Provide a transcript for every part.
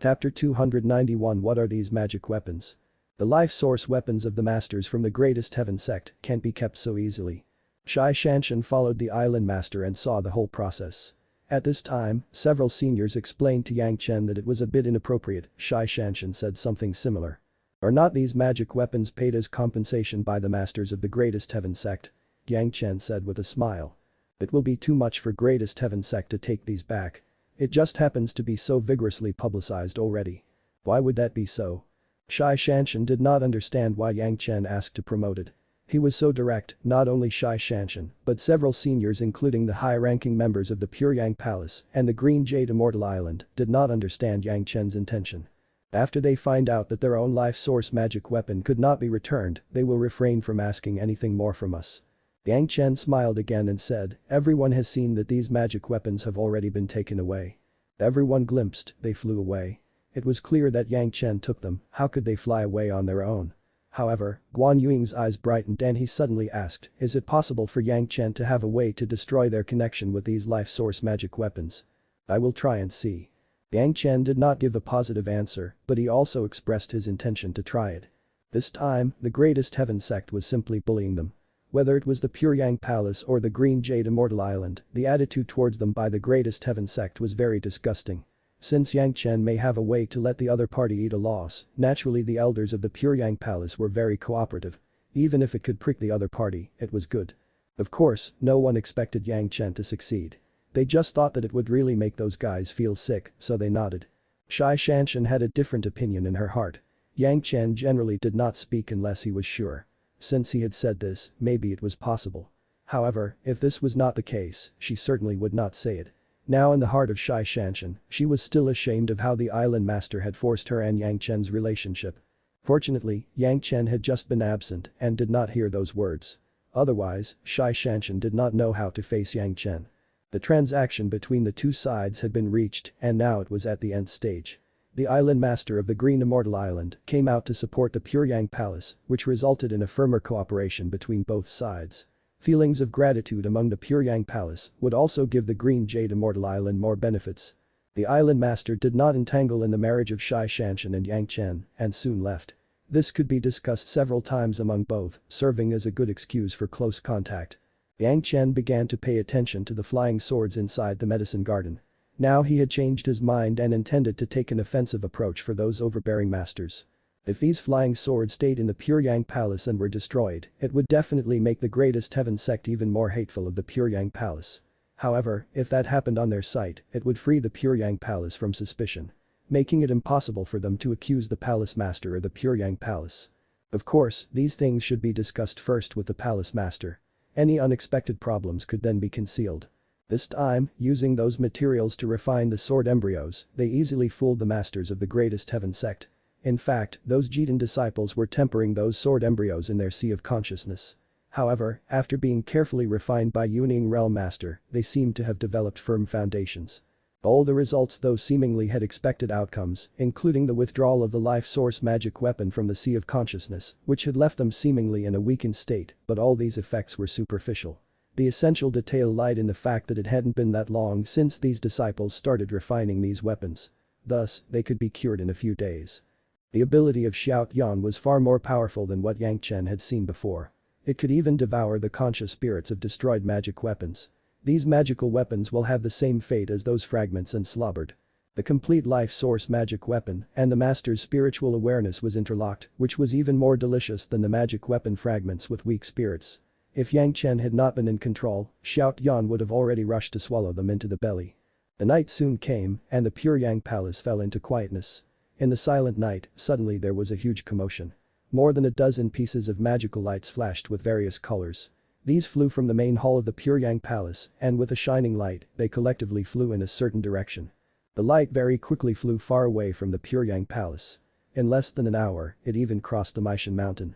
Chapter 291 What are these magic weapons? The life source weapons of the masters from the greatest heaven sect can't be kept so easily. Zhanxian followed the island master and saw the whole process. At this time, several seniors explained to Yang Chen that it was a bit inappropriate. Zhanxian said something similar. Are not these magic weapons paid as compensation by the masters of the greatest heaven sect? Yang Chen said with a smile. It will be too much for greatest heaven sect to take these back. It just happens to be so vigorously publicized already. Why would that be so? Zhanxian did not understand why Yang Chen asked to promote it. He was so direct, not only Zhanxian, but several seniors including the high-ranking members of the Pure Yang Palace and the Green Jade Immortal Island did not understand Yang Chen's intention. After they find out that their own life source magic weapon could not be returned, they will refrain from asking anything more from us. Yang Chen smiled again and said, everyone has seen that these magic weapons have already been taken away. Everyone glimpsed, they flew away. It was clear that Yang Chen took them, how could they fly away on their own? However, Guan Yuing's eyes brightened and he suddenly asked, is it possible for Yang Chen to have a way to destroy their connection with these life source magic weapons? I will try and see. Yang Chen did not give a positive answer, but he also expressed his intention to try it. This time, the greatest heaven sect was simply bullying them. Whether it was the Pure Yang Palace or the Green Jade Immortal Island, the attitude towards them by the greatest heaven sect was very disgusting. Since Yang Chen may have a way to let the other party eat a loss, naturally the elders of the Pure Yang Palace were very cooperative. Even if it could prick the other party, it was good. Of course, no one expected Yang Chen to succeed. They just thought that it would really make those guys feel sick, so they nodded. Zhanxian had a different opinion in her heart. Yang Chen generally did not speak unless he was sure. Since he had said this, maybe it was possible. However, if this was not the case, she certainly would not say it. Now in the heart of Zhanxian, she was still ashamed of how the island master had forced her and Yang Chen's relationship. Fortunately, Yang Chen had just been absent and did not hear those words. Otherwise, Zhanxian did not know how to face Yang Chen. The transaction between the two sides had been reached and now it was at the end stage. The island master of the Green Immortal Island came out to support the Pure Yang Palace, which resulted in a firmer cooperation between both sides. Feelings of gratitude among the Pure Yang Palace would also give the Green Jade Immortal Island more benefits. The island master did not entangle in the marriage of Zhanxian and Yang Chen and soon left. This could be discussed several times among both, serving as a good excuse for close contact. Yang Chen began to pay attention to the flying swords inside the medicine garden. Now he had changed his mind and intended to take an offensive approach for those overbearing masters. If these flying swords stayed in the Pure Yang Palace and were destroyed, it would definitely make the greatest heaven sect even more hateful of the Pure Yang Palace. However, if that happened on their site, it would free the Pure Yang Palace from suspicion, making it impossible for them to accuse the palace master or the Pure Yang Palace. Of course, these things should be discussed first with the palace master. Any unexpected problems could then be concealed. This time, using those materials to refine the sword embryos, they easily fooled the masters of the greatest heaven sect. In fact, those Jitan disciples were tempering those sword embryos in their sea of consciousness. However, after being carefully refined by Yuning Realm Master, they seemed to have developed firm foundations. All the results those seemingly had expected outcomes, including the withdrawal of the life source magic weapon from the sea of consciousness, which had left them seemingly in a weakened state, but all these effects were superficial. The essential detail lied in the fact that it hadn't been that long since these disciples started refining these weapons. Thus, they could be cured in a few days. The ability of Xiao Yan was far more powerful than what Yang Chen had seen before. It could even devour the conscious spirits of destroyed magic weapons. These magical weapons will have the same fate as those fragments and slobbered. The complete life source magic weapon and the master's spiritual awareness was interlocked, which was even more delicious than the magic weapon fragments with weak spirits. If Yang Chen had not been in control, Xiao Yan would have already rushed to swallow them into the belly. The night soon came and the Pure Yang Palace fell into quietness. In the silent night, suddenly there was a huge commotion. More than a dozen pieces of magical lights flashed with various colors. These flew from the main hall of the Pure Yang Palace and with a shining light, they collectively flew in a certain direction. The light very quickly flew far away from the Pure Yang Palace. In less than an hour, it even crossed the Maishan Mountain.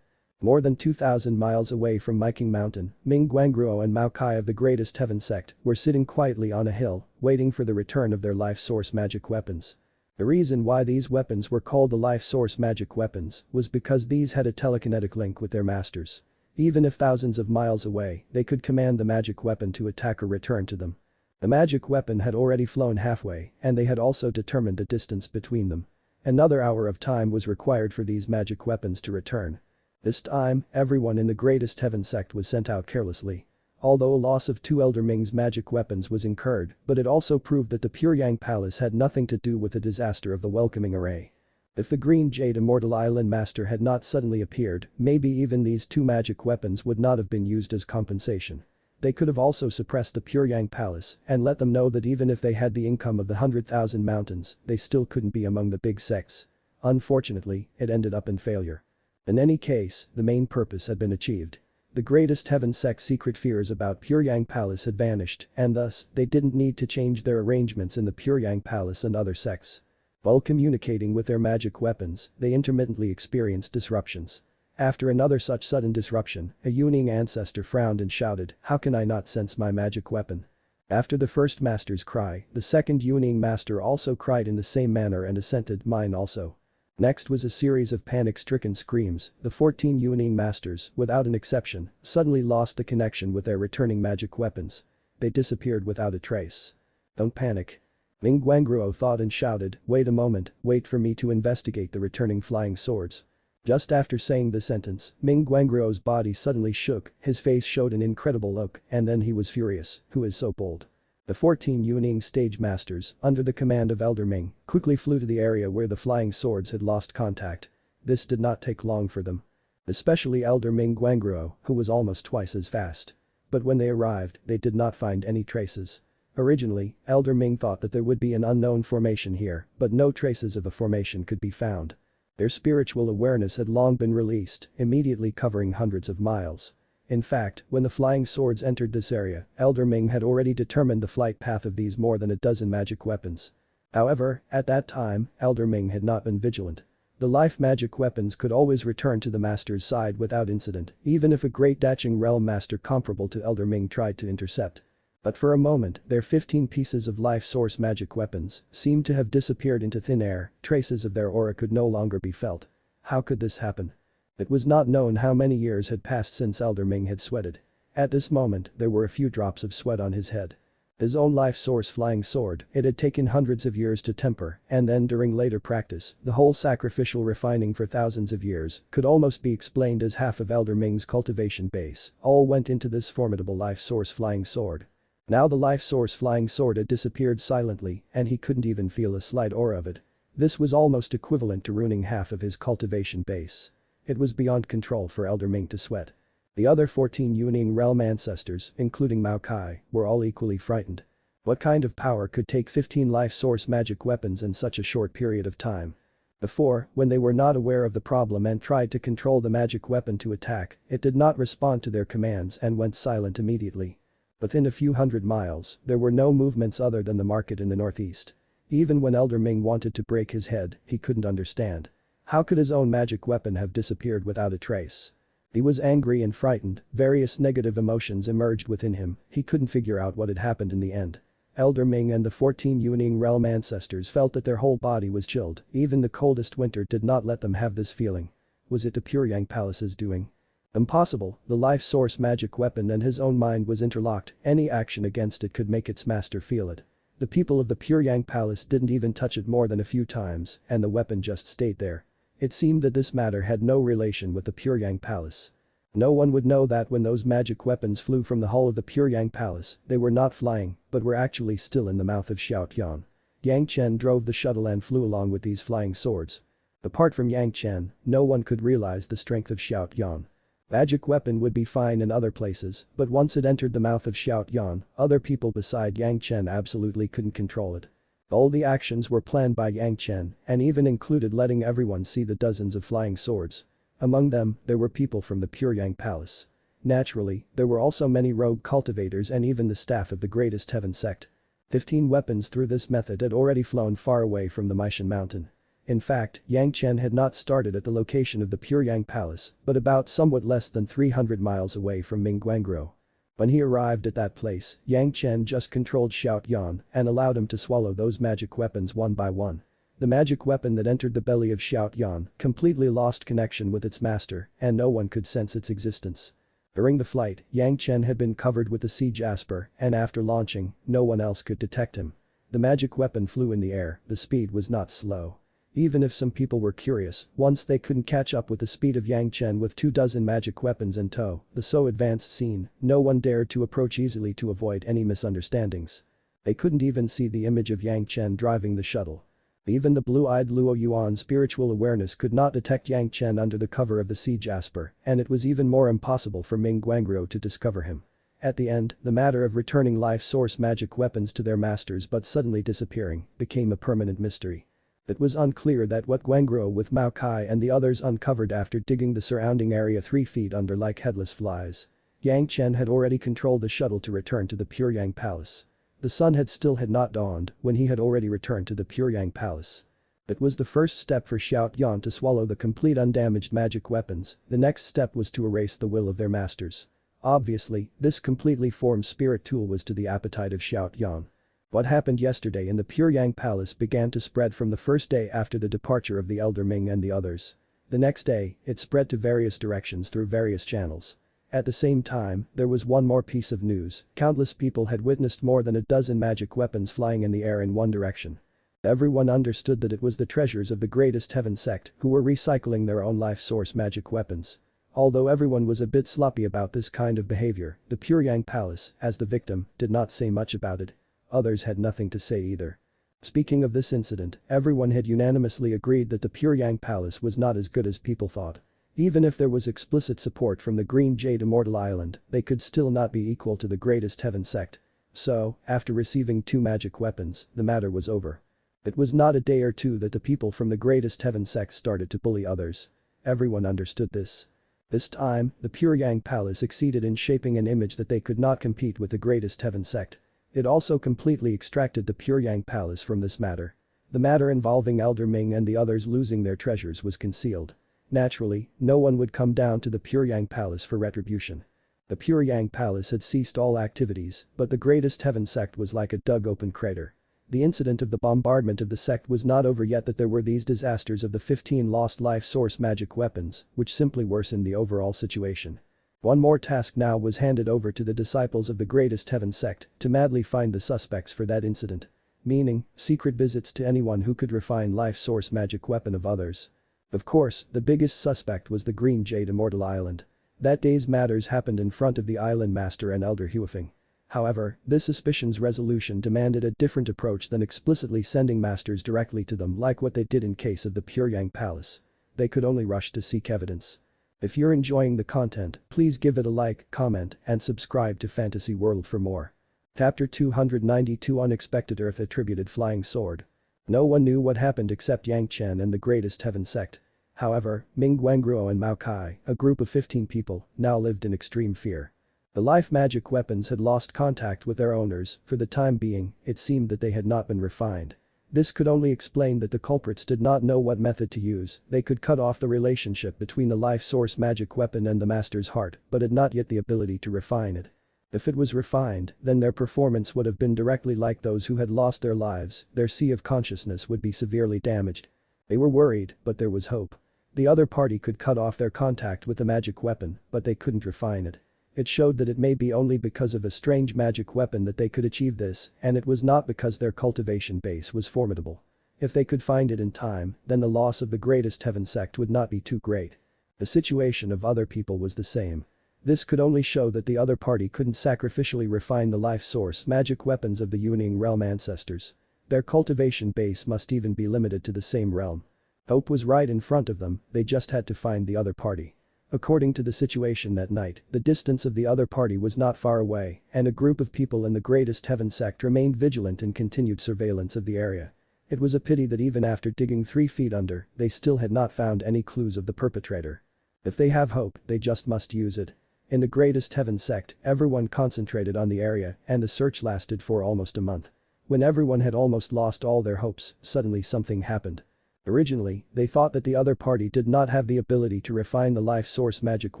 More than 2,000 miles away from Miking Mountain, Ming Guangruo and Mao Kai of the Greatest Heaven Sect were sitting quietly on a hill, waiting for the return of their life source magic weapons. The reason why these weapons were called the life source magic weapons was because these had a telekinetic link with their masters. Even if thousands of miles away, they could command the magic weapon to attack or return to them. The magic weapon had already flown halfway and they had also determined the distance between them. Another hour of time was required for these magic weapons to return. This time, everyone in the Greatest Heaven sect was sent out carelessly. Although a loss of 2 Elder Ming's magic weapons was incurred, but it also proved that the Pure Yang Palace had nothing to do with the disaster of the welcoming array. If the Green Jade Immortal Island Master had not suddenly appeared, maybe even these 2 magic weapons would not have been used as compensation. They could have also suppressed the Pure Yang Palace and let them know that even if they had the income of the 100,000 mountains, they still couldn't be among the big sects. Unfortunately, it ended up in failure. In any case, the main purpose had been achieved. The Greatest Heaven sect's secret fears about Pure Yang Palace had vanished, and thus, they didn't need to change their arrangements in the Pure Yang Palace and other sects. While communicating with their magic weapons, they intermittently experienced disruptions. After another such sudden disruption, a Yuning ancestor frowned and shouted, "How can I not sense my magic weapon?" After the first master's cry, the second Yuning master also cried in the same manner and assented, "Mine also." Next was a series of panic-stricken screams. The 14 Yuning masters, without an exception, suddenly lost the connection with their returning magic weapons. They disappeared without a trace. "Don't panic." Ming Guangruo thought and shouted, "Wait a moment, wait for me to investigate the returning flying swords." Just after saying the sentence, Ming Guangruo's body suddenly shook, his face showed an incredible look, and then he was furious. Who is so bold? The 14 Yuning stage masters, under the command of Elder Ming, quickly flew to the area where the flying swords had lost contact. This did not take long for them. Especially Elder Ming Guangruo, who was almost twice as fast. But when they arrived, they did not find any traces. Originally, Elder Ming thought that there would be an unknown formation here, but no traces of a formation could be found. Their spiritual awareness had long been released, immediately covering hundreds of miles. In fact, when the flying swords entered this area, Elder Ming had already determined the flight path of these more than a dozen magic weapons. However, at that time, Elder Ming had not been vigilant. The life magic weapons could always return to the master's side without incident, even if a great Dacheng realm master comparable to Elder Ming tried to intercept. But for a moment, their 15 pieces of life source magic weapons seemed to have disappeared into thin air, traces of their aura could no longer be felt. How could this happen? It was not known how many years had passed since Elder Ming had sweated. At this moment, there were a few drops of sweat on his head. His own life source flying sword, it had taken hundreds of years to temper, and then during later practice, the whole sacrificial refining for thousands of years could almost be explained as half of Elder Ming's cultivation base, all went into this formidable life source flying sword. Now the life source flying sword had disappeared silently, and he couldn't even feel a slight aura of it. This was almost equivalent to ruining half of his cultivation base. It was beyond control for Elder Ming to sweat. The other 14 Yuning realm ancestors, including Mao Kai, were all equally frightened. What kind of power could take 15 life source magic weapons in such a short period of time? Before, when they were not aware of the problem and tried to control the magic weapon to attack, it did not respond to their commands and went silent immediately. Within a few hundred miles, there were no movements other than the market in the northeast. Even when Elder Ming wanted to break his head, he couldn't understand. How could his own magic weapon have disappeared without a trace? He was angry and frightened, various negative emotions emerged within him, he couldn't figure out what had happened in the end. Elder Ming and the 14 Yuning realm ancestors felt that their whole body was chilled, even the coldest winter did not let them have this feeling. Was it the Pure Yang Palace's doing? Impossible, the life source magic weapon and his own mind was interlocked, any action against it could make its master feel it. The people of the Pure Yang Palace didn't even touch it more than a few times, and the weapon just stayed there. It seemed that this matter had no relation with the Pure Yang Palace. No one would know that when those magic weapons flew from the hull of the Pure Yang Palace, they were not flying, but were actually still in the mouth of Xiaotian. Yang Chen drove the shuttle and flew along with these flying swords. Apart from Yang Chen, no one could realize the strength of Xiaotian. Magic weapon would be fine in other places, but once it entered the mouth of Xiaotian, other people beside Yang Chen absolutely couldn't control it. All the actions were planned by Yang Chen and even included letting everyone see the dozens of flying swords. Among them, there were people from the Pure Yang Palace. Naturally, there were also many rogue cultivators and even the staff of the Greatest Heaven sect. 15 weapons through this method had already flown far away from the Maishan mountain. In fact, Yang Chen had not started at the location of the Pure Yang Palace, but about somewhat less than 300 miles away from Ming Guangruo. When he arrived at that place, Yang Chen just controlled Xiaotian and allowed him to swallow those magic weapons one by one. The magic weapon that entered the belly of Xiaotian completely lost connection with its master, and no one could sense its existence. During the flight, Yang Chen had been covered with a sea jasper, and after launching, no one else could detect him. The magic weapon flew in the air, the speed was not slow. Even if some people were curious, once they couldn't catch up with the speed of Yang Chen with 24 magic weapons in tow, the so advanced scene, no one dared to approach easily to avoid any misunderstandings. They couldn't even see the image of Yang Chen driving the shuttle. Even the blue-eyed Luo Yuan's spiritual awareness could not detect Yang Chen under the cover of the sea jasper, and it was even more impossible for Ming Guangruo to discover him. At the end, the matter of returning life source magic weapons to their masters but suddenly disappearing became a permanent mystery. It was unclear that what Guangruo with Mao Kai and the others uncovered after digging the surrounding area 3 feet under like headless flies. Yang Chen had already controlled the shuttle to return to the Puryang Palace. The sun had not dawned when he had already returned to the Puryang Palace. It was the first step for Xiao Yan to swallow the complete undamaged magic weapons, the next step was to erase the will of their masters. Obviously, this completely formed spirit tool was to the appetite of Xiao Yan. What happened yesterday in the Puryang Palace began to spread from the first day after the departure of the Elder Ming and the others. The next day, it spread to various directions through various channels. At the same time, there was one more piece of news, countless people had witnessed more than a dozen magic weapons flying in the air in one direction. Everyone understood that it was the treasures of the Greatest Heaven sect who were recycling their own life source magic weapons. Although everyone was a bit sloppy about this kind of behavior, the Puryang Palace, as the victim, did not say much about it. Others had nothing to say either. Speaking of this incident, everyone had unanimously agreed that the Puryang Palace was not as good as people thought. Even if there was explicit support from the Green Jade Immortal Island, they could still not be equal to the Greatest Heaven sect. So, after receiving 2 magic weapons, the matter was over. It was not a day or two that the people from the Greatest Heaven sect started to bully others. Everyone understood this. This time, the Puryang Palace succeeded in shaping an image that they could not compete with the Greatest Heaven sect. It also completely extracted the Puryang Palace from this matter. The matter involving Elder Ming and the others losing their treasures was concealed. Naturally, no one would come down to the Puryang Palace for retribution. The Puryang Palace had ceased all activities, but the Greatest Heaven sect was like a dug-open crater. The incident of the bombardment of the sect was not over yet, that there were these disasters of the 15 lost life source magic weapons, which simply worsened the overall situation. One more task now was handed over to the disciples of the Greatest Heaven sect to madly find the suspects for that incident. Meaning, secret visits to anyone who could refine life source magic weapon of others. Of course, the biggest suspect was the Green Jade Immortal Island. That day's matters happened in front of the island master and Elder Huifeng. However, this suspicion's resolution demanded a different approach than explicitly sending masters directly to them like what they did in case of the Puryang Palace. They could only rush to seek evidence. If you're enjoying the content, please give it a like, comment, and subscribe to Fantasy World for more. Chapter 292 Unexpected Earth Attributed Flying Sword. No one knew what happened except Yang Chen and the Greatest Heaven sect. However, Ming Guangruo and Mao Kai, a group of 15 people, now lived in extreme fear. The life magic weapons had lost contact with their owners, for the time being, it seemed that they had not been refined. This could only explain that the culprits did not know what method to use, they could cut off the relationship between the life source magic weapon and the master's heart, but had not yet the ability to refine it. If it was refined, then their performance would have been directly like those who had lost their lives, their sea of consciousness would be severely damaged. They were worried, but there was hope. The other party could cut off their contact with the magic weapon, but they couldn't refine it. It showed that it may be only because of a strange magic weapon that they could achieve this, and it was not because their cultivation base was formidable. If they could find it in time, then the loss of the Greatest Heaven sect would not be too great. The situation of other people was the same. This could only show that the other party couldn't sacrificially refine the life source magic weapons of the Yuning realm ancestors. Their cultivation base must even be limited to the same realm. Hope was right in front of them, they just had to find the other party. According to the situation that night, the distance of the other party was not far away, and a group of people in the Greatest Heaven sect remained vigilant in continued surveillance of the area. It was a pity that even after digging 3 feet under, they still had not found any clues of the perpetrator. If they have hope, they just must use it. In the Greatest Heaven sect, everyone concentrated on the area, and the search lasted for almost a month. When everyone had almost lost all their hopes, suddenly something happened. Originally, they thought that the other party did not have the ability to refine the life source magic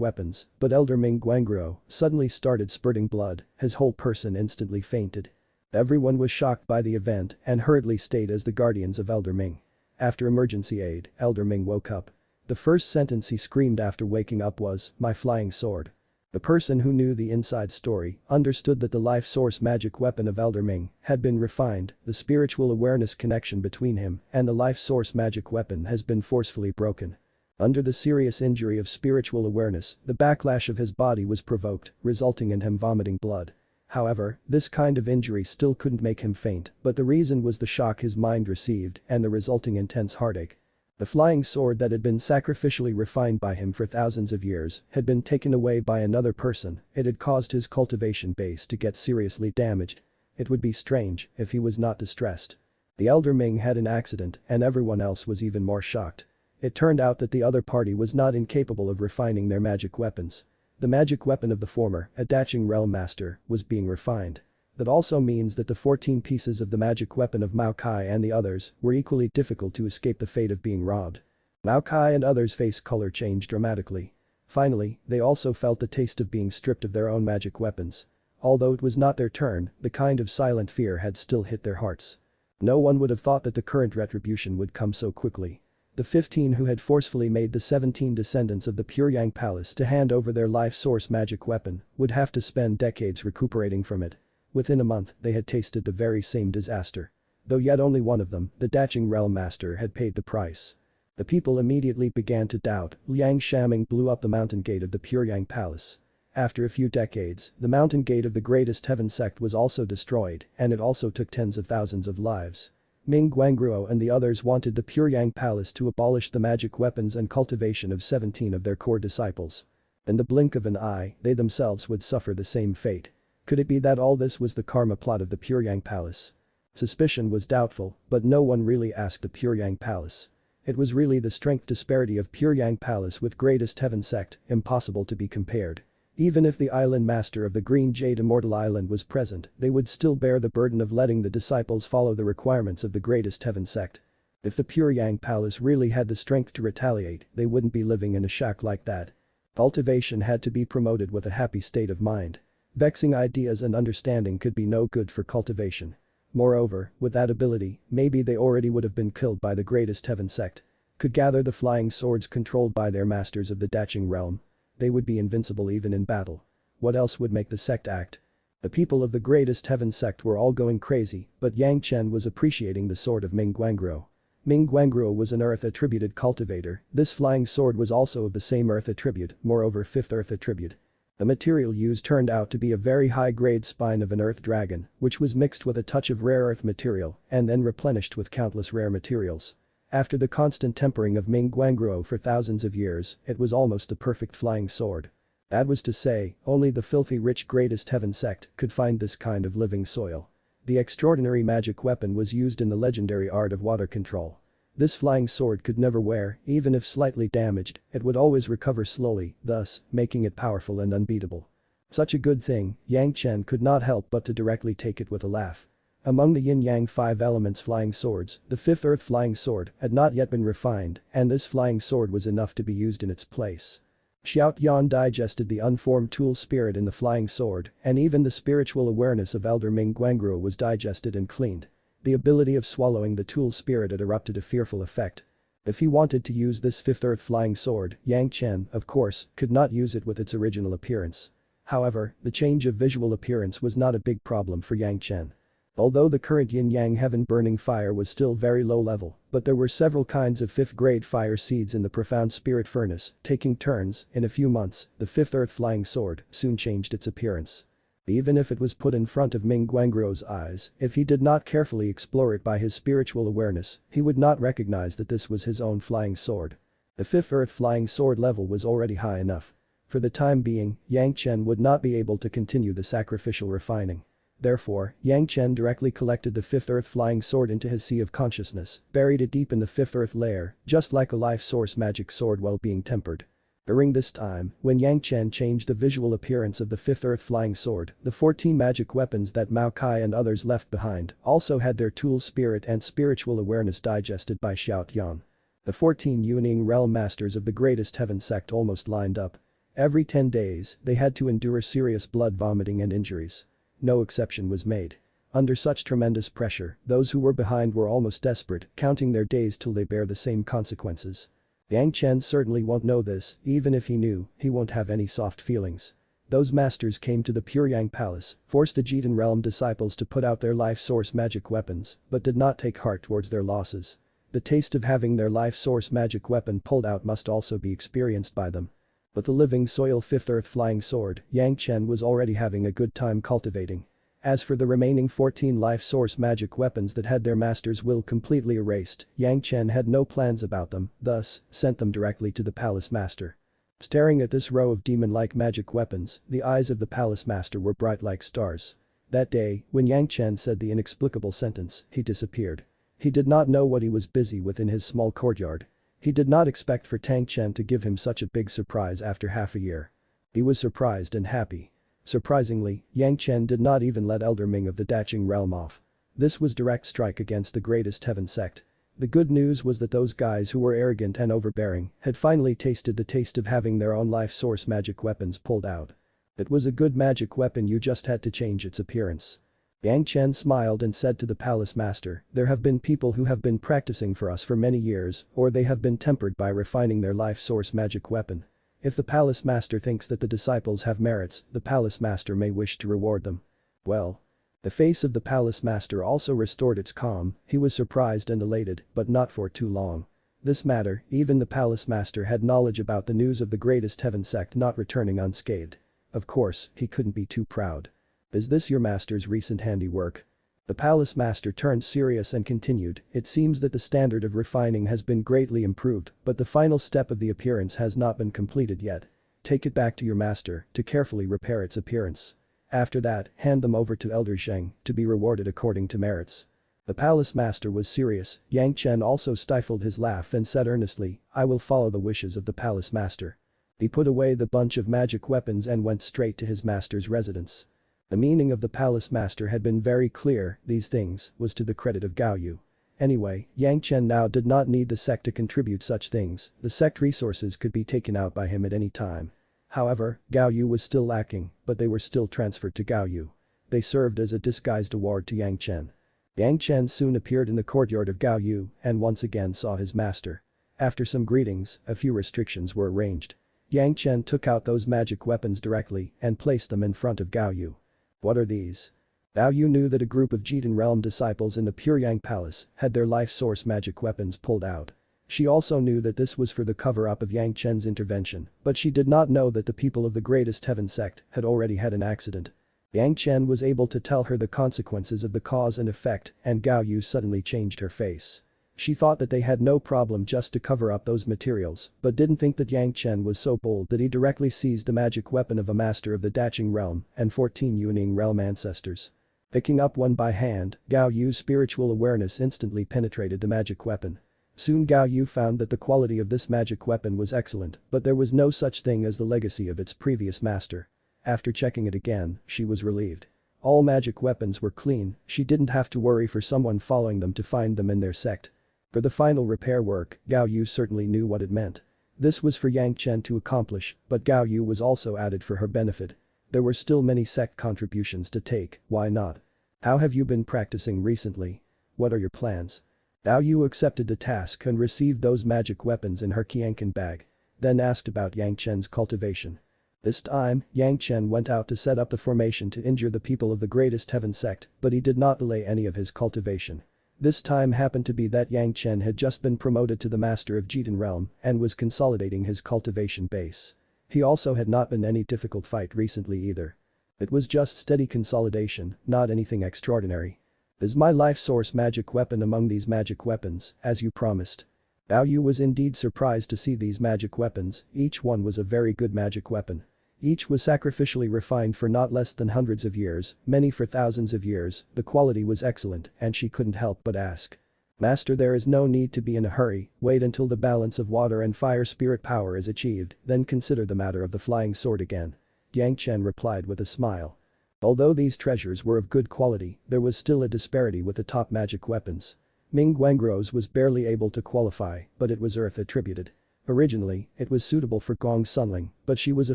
weapons, but Elder Ming Guangruo suddenly started spurting blood, his whole person instantly fainted. Everyone was shocked by the event and hurriedly stayed as the guardians of Elder Ming. After emergency aid, Elder Ming woke up. The first sentence he screamed after waking up was, "My flying sword." The person who knew the inside story understood that the life source magic weapon of Elder Ming had been refined, the spiritual awareness connection between him and the life source magic weapon has been forcefully broken. Under the serious injury of spiritual awareness, the backlash of his body was provoked, resulting in him vomiting blood. However, this kind of injury still couldn't make him faint, but the reason was the shock his mind received and the resulting intense heartache. The flying sword that had been sacrificially refined by him for thousands of years had been taken away by another person. It had caused his cultivation base to get seriously damaged. It would be strange if he was not distressed. The Elder Ming had an accident and everyone else was even more shocked. It turned out that the other party was not incapable of refining their magic weapons. The magic weapon of the former, a Daching Realm Master, was being refined. That also means that the 14 pieces of the magic weapon of Mao Kai and the others were equally difficult to escape the fate of being robbed. Mao Kai and others' face color changed dramatically. Finally, they also felt the taste of being stripped of their own magic weapons. Although it was not their turn, the kind of silent fear had still hit their hearts. No one would have thought that the current retribution would come so quickly. The 15 who had forcefully made the 17 descendants of the Puryang Palace to hand over their life source magic weapon would have to spend decades recuperating from it. Within a month, they had tasted the very same disaster. Though yet only one of them, the Daching Realm Master, had paid the price. The people immediately began to doubt. Liang Shaming blew up the mountain gate of the Puryang Palace. After a few decades, the mountain gate of the greatest heaven sect was also destroyed, and it also took tens of thousands of lives. Ming Guangruo and the others wanted the Puryang Palace to abolish the magic weapons and cultivation of 17 of their core disciples. In the blink of an eye, they themselves would suffer the same fate. Could it be that all this was the karma plot of the Puryang Palace? Suspicion was doubtful, but no one really asked the Puryang Palace. It was really the strength disparity of Puryang Palace with greatest heaven sect, impossible to be compared. Even if the island master of the Green Jade Immortal Island was present, they would still bear the burden of letting the disciples follow the requirements of the greatest heaven sect. If the Puryang Palace really had the strength to retaliate, they wouldn't be living in a shack like that. Cultivation had to be promoted with a happy state of mind. Vexing ideas and understanding could be no good for cultivation. Moreover, with that ability, maybe they already would have been killed by the greatest heaven sect. Could gather the flying swords controlled by their masters of the Daching realm. They would be invincible even in battle. What else would make the sect act? The people of the greatest heaven sect were all going crazy, but Yang Chen was appreciating the sword of Ming Guangruo. Ming Guangruo was an earth attributed cultivator. This flying sword was also of the same earth attribute, moreover 5th earth attribute. The material used turned out to be a very high-grade spine of an earth dragon, which was mixed with a touch of rare earth material and then replenished with countless rare materials. After the constant tempering of Ming Guangruo for thousands of years, it was almost the perfect flying sword. That was to say, only the filthy rich greatest heaven sect could find this kind of living soil. The extraordinary magic weapon was used in the legendary art of water control. This flying sword could never wear, even if slightly damaged, it would always recover slowly, thus, making it powerful and unbeatable. Such a good thing, Yang Chen could not help but to directly take it with a laugh. Among the yin-yang 5 elements flying swords, the 5th earth flying sword had not yet been refined, and this flying sword was enough to be used in its place. Xiao Yan digested the unformed tool spirit in the flying sword, and even the spiritual awareness of Elder Ming Guangruo was digested and cleaned. The ability of swallowing the tool spirit had erupted a fearful effect. If he wanted to use this 5th earth flying sword, Yang Chen, of course, could not use it with its original appearance. However, the change of visual appearance was not a big problem for Yang Chen. Although the current yin-yang heaven burning fire was still very low level, but there were several kinds of 5th grade fire seeds in the profound spirit furnace, taking turns. In a few months, the 5th earth flying sword soon changed its appearance. Even if it was put in front of Ming Guangruo's eyes, if he did not carefully explore it by his spiritual awareness, he would not recognize that this was his own flying sword. The 5th earth flying sword level was already high enough. For the time being, Yang Chen would not be able to continue the sacrificial refining. Therefore, Yang Chen directly collected the 5th earth flying sword into his sea of consciousness, buried it deep in the 5th earth layer, just like a life source magic sword while being tempered. During this time, when Yang Chen changed the visual appearance of the 5th earth flying sword, the 14 magic weapons that Mao Kai and others left behind also had their tool spirit and spiritual awareness digested by Xiao Yan. The 14 Yuning realm masters of the greatest heaven sect almost lined up. Every 10 days, they had to endure serious blood vomiting and injuries. No exception was made. Under such tremendous pressure, those who were behind were almost desperate, counting their days till they bear the same consequences. Yang Chen certainly won't know this, even if he knew, he won't have any soft feelings. Those masters came to the Puryang Palace, forced the Jitan realm disciples to put out their life source magic weapons, but did not take heart towards their losses. The taste of having their life source magic weapon pulled out must also be experienced by them. But the living soil fifth earth flying sword, Yang Chen was already having a good time cultivating. As for the remaining 14 life source magic weapons that had their master's will completely erased, Yang Chen had no plans about them, thus, sent them directly to the palace master. Staring at this row of demon-like magic weapons, the eyes of the palace master were bright like stars. That day, when Yang Chen said the inexplicable sentence, he disappeared. He did not know what he was busy with in his small courtyard. He did not expect for Tang Chen to give him such a big surprise after half a year. He was surprised and happy. Surprisingly, Yang Chen did not even let Elder Ming of the Daching realm off. This was direct strike against the greatest heaven sect. The good news was that those guys who were arrogant and overbearing had finally tasted the taste of having their own life source magic weapons pulled out. It was a good magic weapon, you just had to change its appearance. Yang Chen smiled and said to the palace master, there have been people who have been practicing for us for many years, or they have been tempered by refining their life source magic weapon. If the palace master thinks that the disciples have merits, the palace master may wish to reward them. Well. The face of the palace master also restored its calm, he was surprised and elated, but not for too long. This matter, even the palace master had knowledge about the news of the greatest heaven sect not returning unscathed. Of course, he couldn't be too proud. Is this your master's recent handiwork? The palace master turned serious and continued, it seems that the standard of refining has been greatly improved, but the final step of the appearance has not been completed yet. Take it back to your master to carefully repair its appearance. After that, hand them over to Elder Zheng to be rewarded according to merits. The palace master was serious. Yang Chen also stifled his laugh and said earnestly, I will follow the wishes of the palace master. He put away the bunch of magic weapons and went straight to his master's residence. The meaning of the palace master had been very clear, these things was to the credit of Gao Yu. Anyway, Yang Chen now did not need the sect to contribute such things, the sect resources could be taken out by him at any time. However, Gao Yu was still lacking, but they were still transferred to Gao Yu. They served as a disguised award to Yang Chen. Yang Chen soon appeared in the courtyard of Gao Yu and once again saw his master. After some greetings, a few restrictions were arranged. Yang Chen took out those magic weapons directly and placed them in front of Gao Yu. What are these? Gao Yu knew that a group of Jitan realm disciples in the Puryang Palace had their life source magic weapons pulled out. She also knew that this was for the cover-up of Yang Chen's intervention, but she did not know that the people of the greatest heaven sect had already had an accident. Yang Chen was able to tell her the consequences of the cause and effect, and Gao Yu suddenly changed her face. She thought that they had no problem just to cover up those materials, but didn't think that Yang Chen was so bold that he directly seized the magic weapon of a master of the Daching realm and 14 Yuning realm ancestors. Picking up one by hand, Gao Yu's spiritual awareness instantly penetrated the magic weapon. Soon Gao Yu found that the quality of this magic weapon was excellent, but there was no such thing as the legacy of its previous master. After checking it again, she was relieved. All magic weapons were clean, she didn't have to worry for someone following them to find them in their sect. For the final repair work, Gao Yu certainly knew what it meant. This was for Yang Chen to accomplish, but Gao Yu was also added for her benefit. There were still many sect contributions to take, why not? How have you been practicing recently? What are your plans? Gao Yu accepted the task and received those magic weapons in her Qianqin bag. Then asked about Yang Chen's cultivation. This time, Yang Chen went out to set up the formation to injure the people of the greatest heaven sect, but he did not delay any of his cultivation. This time happened to be that Yang Chen had just been promoted to the master of Jitan realm and was consolidating his cultivation base. He also had not been any difficult fight recently either. It was just steady consolidation, not anything extraordinary. Is my life source magic weapon among these magic weapons, as you promised? Gao Yu was indeed surprised to see these magic weapons, each one was a very good magic weapon. Each was sacrificially refined for not less than hundreds of years, many for thousands of years, the quality was excellent and she couldn't help but ask. Master, there is no need to be in a hurry, wait until the balance of water and fire spirit power is achieved, then consider the matter of the flying sword again. Yang Chen replied with a smile. Although these treasures were of good quality, there was still a disparity with the top magic weapons. Ming Guanggro's was barely able to qualify, but it was earth attributed. Originally, it was suitable for Gong Sunling, but she was a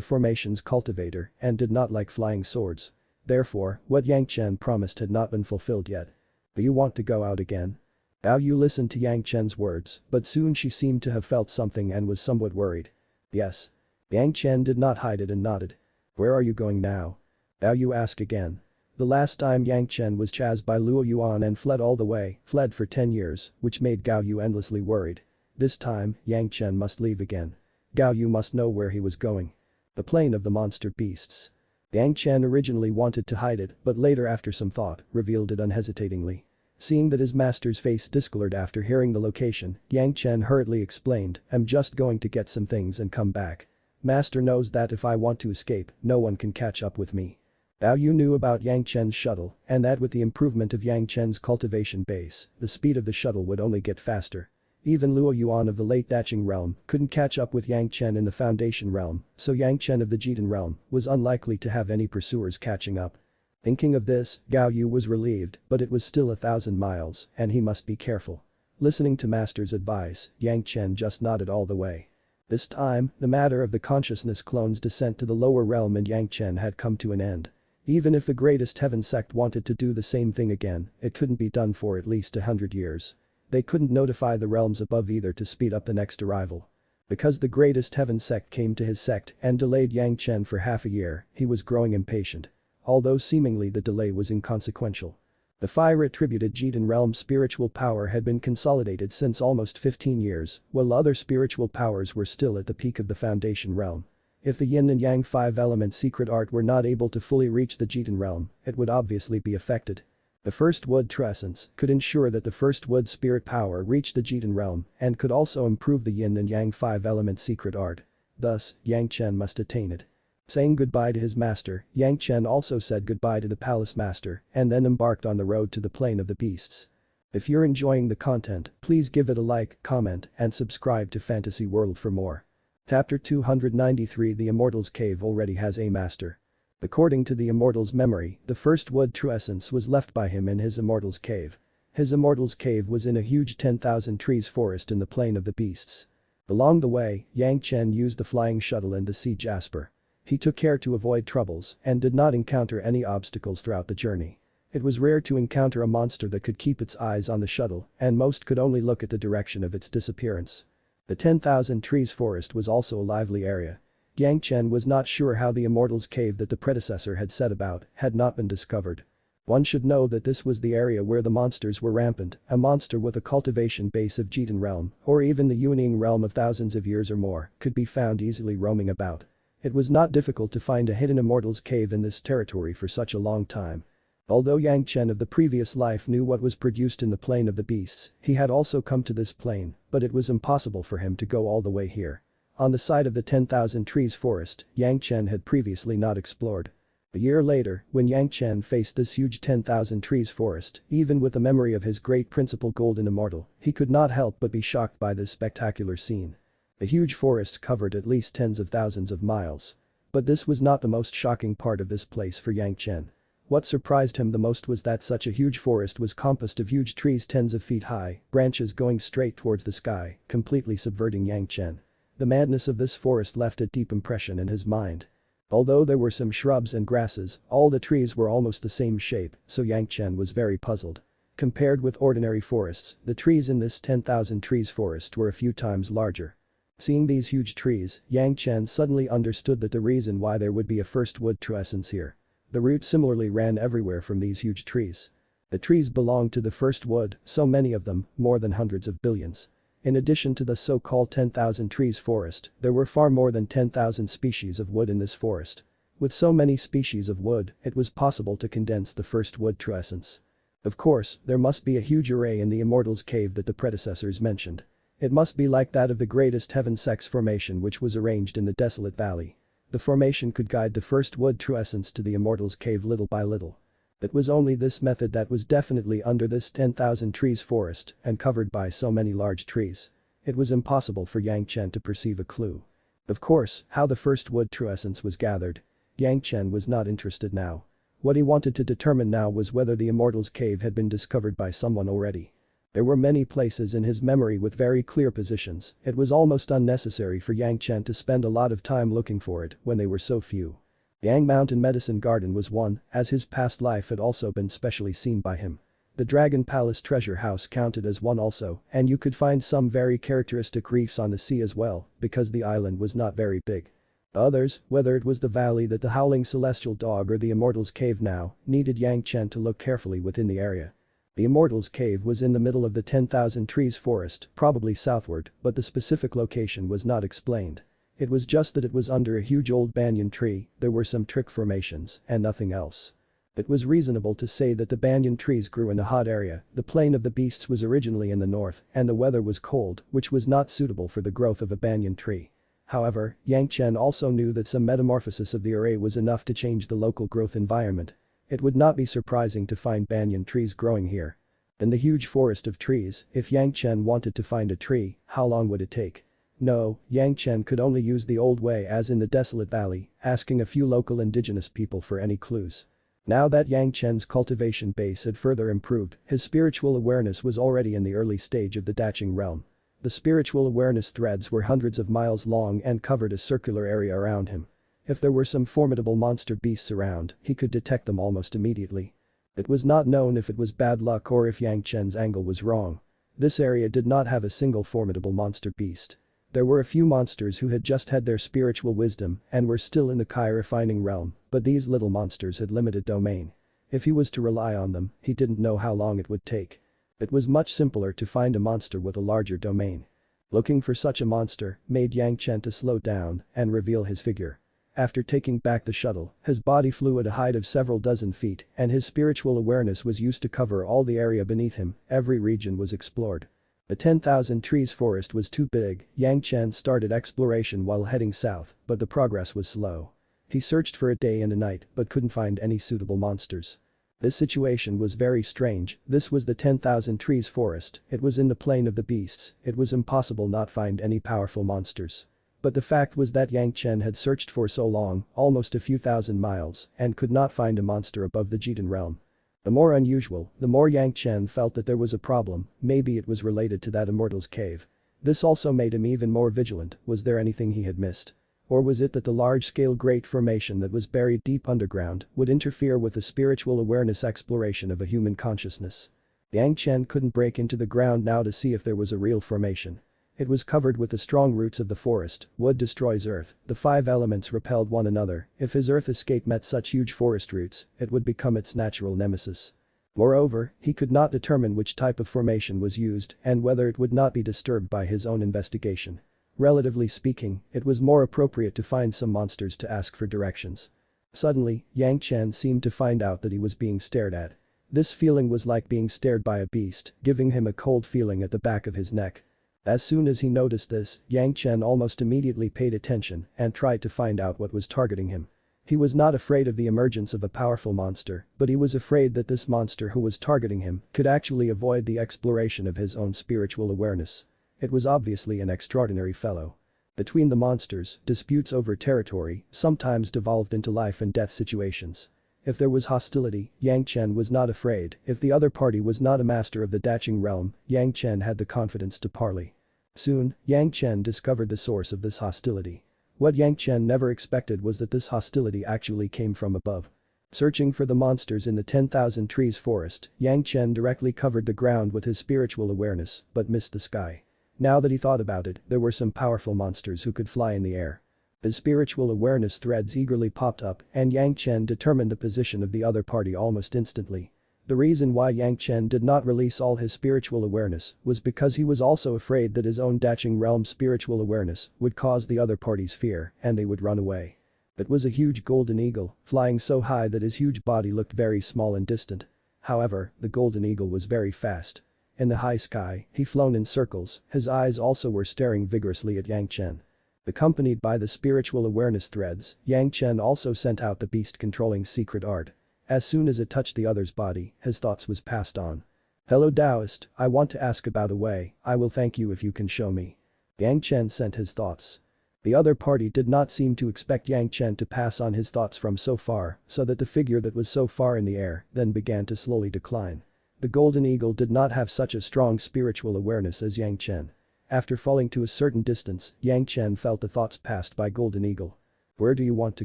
formations cultivator and did not like flying swords. Therefore, what Yang Chen promised had not been fulfilled yet. Do you want to go out again? Gao Yu listened to Yang Chen's words, but soon she seemed to have felt something and was somewhat worried. Yes. Yang Chen did not hide it and nodded. Where are you going now? Bao Yu asked again. The last time Yang Chen was chased by Luo Yuan and fled all the way, fled for 10 years, which made Gao Yu endlessly worried. This time, Yang Chen must leave again. Gao Yu must know where he was going. The plane of the monster beasts. Yang Chen originally wanted to hide it, but later after some thought, revealed it unhesitatingly. Seeing that his master's face discolored after hearing the location, Yang Chen hurriedly explained, "I'm just going to get some things and come back. Master knows that if I want to escape, no one can catch up with me." Bao Yu knew about Yang Chen's shuttle, and that with the improvement of Yang Chen's cultivation base, the speed of the shuttle would only get faster. Even Luo Yuan of the late Dacheng realm couldn't catch up with Yang Chen in the Foundation realm, so Yang Chen of the Jitan realm was unlikely to have any pursuers catching up. Thinking of this, Gao Yu was relieved, but it was still 1,000 miles, and he must be careful. Listening to master's advice, Yang Chen just nodded all the way. This time, the matter of the consciousness clone's descent to the lower realm and Yang Chen had come to an end. Even if the greatest heaven sect wanted to do the same thing again, it couldn't be done for at least 100 years. They couldn't notify the realms above either to speed up the next arrival. Because the greatest heaven sect came to his sect and delayed Yang Chen for half a year, he was growing impatient. Although seemingly the delay was inconsequential. The fire-attributed Jitan realm spiritual power had been consolidated since almost 15 years, while other spiritual powers were still at the peak of the Foundation realm. If the Yin and Yang 5-element secret art were not able to fully reach the Jitan realm, it would obviously be affected. The first wood true essence could ensure that the first wood spirit power reached the Jitan realm and could also improve the Yin and Yang 5-element secret art. Thus, Yang Chen must attain it. Saying goodbye to his master, Yang Chen also said goodbye to the palace master and then embarked on the road to the plane of the beasts. If you're enjoying the content, please give it a like, comment, and subscribe to Fantasy World for more. Chapter 293 The Immortal's Cave already has a master. According to the Immortal's memory, the first wood true essence was left by him in his Immortal's Cave. His Immortal's Cave was in a huge 10,000 trees forest in the plain of the beasts. Along the way, Yang Chen used the flying shuttle and the sea jasper. He took care to avoid troubles and did not encounter any obstacles throughout the journey. It was rare to encounter a monster that could keep its eyes on the shuttle and most could only look at the direction of its disappearance. The 10,000 trees forest was also a lively area. Yang Chen was not sure how the Immortal's Cave that the predecessor had set about had not been discovered. One should know that this was the area where the monsters were rampant, a monster with a cultivation base of Jitan realm or even the Yuanying realm of thousands of years or more could be found easily roaming about. It was not difficult to find a hidden Immortal's Cave in this territory for such a long time. Although Yang Chen of the previous life knew what was produced in the plane of the beasts, he had also come to this plane, but it was impossible for him to go all the way here. On the side of the 10,000 trees forest, Yang Chen had previously not explored. A year later, when Yang Chen faced this huge 10,000 trees forest, even with the memory of his Great Principle Golden Immortal, he could not help but be shocked by this spectacular scene. The huge forest covered at least tens of thousands of miles. But this was not the most shocking part of this place for Yang Chen. What surprised him the most was that such a huge forest was composed of huge trees tens of feet high, branches going straight towards the sky, completely subverting Yang Chen. The madness of this forest left a deep impression in his mind. Although there were some shrubs and grasses, all the trees were almost the same shape, so Yang Chen was very puzzled. Compared with ordinary forests, the trees in this 10,000 trees forest were a few times larger. Seeing these huge trees, Yang Chen suddenly understood that the reason why there would be a first wood true essence here. The roots similarly ran everywhere from these huge trees. The trees belonged to the first wood, so many of them, more than hundreds of billions. In addition to the so-called 10,000 trees forest, there were far more than 10,000 species of wood in this forest. With so many species of wood, it was possible to condense the first wood true essence. Of course, there must be a huge array in the Immortal's Cave that the predecessors mentioned. It must be like that of the greatest heaven sect's formation which was arranged in the desolate valley. The formation could guide the first wood true essence to the Immortal's Cave little by little. It was only this method that was definitely under this 10,000 trees forest and covered by so many large trees. It was impossible for Yang Chen to perceive a clue. Of course, how the first wood true essence was gathered. Yang Chen was not interested now. What he wanted to determine now was whether the Immortal's Cave had been discovered by someone already. There were many places in his memory with very clear positions, it was almost unnecessary for Yang Chen to spend a lot of time looking for it when they were so few. Yang Mountain Medicine Garden was one, as his past life had also been specially seen by him. The Dragon Palace Treasure House counted as one also, and you could find some very characteristic reefs on the sea as well, because the island was not very big. Others, whether it was the valley that the howling celestial dog or the immortal's cave now, needed Yang Chen to look carefully within the area. The immortal's cave was in the middle of the 10,000 trees forest, probably southward, but the specific location was not explained. It was just that it was under a huge old banyan tree, there were some trick formations, and nothing else. It was reasonable to say that the banyan trees grew in a hot area, the plain of the beasts was originally in the north, and the weather was cold, which was not suitable for the growth of a banyan tree. However, Yang Chen also knew that some metamorphosis of the array was enough to change the local growth environment. It would not be surprising to find banyan trees growing here. In the huge forest of trees, if Yang Chen wanted to find a tree, how long would it take? No, Yang Chen could only use the old way as in the desolate valley, asking a few local indigenous people for any clues. Now that Yang Chen's cultivation base had further improved, his spiritual awareness was already in the early stage of the Daching realm. The spiritual awareness threads were hundreds of miles long and covered a circular area around him. If there were some formidable monster beasts around, he could detect them almost immediately. It was not known if it was bad luck or if Yang Chen's angle was wrong. This area did not have a single formidable monster beast. There were a few monsters who had just had their spiritual wisdom and were still in the Kai-refining realm, but these little monsters had limited domain. If he was to rely on them, he didn't know how long it would take. It was much simpler to find a monster with a larger domain. Looking for such a monster made Yang Chen to slow down and reveal his figure. After taking back the shuttle, his body flew at a height of several dozen feet and his spiritual awareness was used to cover all the area beneath him, every region was explored. The 10,000 trees forest was too big, Yang Chen started exploration while heading south, but the progress was slow. He searched for a day and a night but couldn't find any suitable monsters. This situation was very strange, this was the 10,000 trees forest, it was in the plain of the beasts, it was impossible not find any powerful monsters. But the fact was that Yang Chen had searched for so long, almost a few thousand miles, and could not find a monster above the Jitan realm. The more unusual, the more Yang Chen felt that there was a problem, maybe it was related to that immortal's cave. This also made him even more vigilant, was there anything he had missed? Or was it that the large-scale great formation that was buried deep underground would interfere with the spiritual awareness exploration of a human consciousness? Yang Chen couldn't break into the ground now to see if there was a real formation. It was covered with the strong roots of the forest, wood destroys earth, the 5 elements repelled one another, if his earth escape met such huge forest roots, it would become its natural nemesis. Moreover, he could not determine which type of formation was used and whether it would not be disturbed by his own investigation. Relatively speaking, it was more appropriate to find some monsters to ask for directions. Suddenly, Yang Chen seemed to find out that he was being stared at. This feeling was like being stared by a beast, giving him a cold feeling at the back of his neck. As soon as he noticed this, Yang Chen almost immediately paid attention and tried to find out what was targeting him. He was not afraid of the emergence of a powerful monster, but he was afraid that this monster who was targeting him could actually avoid the exploration of his own spiritual awareness. It was obviously an extraordinary fellow. Between the monsters, disputes over territory sometimes devolved into life and death situations. If there was hostility, Yang Chen was not afraid, if the other party was not a master of the Daching realm, Yang Chen had the confidence to parley. Soon, Yang Chen discovered the source of this hostility. What Yang Chen never expected was that this hostility actually came from above. Searching for the monsters in the 10,000 trees forest, Yang Chen directly covered the ground with his spiritual awareness, but missed the sky. Now that he thought about it, there were some powerful monsters who could fly in the air. His spiritual awareness threads eagerly popped up and Yang Chen determined the position of the other party almost instantly. The reason why Yang Chen did not release all his spiritual awareness was because he was also afraid that his own Daching realm spiritual awareness would cause the other party's fear and they would run away. It was a huge golden eagle, flying so high that his huge body looked very small and distant. However, the golden eagle was very fast. In the high sky, he flown in circles, his eyes also were staring vigorously at Yang Chen. Accompanied by the spiritual awareness threads, Yang Chen also sent out the beast controlling secret art. As soon as it touched the other's body, his thoughts was passed on. Hello Taoist, I want to ask about a way, I will thank you if you can show me. Yang Chen sent his thoughts. The other party did not seem to expect Yang Chen to pass on his thoughts from so far, so that the figure that was so far in the air then began to slowly decline. The golden eagle did not have such a strong spiritual awareness as Yang Chen. After falling to a certain distance, Yang Chen felt the thoughts passed by golden eagle. Where do you want to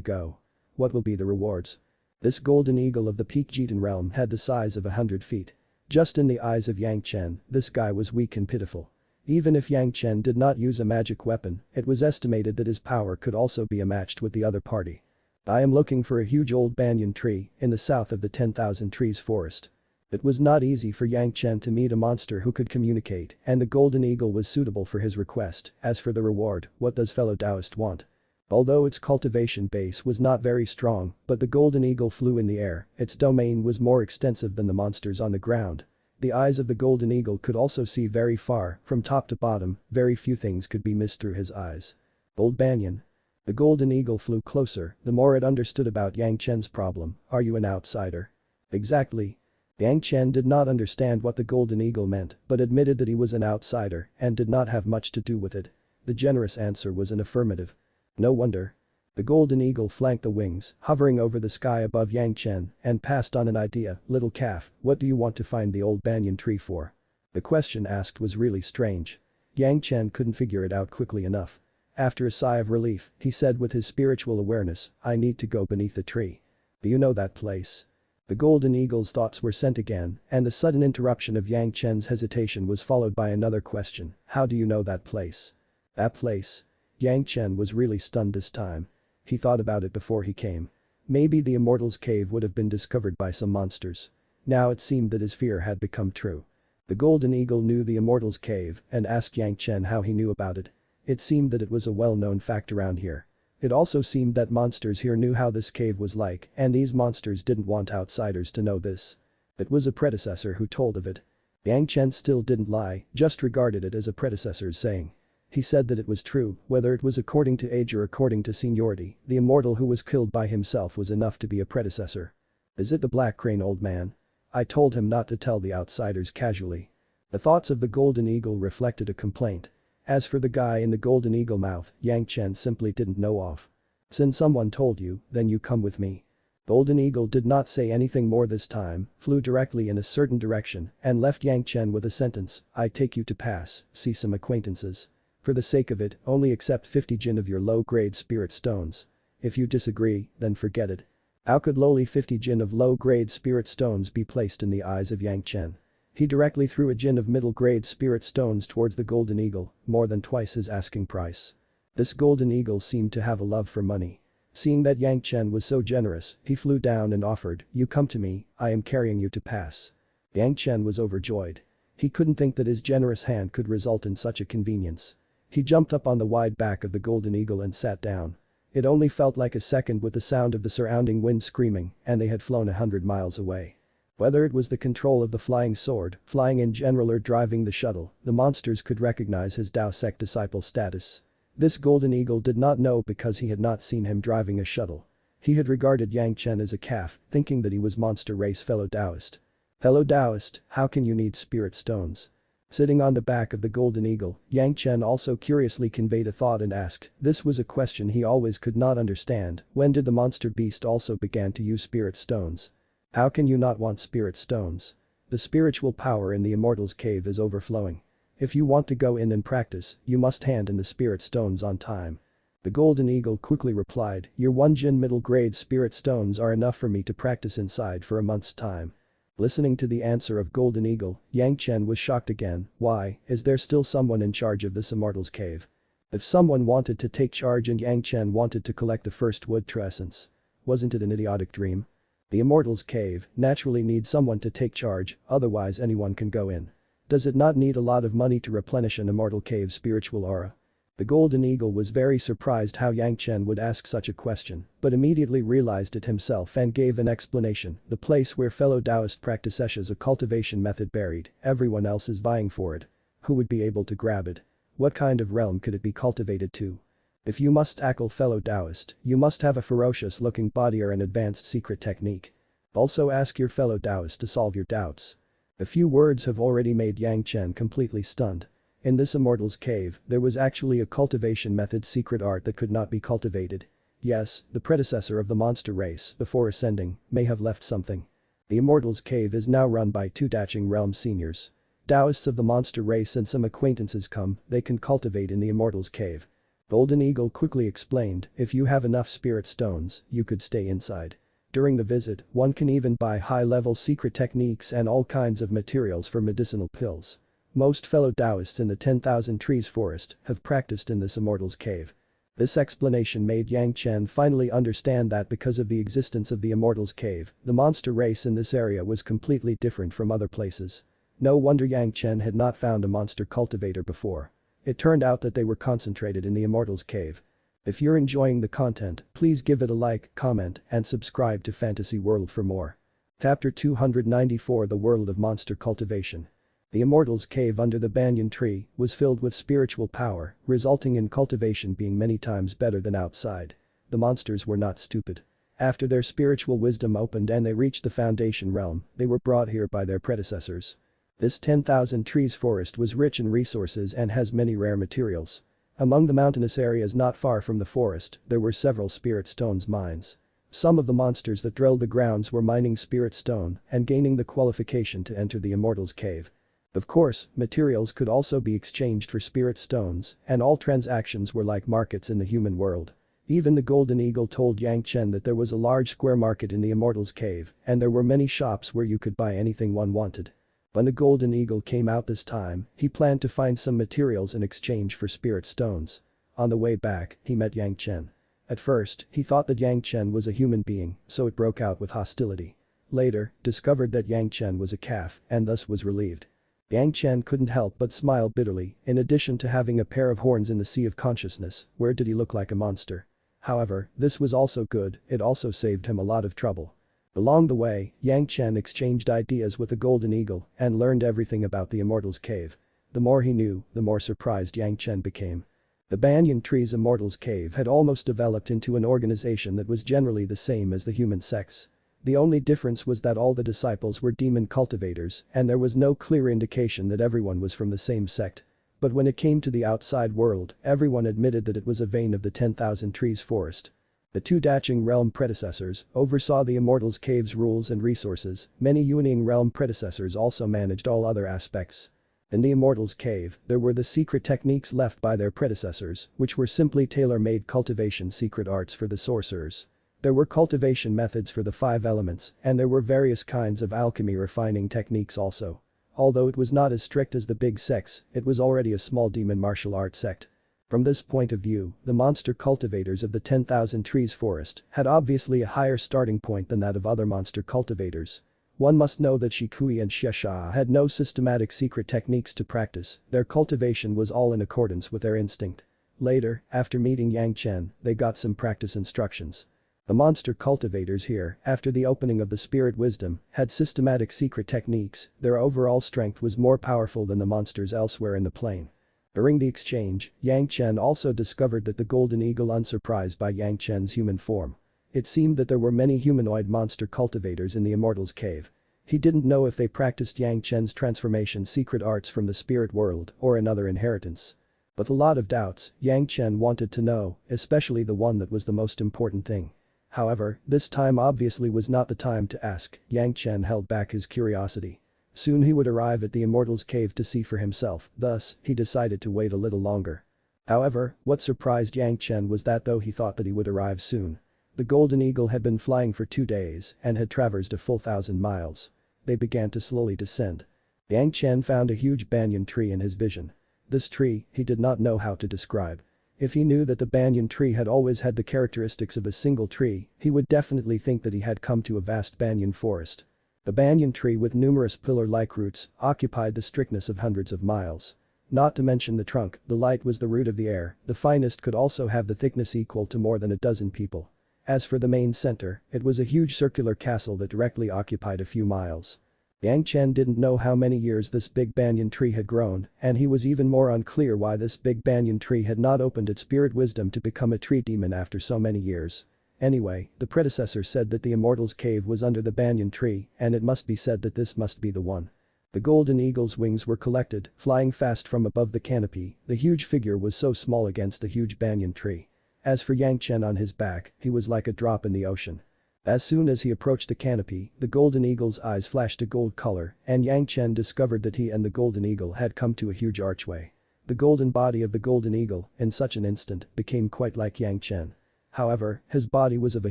go? What will be the rewards? This golden eagle of the peak Jitan realm had the size of 100 feet. Just in the eyes of Yang Chen, this guy was weak and pitiful. Even if Yang Chen did not use a magic weapon, it was estimated that his power could also be matched with the other party. I am looking for a huge old banyan tree in the south of the 10,000 trees forest. It was not easy for Yang Chen to meet a monster who could communicate, and the golden eagle was suitable for his request. As for the reward, what does fellow Taoist want? Although its cultivation base was not very strong, but the golden eagle flew in the air, its domain was more extensive than the monsters on the ground. The eyes of the golden eagle could also see very far, from top to bottom, very few things could be missed through his eyes. Old banyan. The golden eagle flew closer, the more it understood about Yang Chen's problem. Are you an outsider? Exactly. Yang Chen did not understand what the golden eagle meant, but admitted that he was an outsider and did not have much to do with it. The generous answer was an affirmative. No wonder. The golden eagle flanked the wings, hovering over the sky above Yang Chen, and passed on an idea. Little calf, what do you want to find the old banyan tree for? The question asked was really strange. Yang Chen couldn't figure it out quickly enough. After a sigh of relief, he said with his spiritual awareness, I need to go beneath the tree. Do you know that place? The golden eagle's thoughts were sent again, and the sudden interruption of Yang Chen's hesitation was followed by another question. How do you know that place? That place? Yang Chen was really stunned this time. He thought about it before he came. Maybe the Immortal's cave would have been discovered by some monsters. Now it seemed that his fear had become true. The golden eagle knew the Immortal's cave and asked Yang Chen how he knew about it. It seemed that it was a well-known fact around here. It also seemed that monsters here knew how this cave was like, and these monsters didn't want outsiders to know this. It was a predecessor who told of it. Yang Chen still didn't lie, just regarded it as a predecessor's saying. He said that it was true, whether it was according to age or according to seniority, the immortal who was killed by himself was enough to be a predecessor. Is it the black crane, old man? I told him not to tell the outsiders casually. The thoughts of the golden eagle reflected a complaint. As for the guy in the golden eagle mouth, Yang Chen simply didn't know of. Since someone told you, then you come with me. Golden eagle did not say anything more this time, flew directly in a certain direction, and left Yang Chen with a sentence, I take you to pass, see some acquaintances. For the sake of it, only accept 50 jin of your low-grade spirit stones. If you disagree, then forget it. How could lowly 50 jin of low-grade spirit stones be placed in the eyes of Yang Chen? He directly threw a jin of middle-grade spirit stones towards the golden eagle, more than twice his asking price. This golden eagle seemed to have a love for money. Seeing that Yang Chen was so generous, he flew down and offered, you come to me, I am carrying you to pass. Yang Chen was overjoyed. He couldn't think that his generous hand could result in such a convenience. He jumped up on the wide back of the golden eagle and sat down. It only felt like a second with the sound of the surrounding wind screaming, and they had flown 100 miles away. Whether it was the control of the flying sword, flying in general or driving the shuttle, the monsters could recognize his Tao sect disciple status. This golden eagle did not know because he had not seen him driving a shuttle. He had regarded Yang Chen as a calf, thinking that he was monster race fellow Taoist. Fellow Taoist, how can you need spirit stones? Sitting on the back of the golden eagle, Yang Chen also curiously conveyed a thought and asked, this was a question he always could not understand, when did the monster beast also began to use spirit stones? How can you not want spirit stones? The spiritual power in the Immortal's cave is overflowing. If you want to go in and practice, you must hand in the spirit stones on time. The golden eagle quickly replied, your 1 jin middle grade spirit stones are enough for me to practice inside for a month's time. Listening to the answer of golden eagle, Yang Chen was shocked again. Why, is there still someone in charge of this Immortal's cave? If someone wanted to take charge and Yang Chen wanted to collect the first wood essence. Wasn't it an idiotic dream? The Immortal's cave naturally needs someone to take charge, otherwise anyone can go in. Does it not need a lot of money to replenish an Immortal cave's spiritual aura? The golden eagle was very surprised how Yang Chen would ask such a question, but immediately realized it himself and gave an explanation. The place where fellow Taoist practices a cultivation method buried, everyone else is vying for it. Who would be able to grab it? What kind of realm could it be cultivated to? If you must tackle fellow Taoist, you must have a ferocious looking body or an advanced secret technique. Also ask your fellow Taoist to solve your doubts. A few words have already made Yang Chen completely stunned. In this Immortal's cave, there was actually a cultivation method secret art that could not be cultivated. Yes, the predecessor of the monster race, before ascending, may have left something. The Immortal's cave is now run by 2 Daching realm seniors. Taoists of the monster race and some acquaintances come, they can cultivate in the Immortal's cave. Golden Eagle quickly explained, if you have enough spirit stones, you could stay inside. During the visit, one can even buy high-level secret techniques and all kinds of materials for medicinal pills. Most fellow Taoists in the 10,000 Trees forest have practiced in this Immortal's Cave. This explanation made Yang Chen finally understand that because of the existence of the Immortal's Cave, the monster race in this area was completely different from other places. No wonder Yang Chen had not found a monster cultivator before. It turned out that they were concentrated in the Immortal's Cave. If you're enjoying the content, please give it a like, comment, and subscribe to Fantasy World for more. Chapter 294 The World of Monster Cultivation. The Immortal's Cave under the banyan tree was filled with spiritual power, resulting in cultivation being many times better than outside. The monsters were not stupid. After their spiritual wisdom opened and they reached the foundation realm, they were brought here by their predecessors. This 10,000 trees forest was rich in resources and has many rare materials. Among the mountainous areas not far from the forest, there were several spirit stones mines. Some of the monsters that drilled the grounds were mining spirit stone and gaining the qualification to enter the Immortal's Cave. Of course, materials could also be exchanged for spirit stones, and all transactions were like markets in the human world. Even the Golden Eagle told Yang Chen that there was a large square market in the Immortal's Cave, and there were many shops where you could buy anything one wanted. When the Golden Eagle came out this time, he planned to find some materials in exchange for spirit stones. On the way back, he met Yang Chen. At first, he thought that Yang Chen was a human being, so it broke out with hostility. Later, discovered that Yang Chen was a calf, and thus was relieved. Yang Chen couldn't help but smile bitterly. In addition to having a pair of horns in the sea of consciousness, where did he look like a monster? However, this was also good, it also saved him a lot of trouble. Along the way, Yang Chen exchanged ideas with the Golden Eagle and learned everything about the Immortal's Cave. The more he knew, the more surprised Yang Chen became. The banyan tree's Immortal's Cave had almost developed into an organization that was generally the same as the human sects. The only difference was that all the disciples were demon cultivators and there was no clear indication that everyone was from the same sect. But when it came to the outside world, everyone admitted that it was a vein of the 10,000 trees forest. The two Dacheng realm predecessors oversaw the Immortal's Cave's rules and resources. Many Yuanying realm predecessors also managed all other aspects. In the Immortal's Cave, there were the secret techniques left by their predecessors, which were simply tailor-made cultivation secret arts for the sorcerers. There were cultivation methods for the 5 elements, and there were various kinds of alchemy refining techniques also. Although it was not as strict as the big sects, it was already a small demon martial arts sect. From this point of view, the monster cultivators of the 10,000 trees forest had obviously a higher starting point than that of other monster cultivators. One must know that Shikui and Xiexia had no systematic secret techniques to practice, their cultivation was all in accordance with their instinct. Later, after meeting Yang Chen, they got some practice instructions. The monster cultivators here, after the opening of the spirit wisdom, had systematic secret techniques, their overall strength was more powerful than the monsters elsewhere in the plane. During the exchange, Yang Chen also discovered that the Golden Eagle unsurprised by Yang Chen's human form. It seemed that there were many humanoid monster cultivators in the Immortal's Cave. He didn't know if they practiced Yang Chen's transformation secret arts from the spirit world or another inheritance. With a lot of doubts, Yang Chen wanted to know, especially the one that was the most important thing. However, this time obviously was not the time to ask. Yang Chen held back his curiosity. Soon he would arrive at the Immortal's Cave to see for himself, thus, he decided to wait a little longer. However, what surprised Yang Chen was that though he thought that he would arrive soon, the Golden Eagle had been flying for 2 days and had traversed a full 1,000 miles. They began to slowly descend. Yang Chen found a huge banyan tree in his vision. This tree, he did not know how to describe. If he knew that the banyan tree had always had the characteristics of a single tree, he would definitely think that he had come to a vast banyan forest. The banyan tree with numerous pillar-like roots occupied the strictness of hundreds of miles. Not to mention the trunk, the light was the root of the air, the finest could also have the thickness equal to more than a dozen people. As for the main center, it was a huge circular castle that directly occupied a few miles. Yang Chen didn't know how many years this big banyan tree had grown, and he was even more unclear why this big banyan tree had not opened its spirit wisdom to become a tree demon after so many years. Anyway, the predecessor said that the Immortal's Cave was under the banyan tree, and it must be said that this must be the one. The Golden Eagle's wings were collected, flying fast from above the canopy. The huge figure was so small against the huge banyan tree. As for Yang Chen on his back, he was like a drop in the ocean. As soon as he approached the canopy, the Golden Eagle's eyes flashed a gold color, and Yang Chen discovered that he and the Golden Eagle had come to a huge archway. The golden body of the Golden Eagle, in such an instant, became quite like Yang Chen. However, his body was of a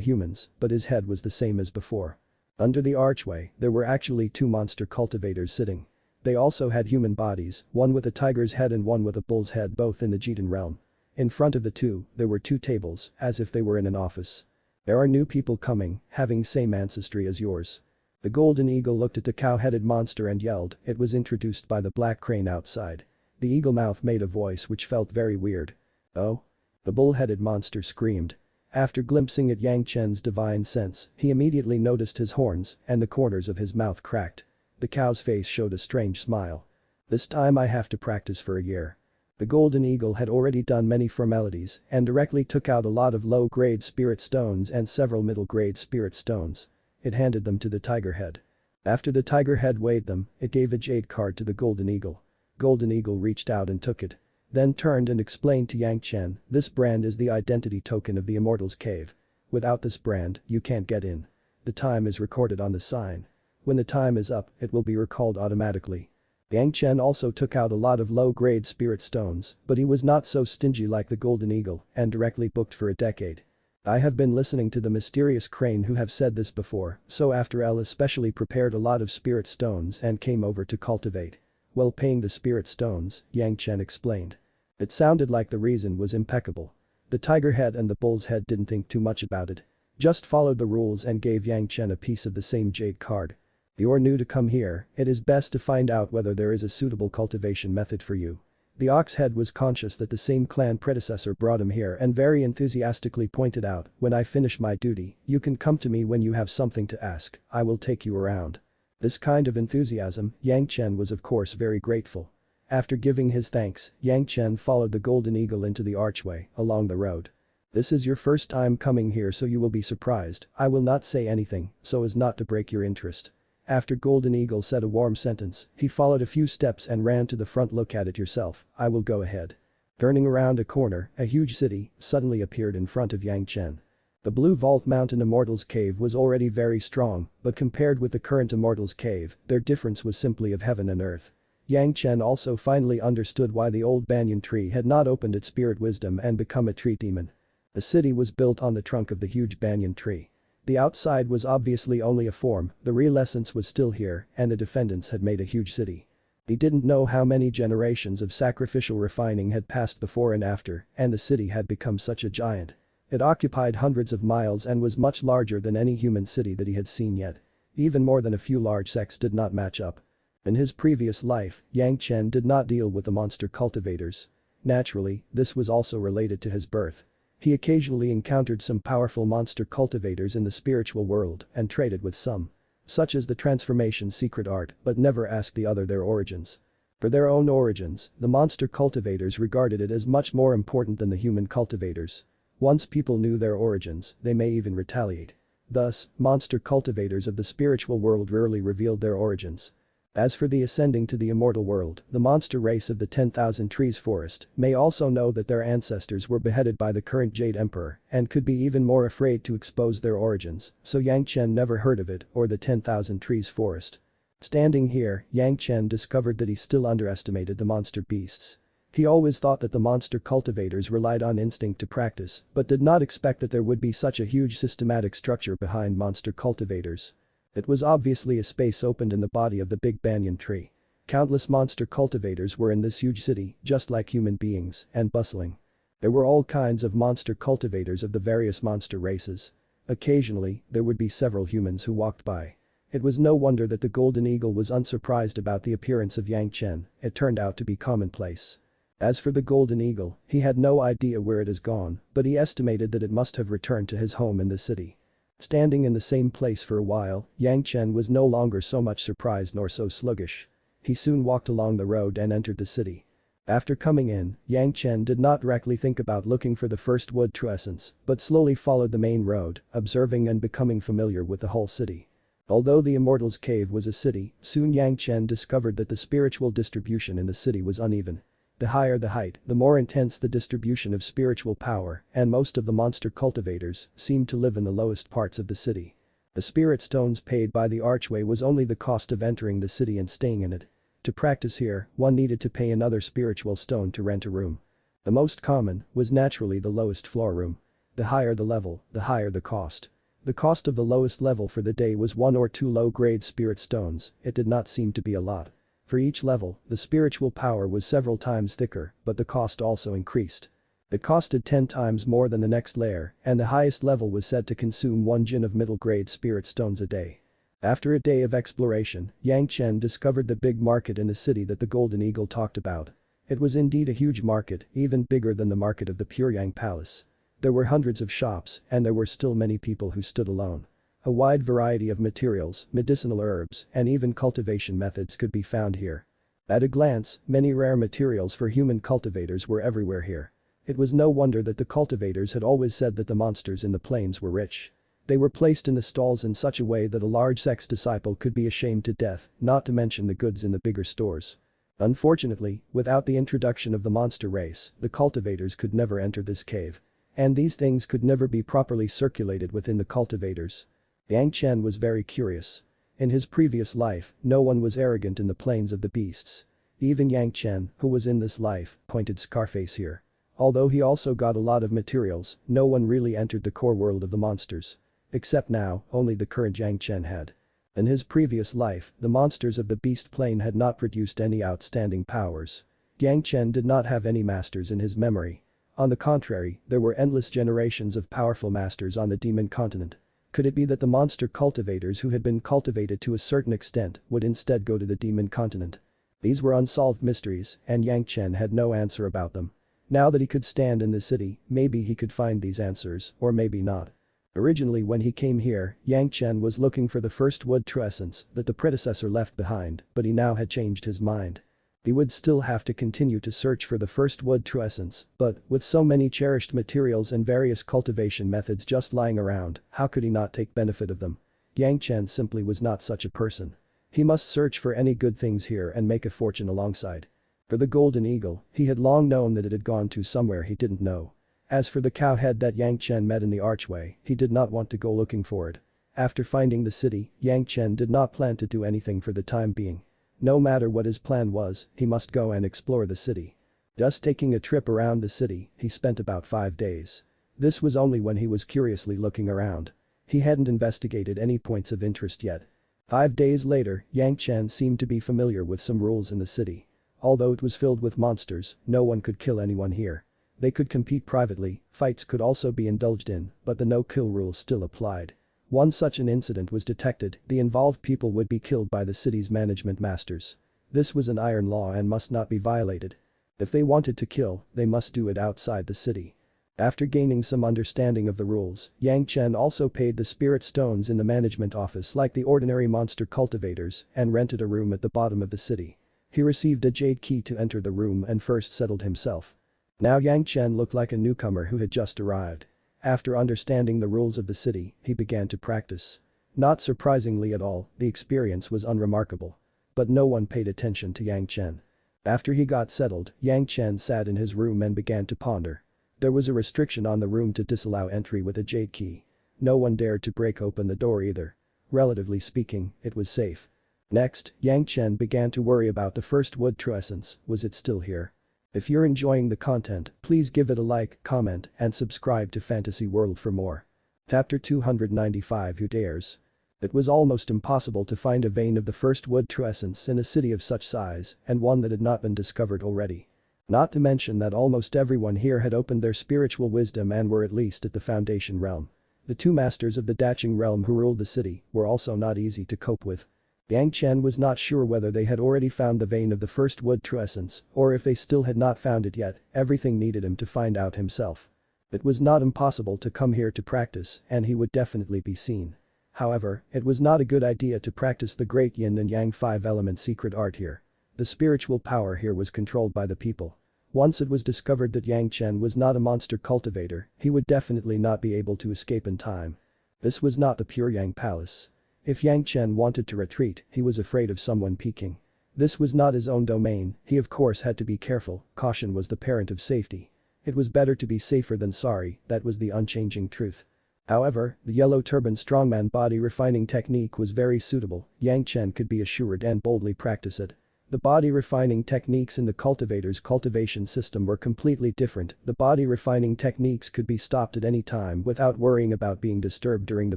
human's, but his head was the same as before. Under the archway, there were actually 2 monster cultivators sitting. They also had human bodies, one with a tiger's head and one with a bull's head, both in the Jitan realm. In front of the two, there were two tables, as if they were in an office. There are new people coming, having same ancestry as yours. The golden eagle looked at the cow-headed monster and yelled. It was introduced by the black crane outside. The eagle mouth made a voice which felt very weird. Oh? The bull-headed monster screamed. After glimpsing at Yang Chen's divine sense, he immediately noticed his horns, and the corners of his mouth cracked. The cow's face showed a strange smile. This time I have to practice for a year. The golden eagle had already done many formalities and directly took out a lot of low-grade spirit stones and several middle-grade spirit stones. It handed them to the tiger head. After the tiger head weighed them, it gave a jade card to the golden eagle. Golden eagle reached out and took it. Then turned and explained to Yang Chen, this brand is the identity token of the Immortal's Cave. Without this brand, you can't get in. The time is recorded on the sign. When the time is up, it will be recalled automatically. Yang Chen also took out a lot of low-grade spirit stones, but he was not so stingy like the golden eagle and directly booked for a decade. I have been listening to the mysterious crane who have said this before, so after L especially prepared a lot of spirit stones and came over to cultivate. While paying the spirit stones, Yang Chen explained. It sounded like the reason was impeccable. The tiger head and the bull's head didn't think too much about it. Just followed the rules and gave Yang Chen a piece of the same jade card. You're new to come here, it is best to find out whether there is a suitable cultivation method for you. The ox head was conscious that the same clan predecessor brought him here and very enthusiastically pointed out, when I finish my duty, you can come to me when you have something to ask, I will take you around. This kind of enthusiasm, Yang Chen was of course very grateful. After giving his thanks, Yang Chen followed the golden eagle into the archway, along the road. This is your first time coming here so you will be surprised, I will not say anything, so as not to break your interest. After Golden Eagle said a warm sentence, he followed a few steps and ran to the front. Look at it yourself, I will go ahead. Turning around a corner, a huge city suddenly appeared in front of Yang Chen. The Blue Vault Mountain Immortal's Cave was already very strong, but compared with the current Immortal's Cave, their difference was simply of heaven and earth. Yang Chen also finally understood why the old banyan tree had not opened its spirit wisdom and become a tree demon. The city was built on the trunk of the huge banyan tree. The outside was obviously only a form, the real essence was still here, and the defendants had made a huge city. He didn't know how many generations of sacrificial refining had passed before and after, and the city had become such a giant. It occupied hundreds of miles and was much larger than any human city that he had seen yet. Even more than a few large sects did not match up. In his previous life, Yang Chen did not deal with the monster cultivators. Naturally, this was also related to his birth. He occasionally encountered some powerful monster cultivators in the spiritual world and traded with some. Such as the transformation secret art, but never asked the other their origins. For their own origins, the monster cultivators regarded it as much more important than the human cultivators. Once people knew their origins, they may even retaliate. Thus, monster cultivators of the spiritual world rarely revealed their origins. As for the ascending to the immortal world, the monster race of the 10,000 Trees Forest may also know that their ancestors were beheaded by the current Jade Emperor and could be even more afraid to expose their origins, so Yang Chen never heard of it or the 10,000 Trees Forest. Standing here, Yang Chen discovered that he still underestimated the monster beasts. He always thought that the monster cultivators relied on instinct to practice, but did not expect that there would be such a huge systematic structure behind monster cultivators. It was obviously a space opened in the body of the big banyan tree. Countless monster cultivators were in this huge city, just like human beings, and bustling. There were all kinds of monster cultivators of the various monster races. Occasionally, there would be several humans who walked by. It was no wonder that the Golden Eagle was unsurprised about the appearance of Yang Chen, it turned out to be commonplace. As for the Golden Eagle, he had no idea where it has gone, but he estimated that it must have returned to his home in the city. Standing in the same place for a while, Yang Chen was no longer so much surprised nor so sluggish. He soon walked along the road and entered the city. After coming in, Yang Chen did not directly think about looking for the first wood true essence, but slowly followed the main road, observing and becoming familiar with the whole city. Although the Immortal's Cave was a city, soon Yang Chen discovered that the spiritual distribution in the city was uneven. The higher the height, the more intense the distribution of spiritual power, and most of the monster cultivators seemed to live in the lowest parts of the city. The spirit stones paid by the archway was only the cost of entering the city and staying in it. To practice here, one needed to pay another spiritual stone to rent a room. The most common was naturally the lowest floor room. The higher the level, the higher the cost. The cost of the lowest level for the day was 1 or 2 low-grade spirit stones, it did not seem to be a lot. For each level, the spiritual power was several times thicker, but the cost also increased. It costed 10 times more than the next layer, and the highest level was said to consume 1 jin of middle-grade spirit stones a day. After a day of exploration, Yang Chen discovered the big market in the city that the Golden Eagle talked about. It was indeed a huge market, even bigger than the market of the Puryang Palace. There were hundreds of shops, and there were still many people who stood alone. A wide variety of materials, medicinal herbs, and even cultivation methods could be found here. At a glance, many rare materials for human cultivators were everywhere here. It was no wonder that the cultivators had always said that the monsters in the plains were rich. They were placed in the stalls in such a way that a large sex disciple could be ashamed to death, not to mention the goods in the bigger stores. Unfortunately, without the introduction of the monster race, the cultivators could never enter this cave. And these things could never be properly circulated within the cultivators. Yang Chen was very curious. In his previous life, no one was arrogant in the plains of the beasts. Even Yang Chen, who was in this life, pointed Scarface here. Although he also got a lot of materials, no one really entered the core world of the monsters. Except now, only the current Yang Chen had. In his previous life, the monsters of the beast plane had not produced any outstanding powers. Yang Chen did not have any masters in his memory. On the contrary, there were endless generations of powerful masters on the demon continent. Could it be that the monster cultivators who had been cultivated to a certain extent would instead go to the demon continent? These were unsolved mysteries, and Yang Chen had no answer about them. Now that he could stand in the city, maybe he could find these answers, or maybe not. Originally when he came here, Yang Chen was looking for the first wood true essence that the predecessor left behind, but he now had changed his mind. He would still have to continue to search for the first wood true essence, but with so many cherished materials and various cultivation methods just lying around, how could he not take benefit of them? Yang Chen simply was not such a person. He must search for any good things here and make a fortune alongside. For the Golden Eagle, he had long known that it had gone to somewhere he didn't know. As for the cow head that Yang Chen met in the archway, he did not want to go looking for it. After finding the city, Yang Chen did not plan to do anything for the time being. No matter what his plan was, he must go and explore the city. Just taking a trip around the city, he spent about 5 days. This was only when he was curiously looking around. He hadn't investigated any points of interest yet. 5 days later, Yang Chen seemed to be familiar with some rules in the city. Although it was filled with monsters, no one could kill anyone here. They could compete privately, fights could also be indulged in, but the no-kill rule still applied. Once such an incident was detected, the involved people would be killed by the city's management masters. This was an iron law and must not be violated. If they wanted to kill, they must do it outside the city. After gaining some understanding of the rules, Yang Chen also paid the spirit stones in the management office like the ordinary monster cultivators and rented a room at the bottom of the city. He received a jade key to enter the room and first settled himself. Now Yang Chen looked like a newcomer who had just arrived. After understanding the rules of the city, he began to practice. Not surprisingly at all, the experience was unremarkable. But no one paid attention to Yang Chen. After he got settled, Yang Chen sat in his room and began to ponder. There was a restriction on the room to disallow entry with a jade key. No one dared to break open the door either. Relatively speaking, it was safe. Next, Yang Chen began to worry about the first wood true essence, was it still here? If you're enjoying the content, please give it a like, comment, and subscribe to Fantasy World for more. Chapter 295 Who Dares? It was almost impossible to find a vein of the first wood true essence in a city of such size, and one that had not been discovered already. Not to mention that almost everyone here had opened their spiritual wisdom and were at least at the foundation realm. The 2 masters of the Daching realm who ruled the city were also not easy to cope with. Yang Chen was not sure whether they had already found the vein of the first wood true essence, or if they still had not found it yet, everything needed him to find out himself. It was not impossible to come here to practice, and he would definitely be seen. However, it was not a good idea to practice the great yin and yang 5-element secret art here. The spiritual power here was controlled by the people. Once it was discovered that Yang Chen was not a monster cultivator, he would definitely not be able to escape in time. This was not the Puryang Palace. If Yang Chen wanted to retreat, he was afraid of someone peeking. This was not his own domain, he of course had to be careful, caution was the parent of safety. It was better to be safer than sorry, that was the unchanging truth. However, the yellow turban strongman body refining technique was very suitable, Yang Chen could be assured and boldly practice it. The body refining techniques in the cultivator's cultivation system were completely different, the body refining techniques could be stopped at any time without worrying about being disturbed during the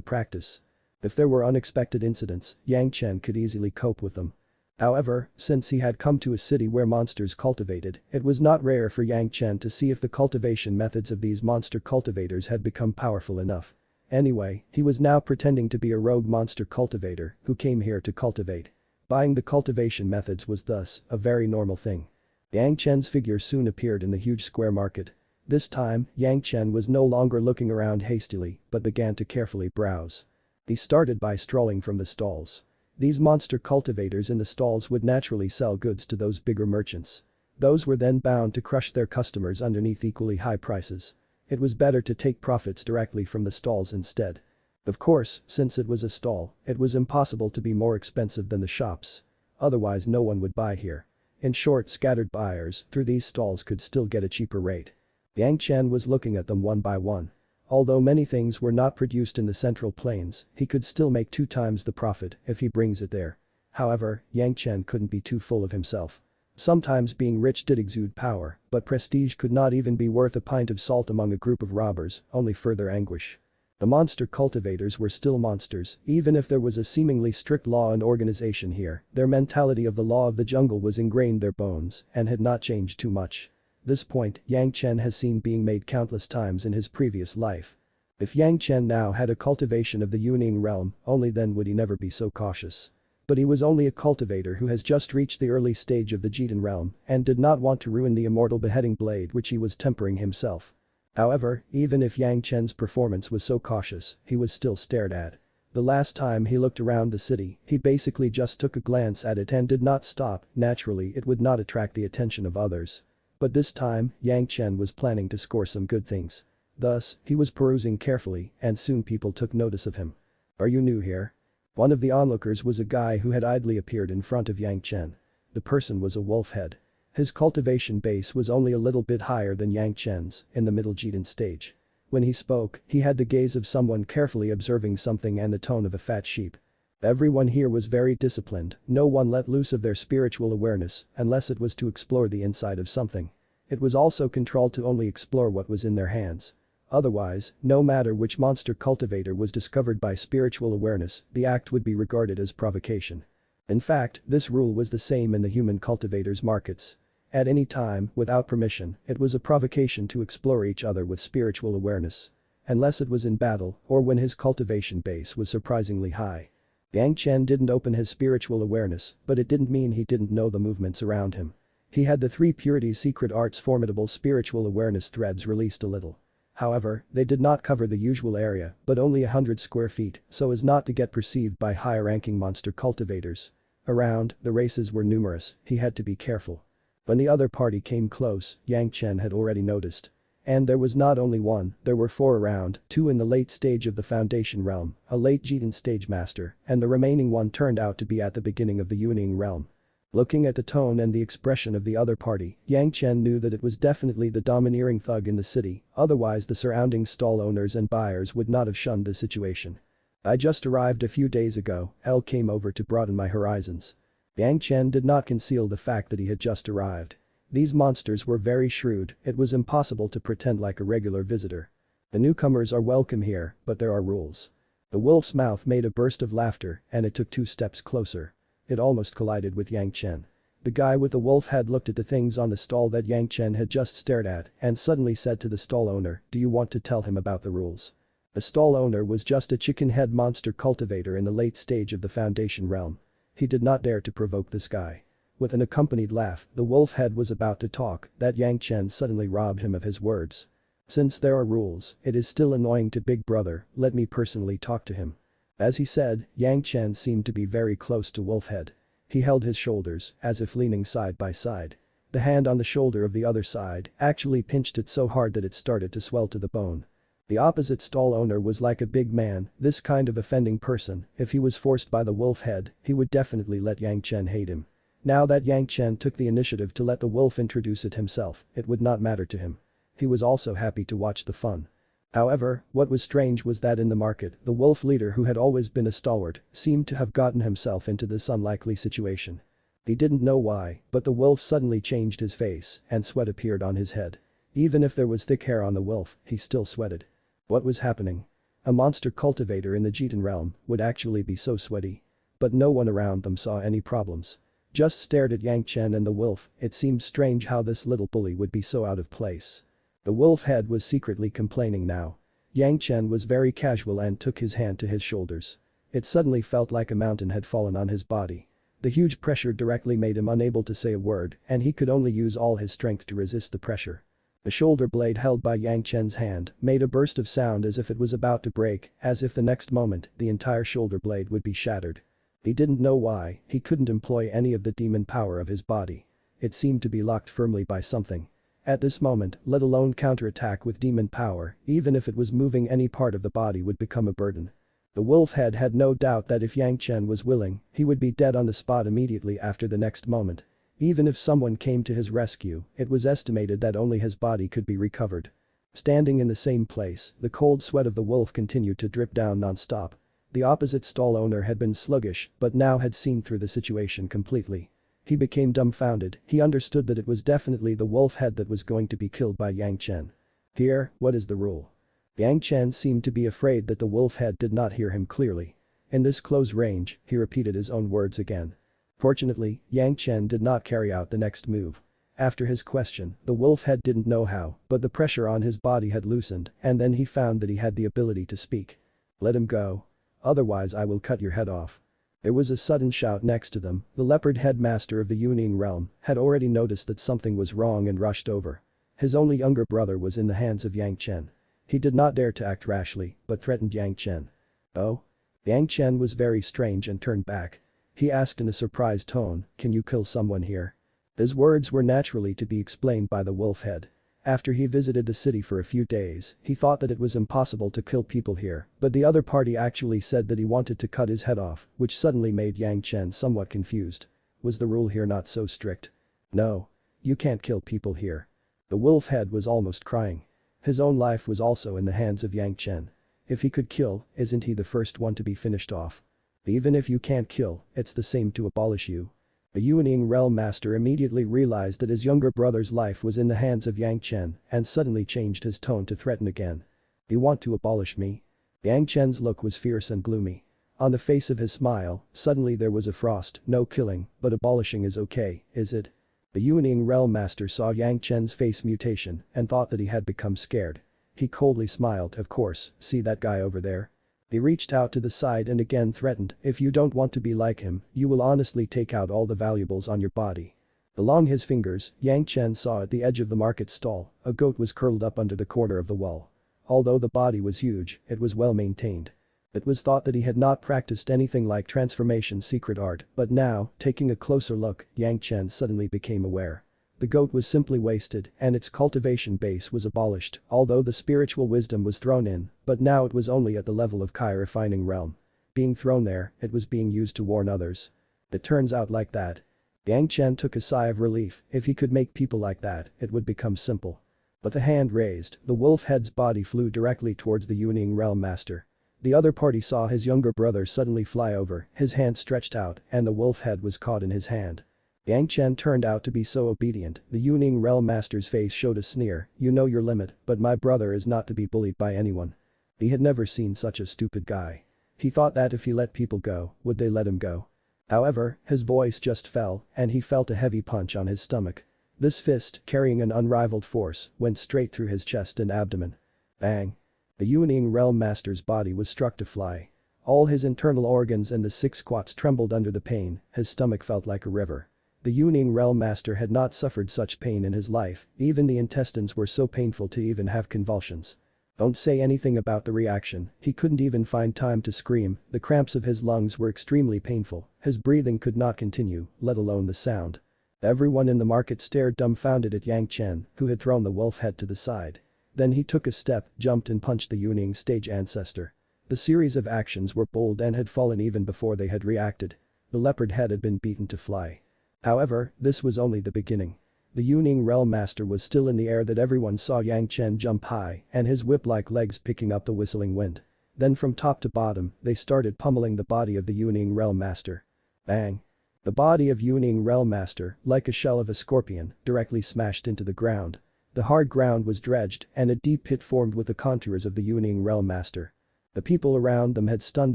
practice. If there were unexpected incidents, Yang Chen could easily cope with them. However, since he had come to a city where monsters cultivated, it was not rare for Yang Chen to see if the cultivation methods of these monster cultivators had become powerful enough. Anyway, he was now pretending to be a rogue monster cultivator who came here to cultivate. Buying the cultivation methods was thus a very normal thing. Yang Chen's figure soon appeared in the huge square market. This time, Yang Chen was no longer looking around hastily but began to carefully browse. He started by strolling from the stalls. These monster cultivators in the stalls would naturally sell goods to those bigger merchants. Those were then bound to crush their customers underneath equally high prices. It was better to take profits directly from the stalls instead. Of course, since it was a stall, it was impossible to be more expensive than the shops. Otherwise no one would buy here. In short, scattered buyers through these stalls could still get a cheaper rate. Yang Chen was looking at them one by one. Although many things were not produced in the Central Plains, he could still make 2 times the profit if he brings it there. However, Yang Chen couldn't be too full of himself. Sometimes being rich did exude power, but prestige could not even be worth a pint of salt among a group of robbers, only further anguish. The monster cultivators were still monsters, even if there was a seemingly strict law and organization here, their mentality of the law of the jungle was ingrained in their bones and had not changed too much. This point, Yang Chen has seen being made countless times in his previous life. If Yang Chen now had a cultivation of the Yuning realm, only then would he never be so cautious. But he was only a cultivator who has just reached the early stage of the Jitan realm and did not want to ruin the immortal beheading blade which he was tempering himself. However, even if Yang Chen's performance was so cautious, he was still stared at. The last time he looked around the city, he basically just took a glance at it and did not stop. Naturally, it would not attract the attention of others. But this time, Yang Chen was planning to score some good things. Thus, he was perusing carefully and soon people took notice of him. "Are you new here?" One of the onlookers was a guy who had idly appeared in front of Yang Chen. The person was a wolf head. His cultivation base was only a little bit higher than Yang Chen's, in the middle Jitan stage. When he spoke, he had the gaze of someone carefully observing something and the tone of a fat sheep. Everyone here was very disciplined, no one let loose of their spiritual awareness unless it was to explore the inside of something. It was also controlled to only explore what was in their hands. Otherwise, no matter which monster cultivator was discovered by spiritual awareness, the act would be regarded as provocation. In fact, this rule was the same in the human cultivators' markets. At any time, without permission, it was a provocation to explore each other with spiritual awareness. Unless it was in battle or when his cultivation base was surprisingly high. Yang Chen didn't open his spiritual awareness, but it didn't mean he didn't know the movements around him. He had the 3 Purities Secret Arts formidable spiritual awareness threads released a little. However, they did not cover the usual area, but only 100 square feet, so as not to get perceived by higher-ranking monster cultivators. Around, the races were numerous, he had to be careful. When the other party came close, Yang Chen had already noticed. And there was not only one, there were 4 around, 2 in the late stage of the Foundation realm, a late Jitan stage master, and the remaining one turned out to be at the beginning of the Yuning realm. Looking at the tone and the expression of the other party, Yang Chen knew that it was definitely the domineering thug in the city, otherwise the surrounding stall owners and buyers would not have shunned the situation. "I just arrived a few days ago, L came over to broaden my horizons." Yang Chen did not conceal the fact that he had just arrived. These monsters were very shrewd, it was impossible to pretend like a regular visitor. "The newcomers are welcome here, but there are rules." The wolf's mouth made a burst of laughter and it took 2 steps closer. It almost collided with Yang Chen. The guy with the wolf head looked at the things on the stall that Yang Chen had just stared at and suddenly said to the stall owner, "Do you want to tell him about the rules?" The stall owner was just a chicken head monster cultivator in the late stage of the Foundation realm. He did not dare to provoke this guy. With an accompanied laugh, the wolf head was about to talk that Yang Chen suddenly robbed him of his words. "Since there are rules, it is still annoying to Big Brother, let me personally talk to him." As he said, Yang Chen seemed to be very close to Wolfhead. He held his shoulders, as if leaning side by side. The hand on the shoulder of the other side actually pinched it so hard that it started to swell to the bone. The opposite stall owner was like a big man, this kind of offending person, if he was forced by the wolf head, he would definitely let Yang Chen hate him. Now that Yang Chen took the initiative to let the wolf introduce it himself, it would not matter to him. He was also happy to watch the fun. However, what was strange was that in the market, the wolf leader who had always been a stalwart seemed to have gotten himself into this unlikely situation. He didn't know why, but the wolf suddenly changed his face and sweat appeared on his head. Even if there was thick hair on the wolf, he still sweated. What was happening? A monster cultivator in the Jitan realm would actually be so sweaty. But no one around them saw any problems. Just stared at Yang Chen and the wolf. It seemed strange how this little bully would be so out of place. The wolf head was secretly complaining now. Yang Chen was very casual and took his hand to his shoulders. It suddenly felt like a mountain had fallen on his body. The huge pressure directly made him unable to say a word, and he could only use all his strength to resist the pressure. The shoulder blade held by Yang Chen's hand made a burst of sound as if it was about to break, as if the next moment the entire shoulder blade would be shattered. He didn't know why, he couldn't employ any of the demon power of his body. It seemed to be locked firmly by something. At this moment, let alone counterattack with demon power, even if it was moving any part of the body would become a burden. The wolf head had no doubt that if Yang Chen was willing, he would be dead on the spot immediately after the next moment. Even if someone came to his rescue, it was estimated that only his body could be recovered. Standing in the same place, the cold sweat of the wolf continued to drip down non-stop. The opposite stall owner had been sluggish, but now had seen through the situation completely. He became dumbfounded, he understood that it was definitely the wolf head that was going to be killed by Yang Chen. Here, what is the rule? Yang Chen seemed to be afraid that the wolf head did not hear him clearly. In this close range, he repeated his own words again. Fortunately, Yang Chen did not carry out the next move. After his question, the wolf head didn't know how, but the pressure on his body had loosened, and then he found that he had the ability to speak. Let him go. Otherwise I will cut your head off. There was a sudden shout next to them. The leopard headmaster of the Yuning realm had already noticed that something was wrong and rushed over. His only younger brother was in the hands of Yang Chen. He did not dare to act rashly, but threatened Yang Chen. Oh? Yang Chen was very strange and turned back. He asked in a surprised tone, can you kill someone here? His words were naturally to be explained by the wolf head. After he visited the city for a few days, he thought that it was impossible to kill people here, but the other party actually said that he wanted to cut his head off, which suddenly made Yang Chen somewhat confused. Was the rule here not so strict? No. You can't kill people here. The wolf head was almost crying. His own life was also in the hands of Yang Chen. If he could kill, isn't he the first one to be finished off? Even if you can't kill, it's the same to abolish you. The Yuning realm master immediately realized that his younger brother's life was in the hands of Yang Chen and suddenly changed his tone to threaten again. You want to abolish me? Yang Chen's look was fierce and gloomy. On the face of his smile, suddenly there was a frost, no killing, but abolishing is okay, is it? The Yuning realm master saw Yang Chen's face mutation and thought that he had become scared. He coldly smiled, of course, see that guy over there? He reached out to the side and again threatened, if you don't want to be like him, you will honestly take out all the valuables on your body. Along his fingers, Yang Chen saw at the edge of the market stall, a goat was curled up under the corner of the wall. Although the body was huge, it was well maintained. It was thought that he had not practiced anything like transformation secret art, but now, taking a closer look, Yang Chen suddenly became aware. The goat was simply wasted and its cultivation base was abolished, although the spiritual wisdom was thrown in, but now it was only at the level of Kai refining realm. Being thrown there, it was being used to warn others. It turns out like that. Yang Chen took a sigh of relief, if he could make people like that, it would become simple. But the hand raised, the wolf head's body flew directly towards the Yuning realm master. The other party saw his younger brother suddenly fly over, his hand stretched out, and the wolf head was caught in his hand. Yang Chen turned out to be so obedient, the Yuning realm master's face showed a sneer, you know your limit, but my brother is not to be bullied by anyone. He had never seen such a stupid guy. He thought that if he let people go, would they let him go? However, his voice just fell, and he felt a heavy punch on his stomach. This fist, carrying an unrivaled force, went straight through his chest and abdomen. Bang! The Yuning realm master's body was struck to fly. All his internal organs and the 6 quats trembled under the pain, his stomach felt like a river. The Yuning realm master had not suffered such pain in his life, even the intestines were so painful to even have convulsions. Don't say anything about the reaction, he couldn't even find time to scream, the cramps of his lungs were extremely painful, his breathing could not continue, let alone the sound. Everyone in the market stared dumbfounded at Yang Chen, who had thrown the wolf head to the side. Then he took a step, jumped and punched the Yuning stage ancestor. The series of actions were bold and had fallen even before they had reacted. The leopard head had been beaten to fly. However, this was only the beginning. The Yuning realm master was still in the air that everyone saw Yang Chen jump high and his whip-like legs picking up the whistling wind. Then from top to bottom, they started pummeling the body of the Yuning realm master. Bang! The body of Yuning realm master, like a shell of a scorpion, directly smashed into the ground. The hard ground was dredged and a deep pit formed with the contours of the Yuning realm master. The people around them had stunned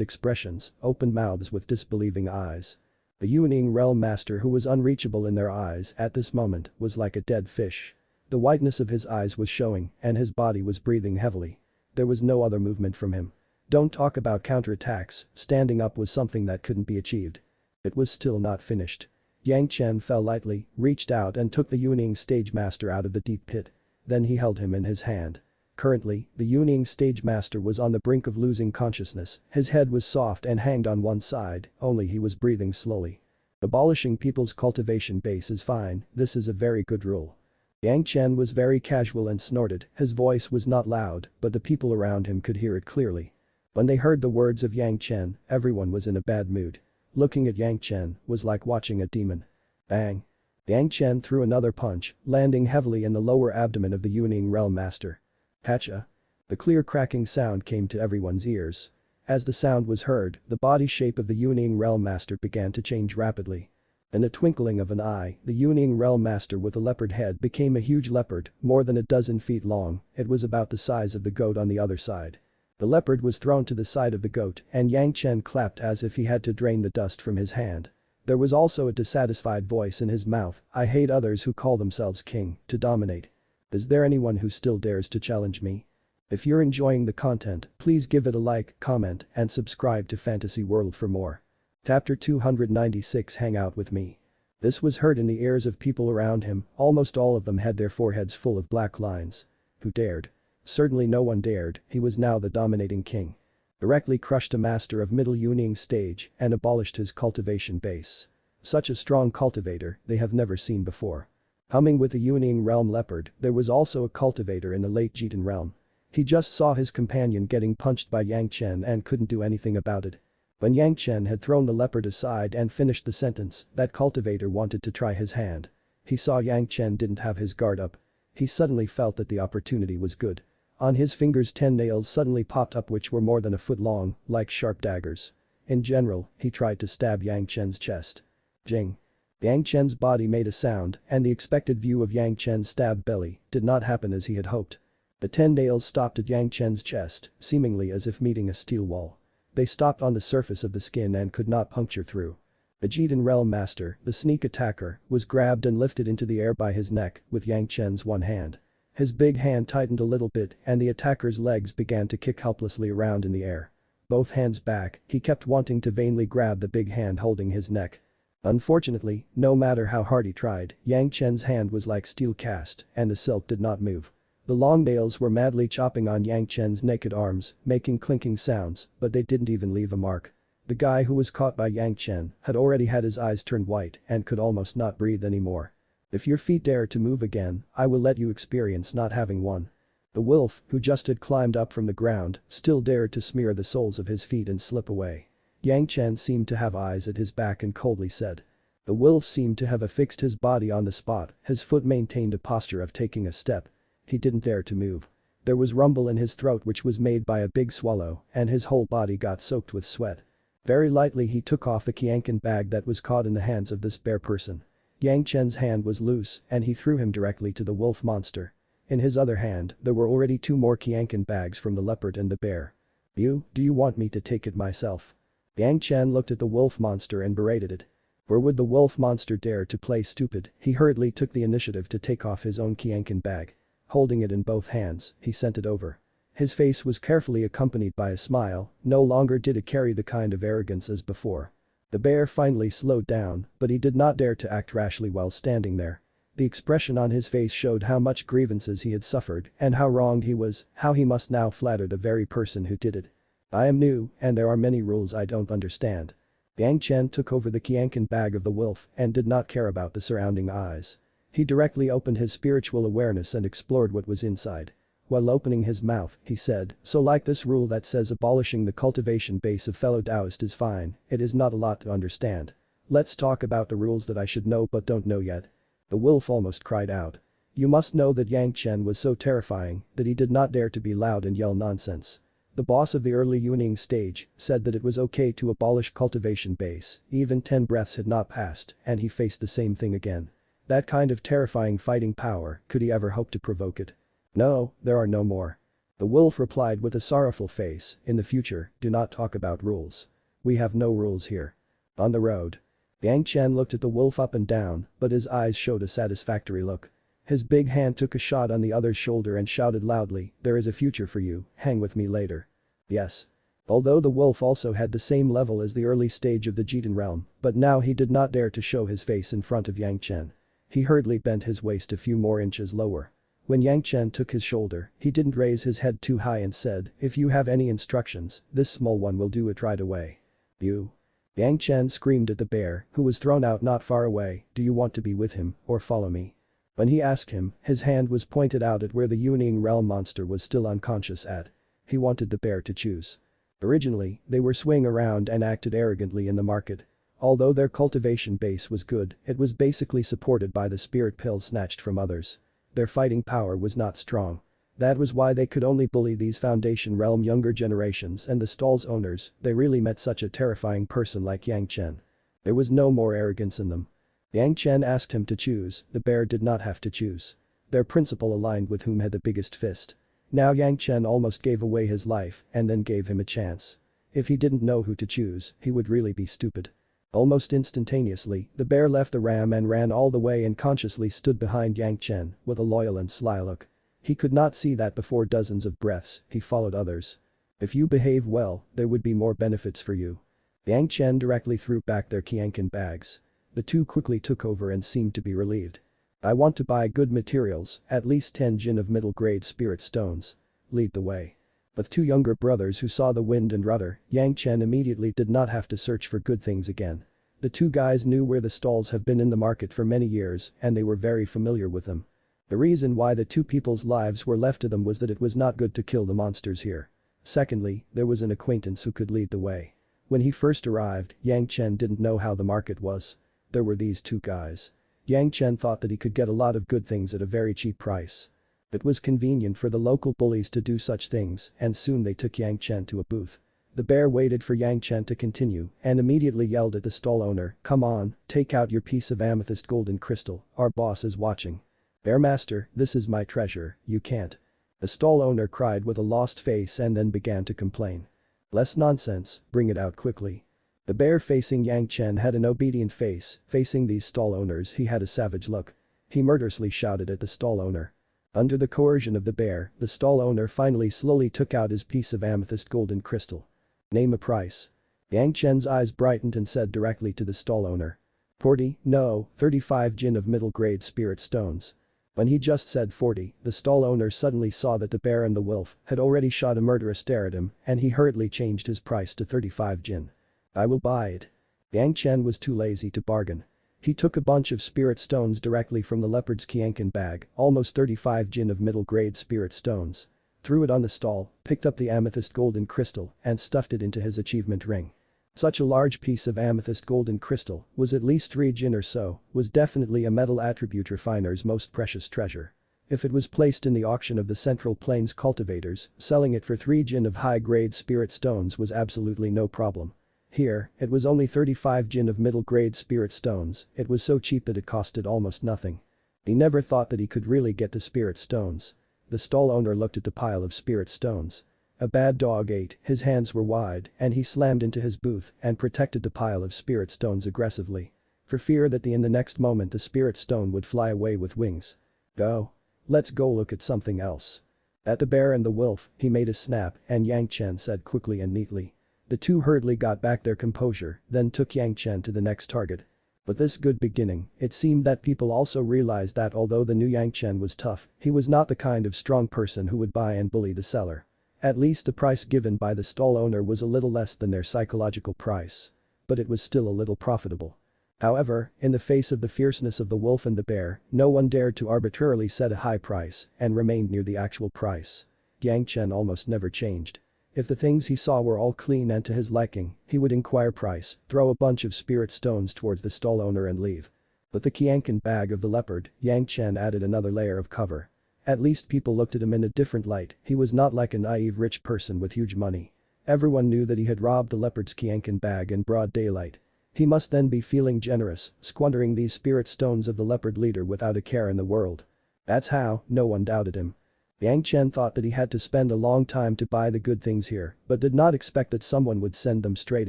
expressions, open mouths with disbelieving eyes. The Yuaning realm master, who was unreachable in their eyes at this moment, was like a dead fish. The whiteness of his eyes was showing and his body was breathing heavily. There was no other movement from him. Don't talk about counterattacks, standing up was something that couldn't be achieved. It was still not finished. Yang Chen fell lightly, reached out and took the Yuaning stage master out of the deep pit. Then he held him in his hand. Currently, the Yuaning stage master was on the brink of losing consciousness, his head was soft and hanged on one side, only he was breathing slowly. Abolishing people's cultivation base is fine, this is a very good rule. Yang Chen was very casual and snorted, his voice was not loud, but the people around him could hear it clearly. When they heard the words of Yang Chen, everyone was in a bad mood. Looking at Yang Chen was like watching a demon. Bang! Yang Chen threw another punch, landing heavily in the lower abdomen of the Yuaning realm master. Hacha! The clear cracking sound came to everyone's ears. As the sound was heard, the body shape of the Yuaning realm master began to change rapidly. In a twinkling of an eye, the Yuaning realm master with a leopard head became a huge leopard, more than a dozen feet long, it was about the size of the goat on the other side. The leopard was thrown to the side of the goat and Yang Chen clapped as if he had to drain the dust from his hand. There was also a dissatisfied voice in his mouth, I hate others who call themselves king, to dominate. Is there anyone who still dares to challenge me? If you're enjoying the content, please give it a like, comment, and subscribe to Fantasy World for more. Chapter 296 Hang out with me. This was heard in the ears of people around him, almost all of them had their foreheads full of black lines. Who dared? Certainly no one dared, he was now the dominating king. Directly crushed a master of Middle Yuaning stage and abolished his cultivation base. Such a strong cultivator they have never seen before. Humming with the Yuaning realm leopard, there was also a cultivator in the late Jitan realm. He just saw his companion getting punched by Yang Chen and couldn't do anything about it. When Yang Chen had thrown the leopard aside and finished the sentence, that cultivator wanted to try his hand. He saw Yang Chen didn't have his guard up. He suddenly felt that the opportunity was good. On his fingers 10 nails suddenly popped up which were more than a foot long, like sharp daggers. In general, he tried to stab Yang Chen's chest. Jing. Yang Chen's body made a sound and the expected view of Yang Chen's stabbed belly did not happen as he had hoped. The 10 nails stopped at Yang Chen's chest, seemingly as if meeting a steel wall. They stopped on the surface of the skin and could not puncture through. The Jitan realm master, the sneak attacker, was grabbed and lifted into the air by his neck with Yang Chen's one hand. His big hand tightened a little bit and the attacker's legs began to kick helplessly around in the air. Both hands back, he kept wanting to vainly grab the big hand holding his neck. Unfortunately, no matter how hard he tried, Yang Chen's hand was like steel cast and the silk did not move. The long nails were madly chopping on Yang Chen's naked arms, making clinking sounds, but they didn't even leave a mark. The guy who was caught by Yang Chen had already had his eyes turned white and could almost not breathe anymore. If your feet dare to move again, I will let you experience not having one. The wolf, who just had climbed up from the ground, still dared to smear the soles of his feet and slip away. Yang Chen seemed to have eyes at his back and coldly said. The wolf seemed to have affixed his body on the spot, his foot maintained a posture of taking a step. He didn't dare to move. There was rumble in his throat which was made by a big swallow and his whole body got soaked with sweat. Very lightly he took off the Qianqin bag that was caught in the hands of this bear person. Yang Chen's hand was loose and he threw him directly to the wolf monster. In his other hand, there were already 2 more Qianqin bags from the leopard and the bear. Do you want me to take it myself? Yang Chen looked at the wolf monster and berated it. Or would the wolf monster dare to play stupid, he hurriedly took the initiative to take off his own Qianqin bag. Holding it in both hands, he sent it over. His face was carefully accompanied by a smile, no longer did it carry the kind of arrogance as before. The bear finally slowed down, but he did not dare to act rashly while standing there. The expression on his face showed how much grievances he had suffered and how wronged he was, how he must now flatter the very person who did it. I am new and there are many rules I don't understand. Yang Chen took over the Qianqin bag of the wolf and did not care about the surrounding eyes. He directly opened his spiritual awareness and explored what was inside. While opening his mouth, he said, so like this rule that says abolishing the cultivation base of fellow Taoist is fine, it is not a lot to understand. Let's talk about the rules that I should know but don't know yet. The wolf almost cried out. You must know that Yang Chen was so terrifying that he did not dare to be loud and yell nonsense. The boss of the early Yuaning stage said that it was okay to abolish cultivation base, even 10 breaths had not passed and he faced the same thing again. That kind of terrifying fighting power, could he ever hope to provoke it? No, there are no more. The wolf replied with a sorrowful face, in the future, do not talk about rules. We have no rules here. On the road. Yang Chen looked at the wolf up and down, but his eyes showed a satisfactory look. His big hand took a shot on the other's shoulder and shouted loudly, "There is a future for you, hang with me later." Yes. Although the wolf also had the same level as the early stage of the Jitan realm, but now he did not dare to show his face in front of Yang Chen. He hurriedly bent his waist a few more inches lower. When Yang Chen took his shoulder, he didn't raise his head too high and said, "If you have any instructions, this small one will do it right away." "You?" Yang Chen screamed at the bear, who was thrown out not far away, "Do you want to be with him, or follow me?" When he asked him, his hand was pointed out at where the Yuning realm monster was still unconscious at. He wanted the bear to choose. Originally, they were swaying around and acted arrogantly in the market. Although their cultivation base was good, it was basically supported by the spirit pill snatched from others. Their fighting power was not strong. That was why they could only bully these Foundation realm younger generations and the stall's owners. They really met such a terrifying person like Yang Chen. There was no more arrogance in them. Yang Chen asked him to choose, the bear did not have to choose. Their principle aligned with whom had the biggest fist. Now Yang Chen almost gave away his life and then gave him a chance. If he didn't know who to choose, he would really be stupid. Almost instantaneously, the bear left the ram and ran all the way and consciously stood behind Yang Chen with a loyal and sly look. He could not see that before dozens of breaths, he followed others. "If you behave well, there would be more benefits for you." Yang Chen directly threw back their Qianqin bags. The two quickly took over and seemed to be relieved. "I want to buy good materials, at least 10 jin of middle-grade spirit stones. Lead the way." With two younger brothers who saw the wind and rudder, Yang Chen immediately did not have to search for good things again. The two guys knew where the stalls have been in the market for many years and they were very familiar with them. The reason why the two people's lives were left to them was that it was not good to kill the monsters here. Secondly, there was an acquaintance who could lead the way. When he first arrived, Yang Chen didn't know how the market was. There were these two guys. Yang Chen thought that he could get a lot of good things at a very cheap price. It was convenient for the local bullies to do such things and soon they took Yang Chen to a booth. The bear waited for Yang Chen to continue and immediately yelled at the stall owner, "Come on, take out your piece of amethyst golden crystal, our boss is watching." "Bear master, this is my treasure, you can't." The stall owner cried with a lost face and then began to complain. "Less nonsense, bring it out quickly." The bear facing Yang Chen had an obedient face, facing these stall owners he had a savage look. He murderously shouted at the stall owner. Under the coercion of the bear, the stall owner finally slowly took out his piece of amethyst golden crystal. "Name a price." Yang Chen's eyes brightened and said directly to the stall owner. 40, no, 35 jin of middle-grade spirit stones. When he just said 40, the stall owner suddenly saw that the bear and the wolf had already shot a murderous stare at him and he hurriedly changed his price to 35 jin. "I will buy it." Yang Chen was too lazy to bargain. He took a bunch of spirit stones directly from the leopard's Qianqin bag, almost 35 jin of middle-grade spirit stones. Threw it on the stall, picked up the amethyst golden crystal and stuffed it into his achievement ring. Such a large piece of amethyst golden crystal was at least 3 jin or so, was definitely a metal attribute refiner's most precious treasure. If it was placed in the auction of the Central Plains cultivators, selling it for 3 jin of high-grade spirit stones was absolutely no problem. Here, it was only 35 jin of middle-grade spirit stones, it was so cheap that it costed almost nothing. He never thought that he could really get the spirit stones. The stall owner looked at the pile of spirit stones. A bad dog ate, his hands were wide and he slammed into his booth and protected the pile of spirit stones aggressively. For fear that in the next moment the spirit stone would fly away with wings. "Go. Let's go look at something else." At the bear and the wolf, he made a snap and Yang Chen said quickly and neatly. The two hurriedly got back their composure, then took Yang Chen to the next target. With this good beginning, it seemed that people also realized that although the new Yang Chen was tough, he was not the kind of strong person who would buy and bully the seller. At least the price given by the stall owner was a little less than their psychological price. But it was still a little profitable. However, in the face of the fierceness of the wolf and the bear, no one dared to arbitrarily set a high price and remained near the actual price. Yang Chen almost never changed. If the things he saw were all clean and to his liking, he would inquire price, throw a bunch of spirit stones towards the stall owner and leave. With the Qianqin bag of the leopard, Yang Chen added another layer of cover. At least people looked at him in a different light, he was not like a naive rich person with huge money. Everyone knew that he had robbed the leopard's Qianqin bag in broad daylight. He must then be feeling generous, squandering these spirit stones of the leopard leader without a care in the world. That's how, no one doubted him. Yang Chen thought that he had to spend a long time to buy the good things here, but did not expect that someone would send them straight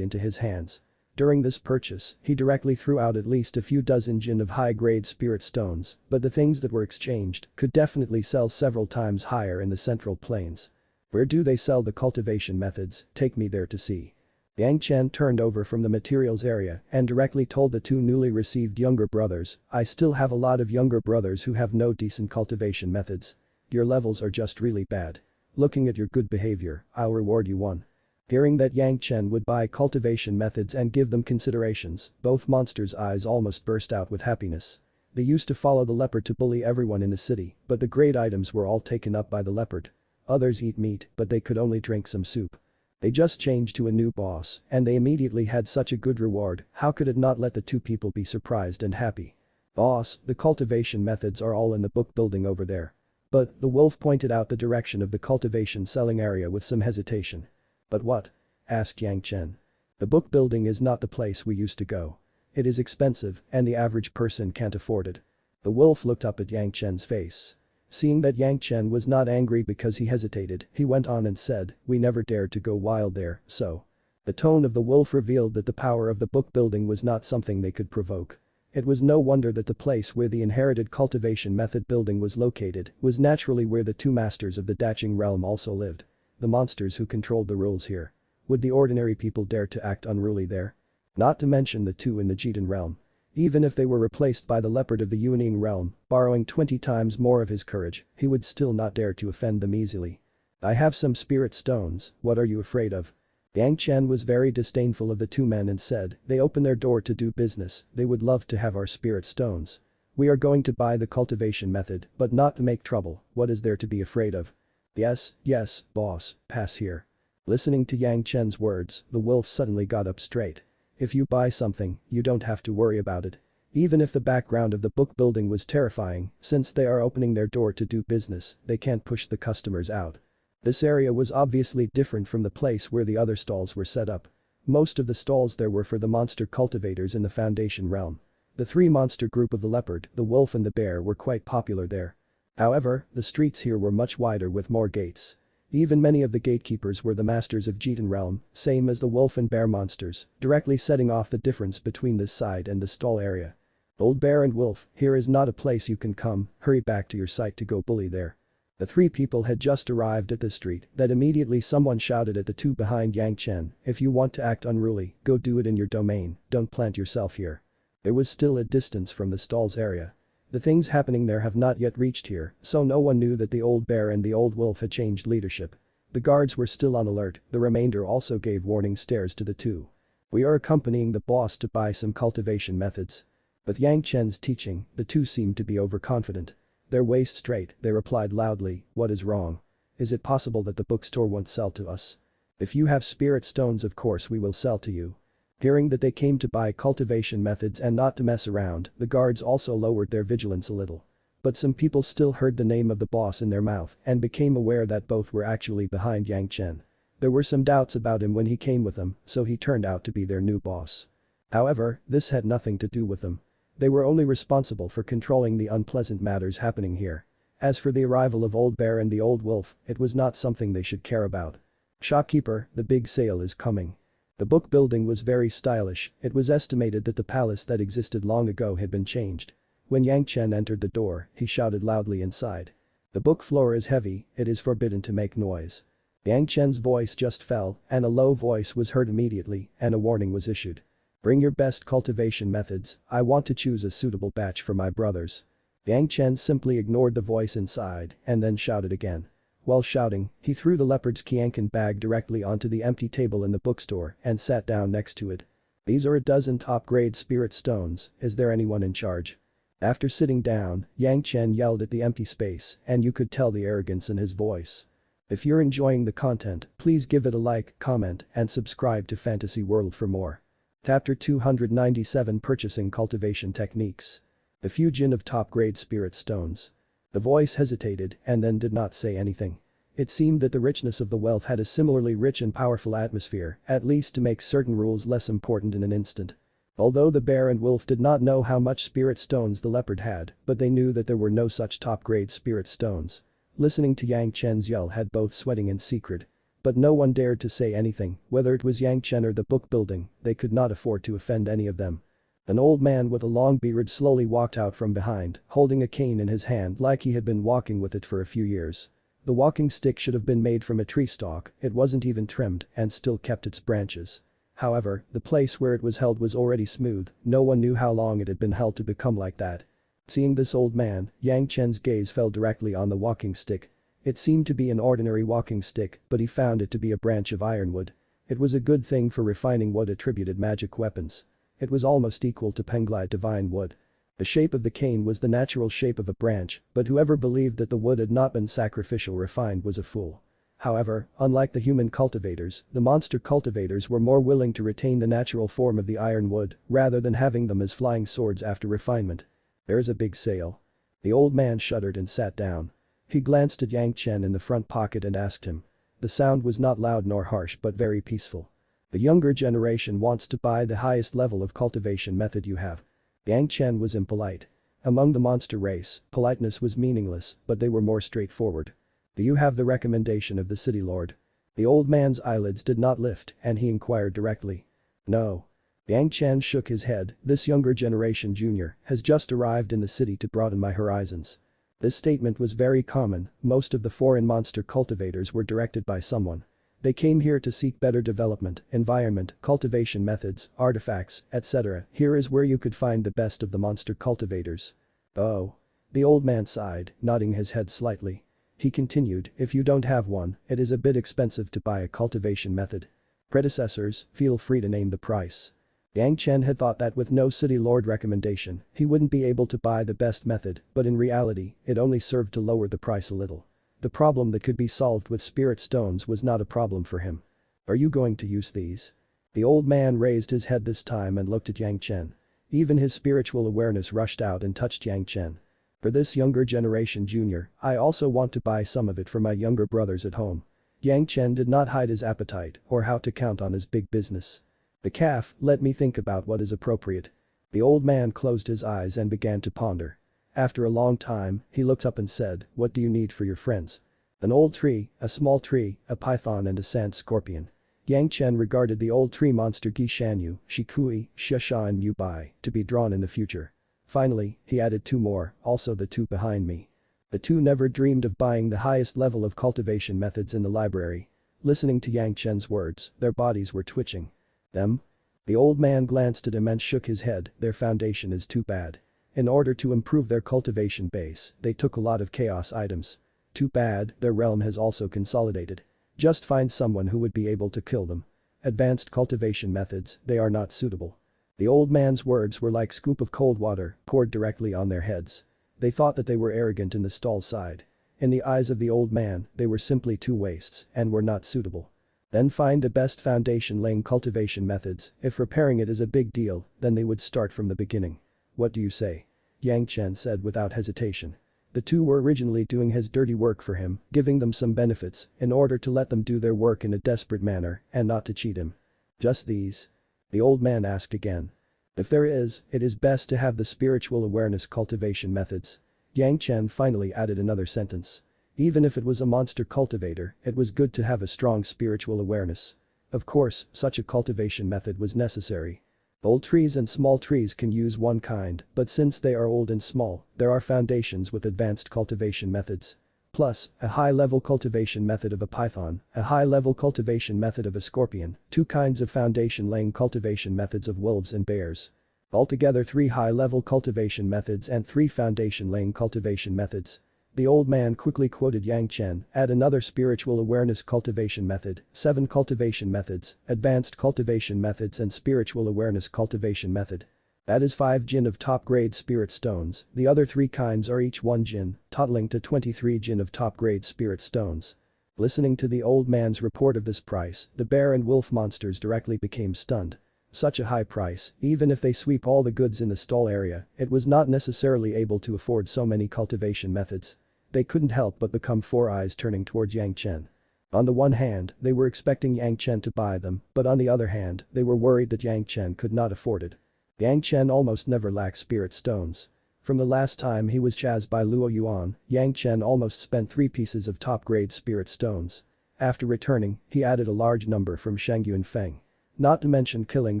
into his hands. During this purchase, he directly threw out at least a few dozen jin of high-grade spirit stones, but the things that were exchanged could definitely sell several times higher in the Central Plains. Where do they sell the cultivation methods? Take me there to see. Yang Chen turned over from the materials area and directly told the two newly received younger brothers, I still have a lot of younger brothers who have no decent cultivation methods. Your levels are just really bad. Looking at your good behavior, I'll reward you one. Hearing that Yang Chen would buy cultivation methods and give them considerations, both monsters' eyes almost burst out with happiness. They used to follow the leopard to bully everyone in the city, but the great items were all taken up by the leopard. Others eat meat, but they could only drink some soup. They just changed to a new boss, and they immediately had such a good reward, how could it not let the two people be surprised and happy? Boss, the cultivation methods are all in the book building over there. But, the wolf pointed out the direction of the cultivation selling area with some hesitation. But what? Asked Yang Chen. The book building is not the place we used to go. It is expensive, and the average person can't afford it. The wolf looked up at Yang Chen's face. Seeing that Yang Chen was not angry because he hesitated, he went on and said, we never dared to go wild there, so. The tone of the wolf revealed that the power of the book building was not something they could provoke. It was no wonder that the place where the inherited cultivation method building was located was naturally where the two masters of the Daching realm also lived. The monsters who controlled the rules here. Would the ordinary people dare to act unruly there? Not to mention the two in the Jitan realm. Even if they were replaced by the leopard of the Yuning realm, borrowing 20 times more of his courage, he would still not dare to offend them easily. I have some spirit stones, what are you afraid of? Yang Chen was very disdainful of the two men and said, they open their door to do business, they would love to have our spirit stones. We are going to buy the cultivation method, but not to make trouble, what is there to be afraid of? Yes, boss, pass here. Listening to Yang Chen's words, the wolf suddenly got up straight. If you buy something, you don't have to worry about it. Even if the background of the book building was terrifying, since they are opening their door to do business, they can't push the customers out. This area was obviously different from the place where the other stalls were set up. Most of the stalls there were for the monster cultivators in the Foundation realm. The three monster group of the leopard, the wolf and the bear were quite popular there. However, the streets here were much wider with more gates. Even many of the gatekeepers were the masters of Jitan realm, same as the wolf and bear monsters, directly setting off the difference between this side and the stall area. Old bear and wolf, here is not a place you can come, hurry back to your site to go bully there. The three people had just arrived at the street that immediately someone shouted at the two behind Yang Chen, if you want to act unruly, go do it in your domain, don't plant yourself here. There was still a distance from the stalls area. The things happening there have not yet reached here, so no one knew that the old bear and the old wolf had changed leadership. The guards were still on alert, the remainder also gave warning stares to the two. We are accompanying the boss to buy some cultivation methods. With Yang Chen's teaching, the two seemed to be overconfident. Their waist straight, they replied loudly, what is wrong? Is it possible that the bookstore won't sell to us? If you have spirit stones of course we will sell to you. Hearing that they came to buy cultivation methods and not to mess around, the guards also lowered their vigilance a little. But some people still heard the name of the boss in their mouth and became aware that both were actually behind Yang Chen. There were some doubts about him when he came with them, so he turned out to be their new boss. However, this had nothing to do with them. They were only responsible for controlling the unpleasant matters happening here. As for the arrival of Old Bear and the Old Wolf, it was not something they should care about. Shopkeeper, the big sale is coming. The book building was very stylish, it was estimated that the palace that existed long ago had been changed. When Yang Chen entered the door, he shouted loudly inside. The book floor is heavy, it is forbidden to make noise. Yang Chen's voice just fell, and a low voice was heard immediately, and a warning was issued. Bring your best cultivation methods, I want to choose a suitable batch for my brothers. Yang Chen simply ignored the voice inside, and then shouted again. While shouting, he threw the leopard's Qiankan bag directly onto the empty table in the bookstore and sat down next to it. These are a dozen top-grade spirit stones, is there anyone in charge? After sitting down, Yang Chen yelled at the empty space and you could tell the arrogance in his voice. If you're enjoying the content, please give it a like, comment, and subscribe to Fantasy World for more. Chapter 297 Purchasing Cultivation Techniques. The fusion of top-grade spirit stones. The voice hesitated and then did not say anything. It seemed that the richness of the wealth had a similarly rich and powerful atmosphere, at least to make certain rules less important in an instant. Although the bear and wolf did not know how much spirit stones the leopard had, but they knew that there were no such top-grade spirit stones. Listening to Yang Chen's yell had both sweating in secret. But no one dared to say anything, whether it was Yang Chen or the book building, they could not afford to offend any of them. An old man with a long beard slowly walked out from behind, holding a cane in his hand like he had been walking with it for a few years. The walking stick should have been made from a tree stalk, it wasn't even trimmed and still kept its branches. However, the place where it was held was already smooth, no one knew how long it had been held to become like that. Seeing this old man, Yang Chen's gaze fell directly on the walking stick. It seemed to be an ordinary walking stick, but he found it to be a branch of ironwood. It was a good thing for refining wood attributed magic weapons. It was almost equal to Penglai divine wood. The shape of the cane was the natural shape of a branch, but whoever believed that the wood had not been sacrificial refined was a fool. However, unlike the human cultivators, the monster cultivators were more willing to retain the natural form of the iron wood rather than having them as flying swords after refinement. There's a big sale. The old man shuddered and sat down. He glanced at Yang Chen in the front pocket and asked him. The sound was not loud nor harsh but very peaceful. The younger generation wants to buy the highest level of cultivation method you have. Yang Chen was impolite. Among the monster race, politeness was meaningless, but they were more straightforward. Do you have the recommendation of the city lord? The old man's eyelids did not lift and he inquired directly. No. Yang Chen shook his head, this younger generation junior has just arrived in the city to broaden my horizons. This statement was very common, most of the foreign monster cultivators were directed by someone. They came here to seek better development, environment, cultivation methods, artifacts, etc. Here is where you could find the best of the monster cultivators. Oh. The old man sighed, nodding his head slightly. He continued, if you don't have one, it is a bit expensive to buy a cultivation method. Predecessors, feel free to name the price. Yang Chen had thought that with no city lord recommendation, he wouldn't be able to buy the best method, but in reality, it only served to lower the price a little. The problem that could be solved with spirit stones was not a problem for him. Are you going to use these? The old man raised his head this time and looked at Yang Chen. Even his spiritual awareness rushed out and touched Yang Chen. For this younger generation junior, I also want to buy some of it for my younger brothers at home. Yang Chen did not hide his appetite or how to count on his big business. The calf, let me think about what is appropriate. The old man closed his eyes and began to ponder. After a long time, he looked up and said, what do you need for your friends? An old tree, a small tree, a python and a sand scorpion. Yang Chen regarded the old tree monster Gi Shanyu, Shikui, Shesha and Yu Bai to be drawn in the future. Finally, he added two more, also the two behind me. The two never dreamed of buying the highest level of cultivation methods in the library. Listening to Yang Chen's words, their bodies were twitching. Them? The old man glanced at him and shook his head, their foundation is too bad. In order to improve their cultivation base, they took a lot of chaos items. Too bad, their realm has also consolidated. Just find someone who would be able to kill them. Advanced cultivation methods, they are not suitable. The old man's words were like scoop of cold water poured directly on their heads. They thought that they were arrogant in the stall side. In the eyes of the old man, they were simply two wastes and were not suitable. Then find the best foundation laying cultivation methods, if repairing it is a big deal, then they would start from the beginning. What do you say? Yang Chen said without hesitation. The two were originally doing his dirty work for him, giving them some benefits, in order to let them do their work in a desperate manner and not to cheat him. Just these? The old man asked again. If there is, it is best to have the spiritual awareness cultivation methods. Yang Chen finally added another sentence. Even if it was a monster cultivator, it was good to have a strong spiritual awareness. Of course, such a cultivation method was necessary. Old trees and small trees can use one kind, but since they are old and small, there are foundations with advanced cultivation methods. Plus, a high-level cultivation method of a python, a high-level cultivation method of a scorpion, two kinds of foundation-laying cultivation methods of wolves and bears. Altogether 3 high-level cultivation methods and 3 foundation-laying cultivation methods. The old man quickly quoted Yang Chen, add another spiritual awareness cultivation method, 7 cultivation methods, advanced cultivation methods and spiritual awareness cultivation method. That is 5 jin of top-grade spirit stones, the other 3 kinds are each 1 jin, totaling to 23 jin of top-grade spirit stones. Listening to the old man's report of this price, the bear and wolf monsters directly became stunned. Such a high price, even if they sweep all the goods in the stall area, it was not necessarily able to afford so many cultivation methods. They couldn't help but become 4 eyes turning towards Yang Chen. On the one hand, they were expecting Yang Chen to buy them, but on the other hand, they were worried that Yang Chen could not afford it. Yang Chen almost never lacked spirit stones. From the last time he was chased by Luo Yuan, Yang Chen almost spent 3 pieces of top-grade spirit stones. After returning, he added a large number from Shangyuan Feng. Not to mention killing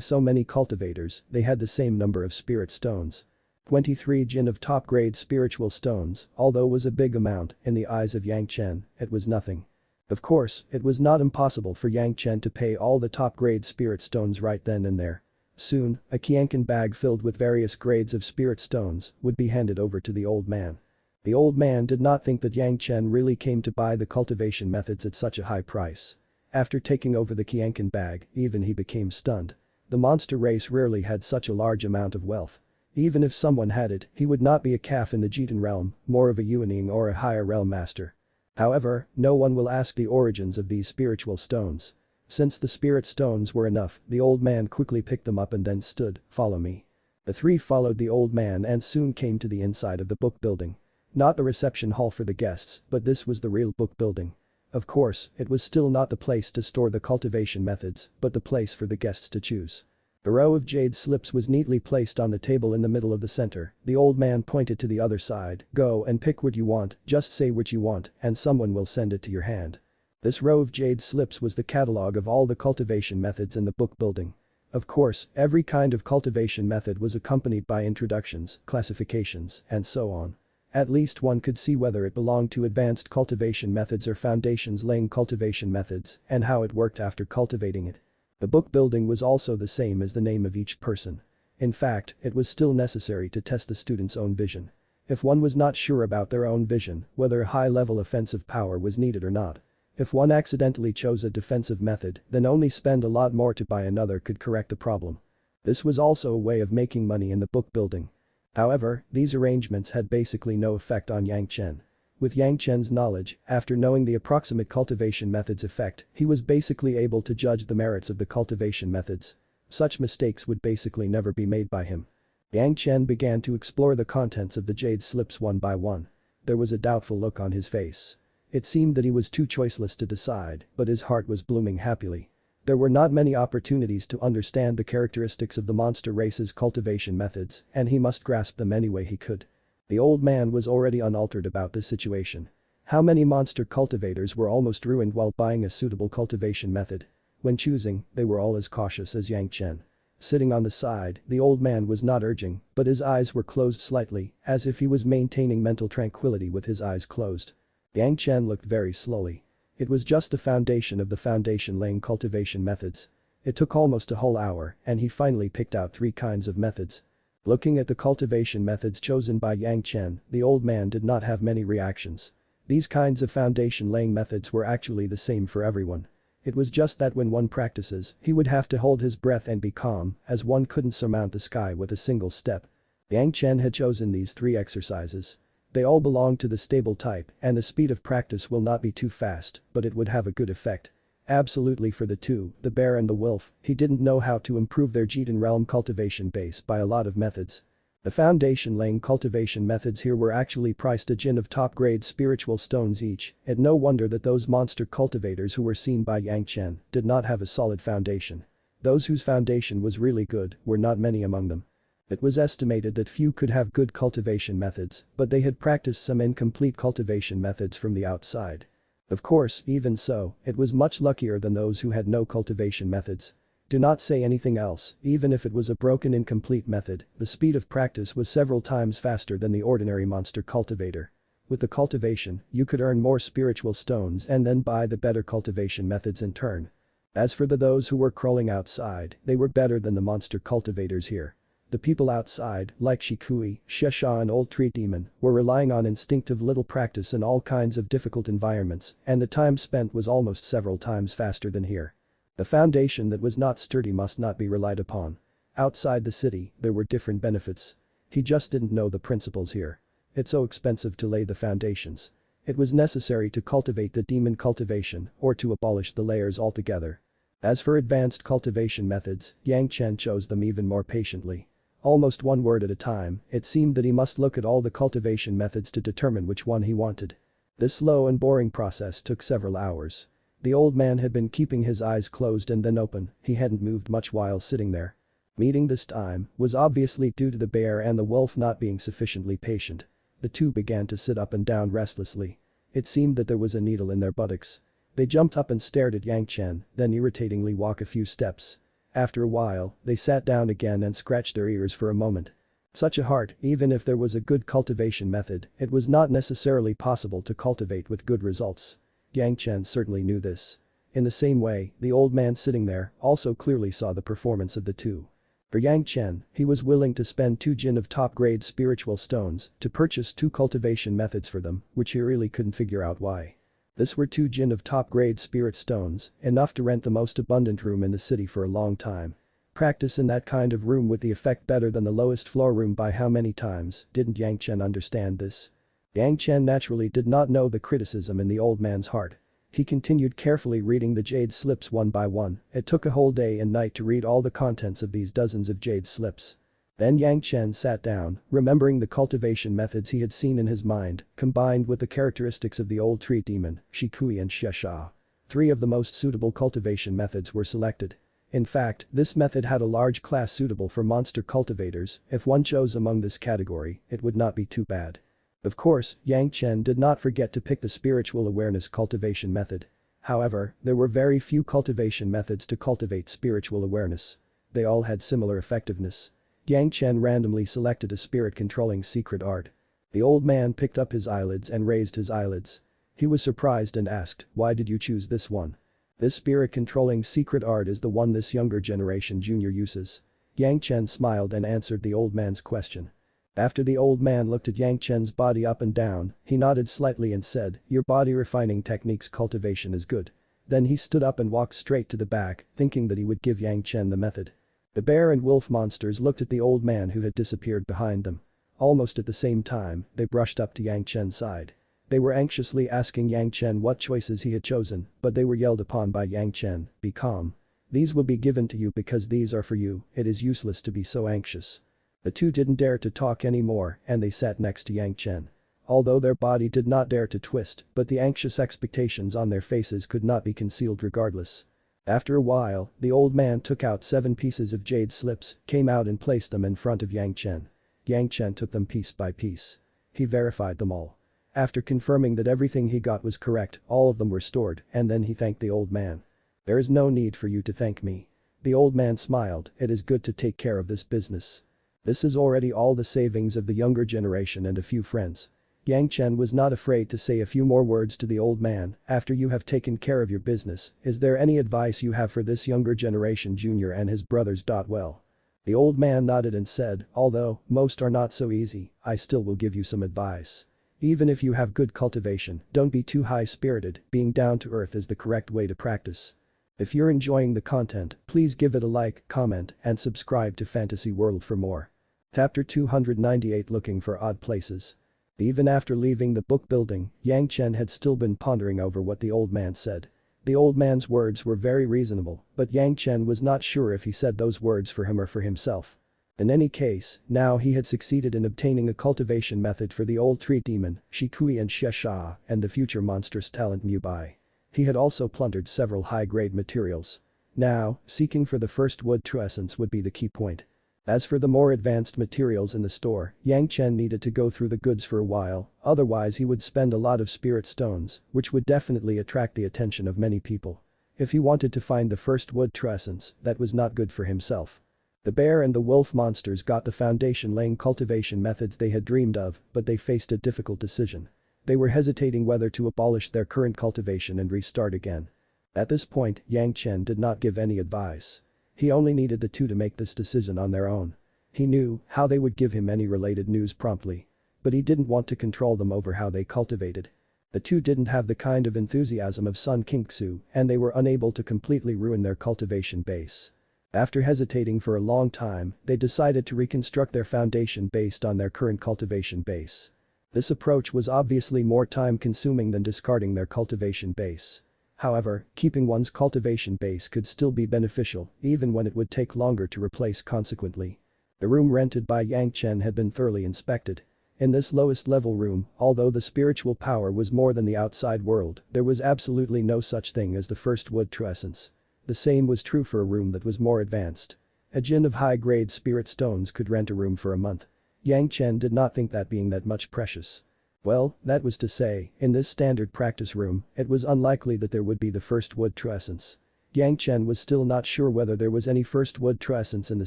so many cultivators, they had the same number of spirit stones. 23 jin of top-grade spiritual stones, although was a big amount, in the eyes of Yang Chen, it was nothing. Of course, it was not impossible for Yang Chen to pay all the top-grade spirit stones right then and there. Soon, a Qianqin bag filled with various grades of spirit stones would be handed over to the old man. The old man did not think that Yang Chen really came to buy the cultivation methods at such a high price. After taking over the Qianqin bag, even he became stunned. The monster race rarely had such a large amount of wealth. Even if someone had it, he would not be a calf in the Jitan realm, more of a Yuaning or a higher realm master. However, no one will ask the origins of these spiritual stones. Since the spirit stones were enough, the old man quickly picked them up and then stood, "Follow me." The three followed the old man and soon came to the inside of the book building. Not the reception hall for the guests, but this was the real book building. Of course, it was still not the place to store the cultivation methods, but the place for the guests to choose. A row of jade slips was neatly placed on the table in the middle of the center. The old man pointed to the other side, "Go and pick what you want, just say what you want, and someone will send it to your hand." This row of jade slips was the catalog of all the cultivation methods in the book building. Of course, every kind of cultivation method was accompanied by introductions, classifications, and so on. At least one could see whether it belonged to advanced cultivation methods or foundations laying cultivation methods, and how it worked after cultivating it. The book building was also the same as the name of each person. In fact, it was still necessary to test the student's own vision. If one was not sure about their own vision, whether a high-level offensive power was needed or not. If one accidentally chose a defensive method, then only spend a lot more to buy another could correct the problem. This was also a way of making money in the book building. However, these arrangements had basically no effect on Yang Chen. With Yang Chen's knowledge, after knowing the approximate cultivation method's effect, he was basically able to judge the merits of the cultivation methods. Such mistakes would basically never be made by him. Yang Chen began to explore the contents of the jade slips one by one. There was a doubtful look on his face. It seemed that he was too choiceless to decide, but his heart was blooming happily. There were not many opportunities to understand the characteristics of the monster race's cultivation methods, and he must grasp them any way he could. The old man was already unaltered about this situation. How many monster cultivators were almost ruined while buying a suitable cultivation method? When choosing, they were all as cautious as Yang Chen. Sitting on the side, the old man was not urging, but his eyes were closed slightly, as if he was maintaining mental tranquility with his eyes closed. Yang Chen looked very slowly. It was just the foundation of the foundation-laying cultivation methods. It took almost a whole hour, and he finally picked out 3 kinds of methods. Looking at the cultivation methods chosen by Yang Chen, the old man did not have many reactions. These kinds of foundation-laying methods were actually the same for everyone. It was just that when one practices, he would have to hold his breath and be calm, as one couldn't surmount the sky with a single step. Yang Chen had chosen these 3 exercises. They all belong to the stable type, and the speed of practice will not be too fast, but it would have a good effect. Absolutely for the 2, the bear and the wolf, he didn't know how to improve their Jitan realm cultivation base by a lot of methods. The foundation-laying cultivation methods here were actually priced a jin of top-grade spiritual stones each, and no wonder that those monster cultivators who were seen by Yang Chen did not have a solid foundation. Those whose foundation was really good were not many among them. It was estimated that few could have good cultivation methods, but they had practiced some incomplete cultivation methods from the outside. Of course, even so, it was much luckier than those who had no cultivation methods. Do not say anything else, even if it was a broken incomplete method, the speed of practice was several times faster than the ordinary monster cultivator. With the cultivation, you could earn more spiritual stones and then buy the better cultivation methods in turn. As for those who were crawling outside, they were better than the monster cultivators here. The people outside, like Shikui, Shesha and Old Tree Demon, were relying on instinctive little practice in all kinds of difficult environments, and the time spent was almost several times faster than here. The foundation that was not sturdy must not be relied upon. Outside the city, there were different benefits. He just didn't know the principles here. It's so expensive to lay the foundations. It was necessary to cultivate the demon cultivation or to abolish the layers altogether. As for advanced cultivation methods, Yang Chen chose them even more patiently. Almost one word at a time, it seemed that he must look at all the cultivation methods to determine which one he wanted. This slow and boring process took several hours. The old man had been keeping his eyes closed and then open, he hadn't moved much while sitting there. Meeting this time was obviously due to the bear and the wolf not being sufficiently patient. The 2 began to sit up and down restlessly. It seemed that there was a needle in their buttocks. They jumped up and stared at Yang Chen, then irritatingly walk a few steps. After a while, they sat down again and scratched their ears for a moment. Such a heart, even if there was a good cultivation method, it was not necessarily possible to cultivate with good results. Yang Chen certainly knew this. In the same way, the old man sitting there also clearly saw the performance of the two. For Yang Chen, he was willing to spend 2 jin of top-grade spiritual stones to purchase 2 cultivation methods for them, which he really couldn't figure out why. This were 2 jin of top-grade spirit stones, enough to rent the most abundant room in the city for a long time. Practice in that kind of room with the effect better than the lowest floor room by how many times, didn't Yang Chen understand this? Yang Chen naturally did not know the criticism in the old man's heart. He continued carefully reading the jade slips one by one. It took a whole day and night to read all the contents of these dozens of jade slips. Then Yang Chen sat down, remembering the cultivation methods he had seen in his mind, combined with the characteristics of the old tree demon, Shikui and Xia. 3 of the most suitable cultivation methods were selected. In fact, this method had a large class suitable for monster cultivators. If one chose among this category, it would not be too bad. Of course, Yang Chen did not forget to pick the spiritual awareness cultivation method. However, there were very few cultivation methods to cultivate spiritual awareness. They all had similar effectiveness. Yang Chen randomly selected a spirit-controlling secret art. The old man picked up his eyelids and raised his eyelids. He was surprised and asked, "Why did you choose this one?" "This spirit-controlling secret art is the one this younger generation junior uses." Yang Chen smiled and answered the old man's question. After the old man looked at Yang Chen's body up and down, he nodded slightly and said, "Your body refining techniques cultivation is good." Then he stood up and walked straight to the back, thinking that he would give Yang Chen the method. The bear and wolf monsters looked at the old man who had disappeared behind them. Almost at the same time, they brushed up to Yang Chen's side. They were anxiously asking Yang Chen what choices he had chosen, but they were yelled upon by Yang Chen, "Be calm. These will be given to you because these are for you, it is useless to be so anxious." The two didn't dare to talk anymore and they sat next to Yang Chen. Although their body did not dare to twist, but the anxious expectations on their faces could not be concealed regardless. After a while, the old man took out 7 pieces of jade slips, came out and placed them in front of Yang Chen. Yang Chen took them piece by piece. He verified them all. After confirming that everything he got was correct, all of them were stored, and then he thanked the old man. "There is no need for you to thank me." The old man smiled, "It is good to take care of this business. This is already all the savings of the younger generation and a few friends." Yang Chen was not afraid to say a few more words to the old man. "After you have taken care of your business, is there any advice you have for this younger generation junior and his brothers? Well. The old man nodded and said, "Although most are not so easy, I still will give you some advice. Even if you have good cultivation, don't be too high-spirited, being down to earth is the correct way to practice." If you're enjoying the content, please give it a like, comment, and subscribe to Fantasy World for more. Chapter 298 Looking for Odd Places. Even after leaving the book building, Yang Chen had still been pondering over what the old man said. The old man's words were very reasonable, but Yang Chen was not sure if he said those words for him or for himself. In any case, now he had succeeded in obtaining a cultivation method for the old tree demon, Shikui and Xia, and the future monstrous talent Mubai. He had also plundered several high-grade materials. Now, seeking for the first wood true essence would be the key point. As for the more advanced materials in the store, Yang Chen needed to go through the goods for a while, otherwise he would spend a lot of spirit stones, which would definitely attract the attention of many people. If he wanted to find the first wood true essence, that was not good for himself. The bear and the wolf monsters got the foundation-laying cultivation methods they had dreamed of, but they faced a difficult decision. They were hesitating whether to abolish their current cultivation and restart again. At this point, Yang Chen did not give any advice. He only needed the two to make this decision on their own. He knew how they would give him any related news promptly. But he didn't want to control them over how they cultivated. The two didn't have the kind of enthusiasm of Sun Kingsu, and they were unable to completely ruin their cultivation base. After hesitating for a long time, they decided to reconstruct their foundation based on their current cultivation base. This approach was obviously more time-consuming than discarding their cultivation base. However, keeping one's cultivation base could still be beneficial, even when it would take longer to replace consequently. The room rented by Yang Chen had been thoroughly inspected. In this lowest level room, although the spiritual power was more than the outside world, there was absolutely no such thing as the first wood true essence. The same was true for a room that was more advanced. A jin of high-grade spirit stones could rent a room for a month. Yang Chen did not think that being that much precious. Well, that was to say, in this standard practice room, it was unlikely that there would be the first wood true essence. Yang Chen was still not sure whether there was any first wood true essence in the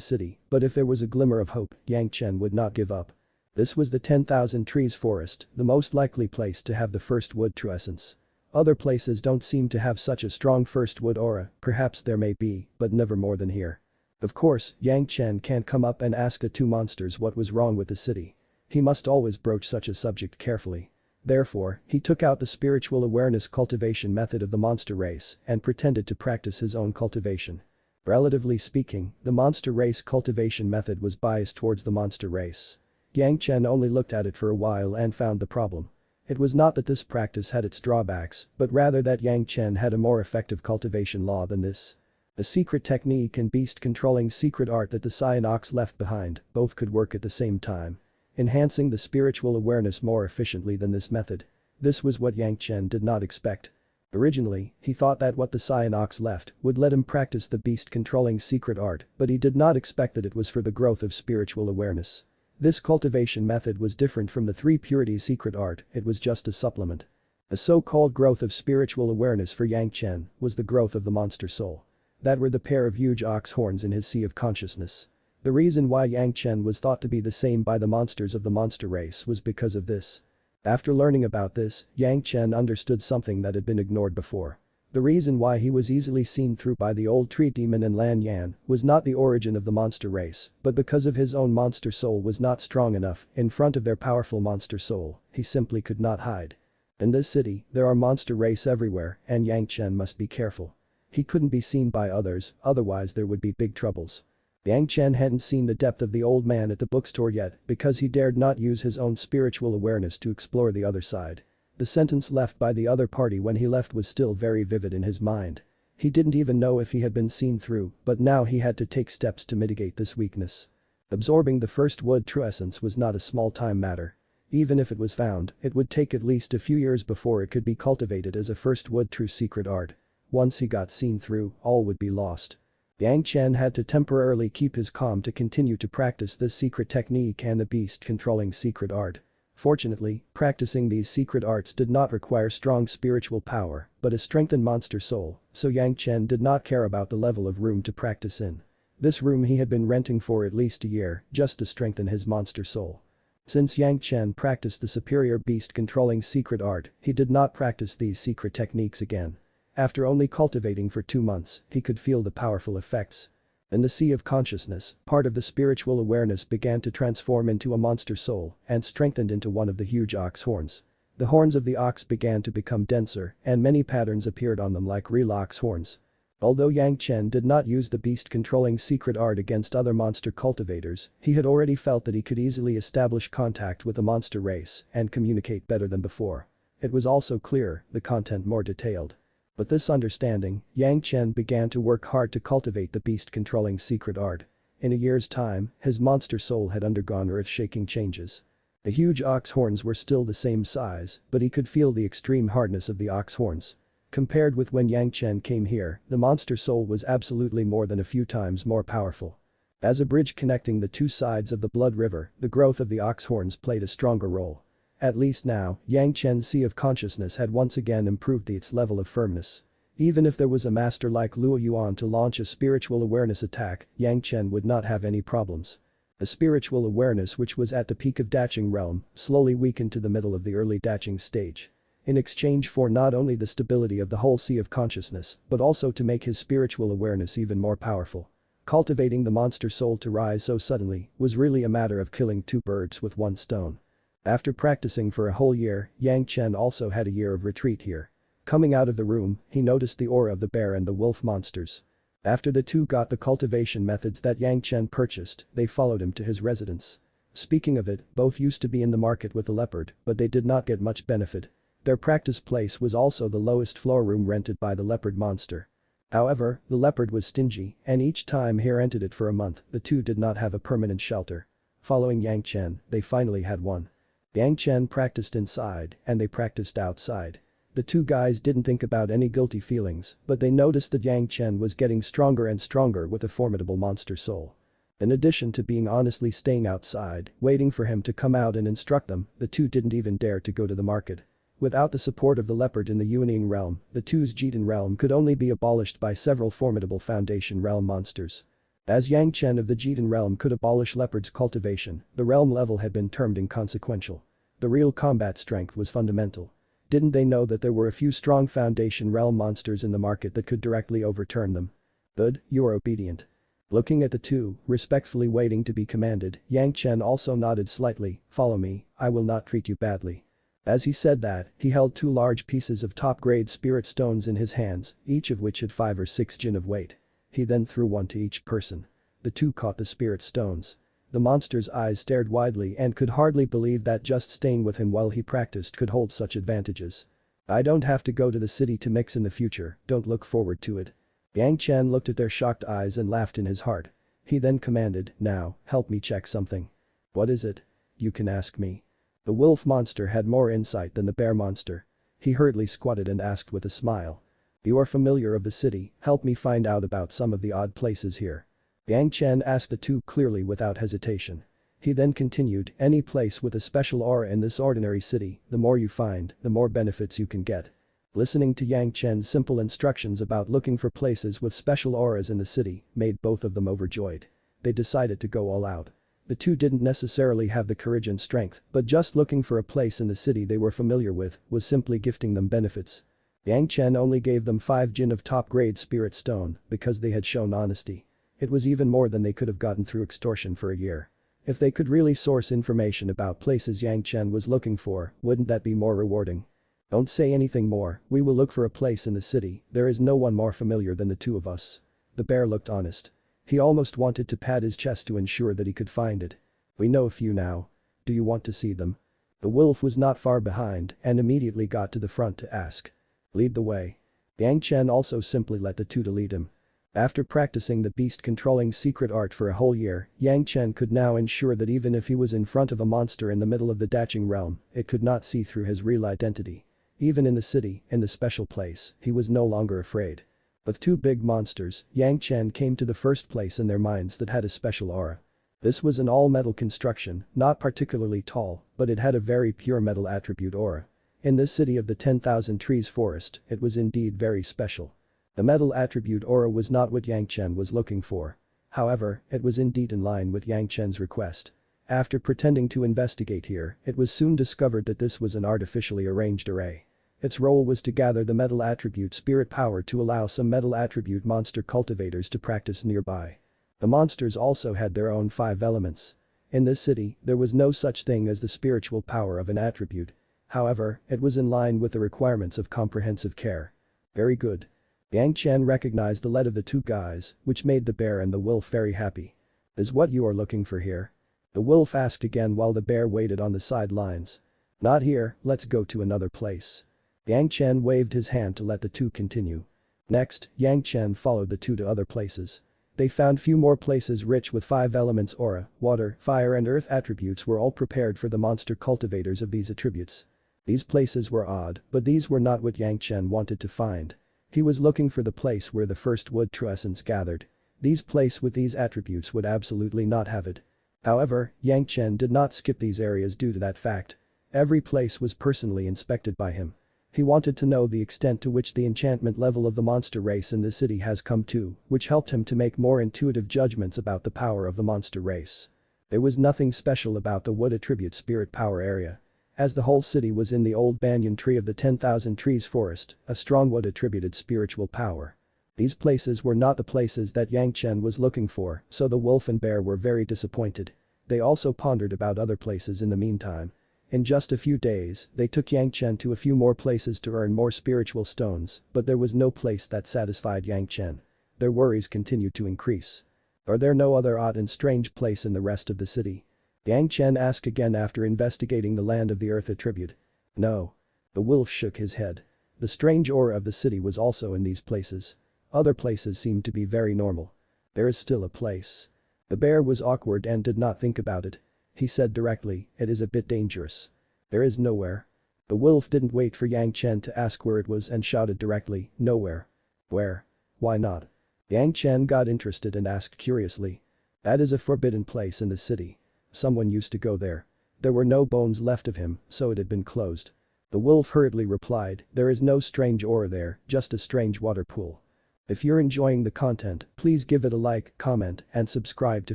city, but if there was a glimmer of hope, Yang Chen would not give up. This was the 10,000 trees forest, the most likely place to have the first wood true essence. Other places don't seem to have such a strong first wood aura, perhaps there may be, but never more than here. Of course, Yang Chen can't come up and ask the two monsters what was wrong with the city. He must always broach such a subject carefully. Therefore, he took out the spiritual awareness cultivation method of the monster race and pretended to practice his own cultivation. Relatively speaking, the monster race cultivation method was biased towards the monster race. Yang Chen only looked at it for a while and found the problem. It was not that this practice had its drawbacks, but rather that Yang Chen had a more effective cultivation law than this. A secret technique and beast-controlling secret art that the Cyan Ox left behind, both could work at the same time, enhancing the spiritual awareness more efficiently than this method. This was what Yang Chen did not expect. Originally, he thought that what the Cyan Ox left would let him practice the beast-controlling secret art, but he did not expect that it was for the growth of spiritual awareness. This cultivation method was different from the three purities secret art, it was just a supplement. A so-called growth of spiritual awareness for Yang Chen was the growth of the monster soul. That were the pair of huge ox horns in his sea of consciousness. The reason why Yang Chen was thought to be the same by the monsters of the monster race was because of this. After learning about this, Yang Chen understood something that had been ignored before. The reason why he was easily seen through by the old tree demon and Lan Yan was not the origin of the monster race, but because of his own monster soul was not strong enough in front of their powerful monster soul, he simply could not hide. In this city, there are monster race everywhere and Yang Chen must be careful. He couldn't be seen by others, otherwise there would be big troubles. Yang Chen hadn't seen the depth of the old man at the bookstore yet because he dared not use his own spiritual awareness to explore the other side. The sentence left by the other party when he left was still very vivid in his mind. He didn't even know if he had been seen through, but now he had to take steps to mitigate this weakness. Absorbing the first wood true essence was not a small time matter. Even if it was found, it would take at least a few years before it could be cultivated as a first wood true secret art. Once he got seen through, all would be lost. Yang Chen had to temporarily keep his calm to continue to practice this secret technique and the beast-controlling secret art. Fortunately, practicing these secret arts did not require strong spiritual power, but a strengthened monster soul, so Yang Chen did not care about the level of room to practice in. This room he had been renting for at least a year, just to strengthen his monster soul. Since Yang Chen practiced the superior beast-controlling secret art, he did not practice these secret techniques again. After only cultivating for 2 months, he could feel the powerful effects. In the sea of consciousness, part of the spiritual awareness began to transform into a monster soul and strengthened into one of the huge ox horns. The horns of the ox began to become denser and many patterns appeared on them like real ox horns. Although Yang Chen did not use the beast-controlling secret art against other monster cultivators, he had already felt that he could easily establish contact with the monster race and communicate better than before. It was also clearer, the content more detailed. With this understanding, Yang Chen began to work hard to cultivate the beast-controlling secret art. In a year's time, his monster soul had undergone earth-shaking changes. The huge ox horns were still the same size, but he could feel the extreme hardness of the ox horns. Compared with when Yang Chen came here, the monster soul was absolutely more than a few times more powerful. As a bridge connecting the two sides of the blood river, the growth of the ox horns played a stronger role. At least now, Yang Chen's sea of consciousness had once again improved its level of firmness. Even if there was a master like Luo Yuan to launch a spiritual awareness attack, Yang Chen would not have any problems. The spiritual awareness which was at the peak of Daching realm slowly weakened to the middle of the early Daching stage. In exchange for not only the stability of the whole sea of consciousness, but also to make his spiritual awareness even more powerful. Cultivating the monster soul to rise so suddenly was really a matter of killing 2 birds with 1 stone. After practicing for a whole year, Yang Chen also had a year of retreat here. Coming out of the room, he noticed the aura of the bear and the wolf monsters. After the two got the cultivation methods that Yang Chen purchased, they followed him to his residence. Speaking of it, both used to be in the market with the leopard, but they did not get much benefit. Their practice place was also the lowest floor room rented by the leopard monster. However, the leopard was stingy, and each time he rented it for a month, the two did not have a permanent shelter. Following Yang Chen, they finally had one. Yang Chen practiced inside, and they practiced outside. The two guys didn't think about any guilty feelings, but they noticed that Yang Chen was getting stronger and stronger with a formidable monster soul. In addition to being honestly staying outside, waiting for him to come out and instruct them, the two didn't even dare to go to the market. Without the support of the leopard in the Yuanying realm, the two's Jitan realm could only be abolished by several formidable Foundation realm monsters. As Yang Chen of the Jitan realm could abolish leopard's cultivation, the realm level had been termed inconsequential. The real combat strength was fundamental. Didn't they know that there were a few strong Foundation realm monsters in the market that could directly overturn them? Good, you are obedient. Looking at the two, respectfully waiting to be commanded, Yang Chen also nodded slightly, follow me, I will not treat you badly. As he said that, he held two large pieces of top-grade spirit stones in his hands, each of which had 5 or 6 jin of weight. He then threw one to each person. The two caught the spirit stones. The monster's eyes stared widely and could hardly believe that just staying with him while he practiced could hold such advantages. I don't have to go to the city to mix in the future, don't look forward to it. Yang Chen looked at their shocked eyes and laughed in his heart. He then commanded, now, help me check something. What is it? You can ask me. The wolf monster had more insight than the bear monster. He hurriedly squatted and asked with a smile. You are familiar of the city, help me find out about some of the odd places here. Yang Chen asked the two clearly without hesitation. He then continued, any place with a special aura in this ordinary city, the more you find, the more benefits you can get. Listening to Yang Chen's simple instructions about looking for places with special auras in the city made both of them overjoyed. They decided to go all out. The two didn't necessarily have the courage and strength, but just looking for a place in the city they were familiar with was simply gifting them benefits. Yang Chen only gave them 5 jin of top-grade spirit stone because they had shown honesty. It was even more than they could have gotten through extortion for a year. If they could really source information about places Yang Chen was looking for, wouldn't that be more rewarding? Don't say anything more, we will look for a place in the city, there is no one more familiar than the two of us. The bear looked honest. He almost wanted to pat his chest to ensure that he could find it. We know a few now. Do you want to see them? The wolf was not far behind and immediately got to the front to ask. Lead the way. Yang Chen also simply let the two to lead him. After practicing the beast-controlling secret art for a whole year, Yang Chen could now ensure that even if he was in front of a monster in the middle of the Daching realm, it could not see through his real identity. Even in the city, in the special place, he was no longer afraid. With two big monsters, Yang Chen came to the first place in their minds that had a special aura. This was an all-metal construction, not particularly tall, but it had a very pure metal attribute aura. In this city of the 10,000 trees forest, it was indeed very special. The metal attribute aura was not what Yang Chen was looking for. However, it was indeed in line with Yang Chen's request. After pretending to investigate here, it was soon discovered that this was an artificially arranged array. Its role was to gather the metal attribute spirit power to allow some metal attribute monster cultivators to practice nearby. The monsters also had their own 5 elements. In this city, there was no such thing as the spiritual power of an attribute. However, it was in line with the requirements of comprehensive care. Very good. Yang Chen recognized the lead of the two guys, which made the bear and the wolf very happy. Is what you are looking for here? The wolf asked again while the bear waited on the sidelines. Not here, let's go to another place. Yang Chen waved his hand to let the two continue. Next, Yang Chen followed the two to other places. They found few more places rich with 5 elements aura, water, fire and earth attributes were all prepared for the monster cultivators of these attributes. These places were odd, but these were not what Yang Chen wanted to find. He was looking for the place where the first wood true essence gathered. These place with these attributes would absolutely not have it. However, Yang Chen did not skip these areas due to that fact. Every place was personally inspected by him. He wanted to know the extent to which the enchantment level of the monster race in the city has come to, which helped him to make more intuitive judgments about the power of the monster race. There was nothing special about the wood attribute spirit power area. As the whole city was in the old banyan tree of the 10,000 trees forest, a strong wood attributed spiritual power. These places were not the places that Yang Chen was looking for, so the wolf and bear were very disappointed. They also pondered about other places in the meantime. In just a few days, they took Yang Chen to a few more places to earn more spiritual stones, but there was no place that satisfied Yang Chen. Their worries continued to increase. Are there no other odd and strange place in the rest of the city? Yang Chen asked again after investigating the land of the earth attribute. No. The wolf shook his head. The strange aura of the city was also in these places. Other places seemed to be very normal. There is still a place. The bear was awkward and did not think about it. He said directly, it is a bit dangerous. There is nowhere. The wolf didn't wait for Yang Chen to ask where it was and shouted directly, nowhere. Where? Why not? Yang Chen got interested and asked curiously. That is a forbidden place in the city. Someone used to go there. There were no bones left of him, so it had been closed. The wolf hurriedly replied, there is no strange aura there, just a strange water pool. If you're enjoying the content, please give it a like, comment, and subscribe to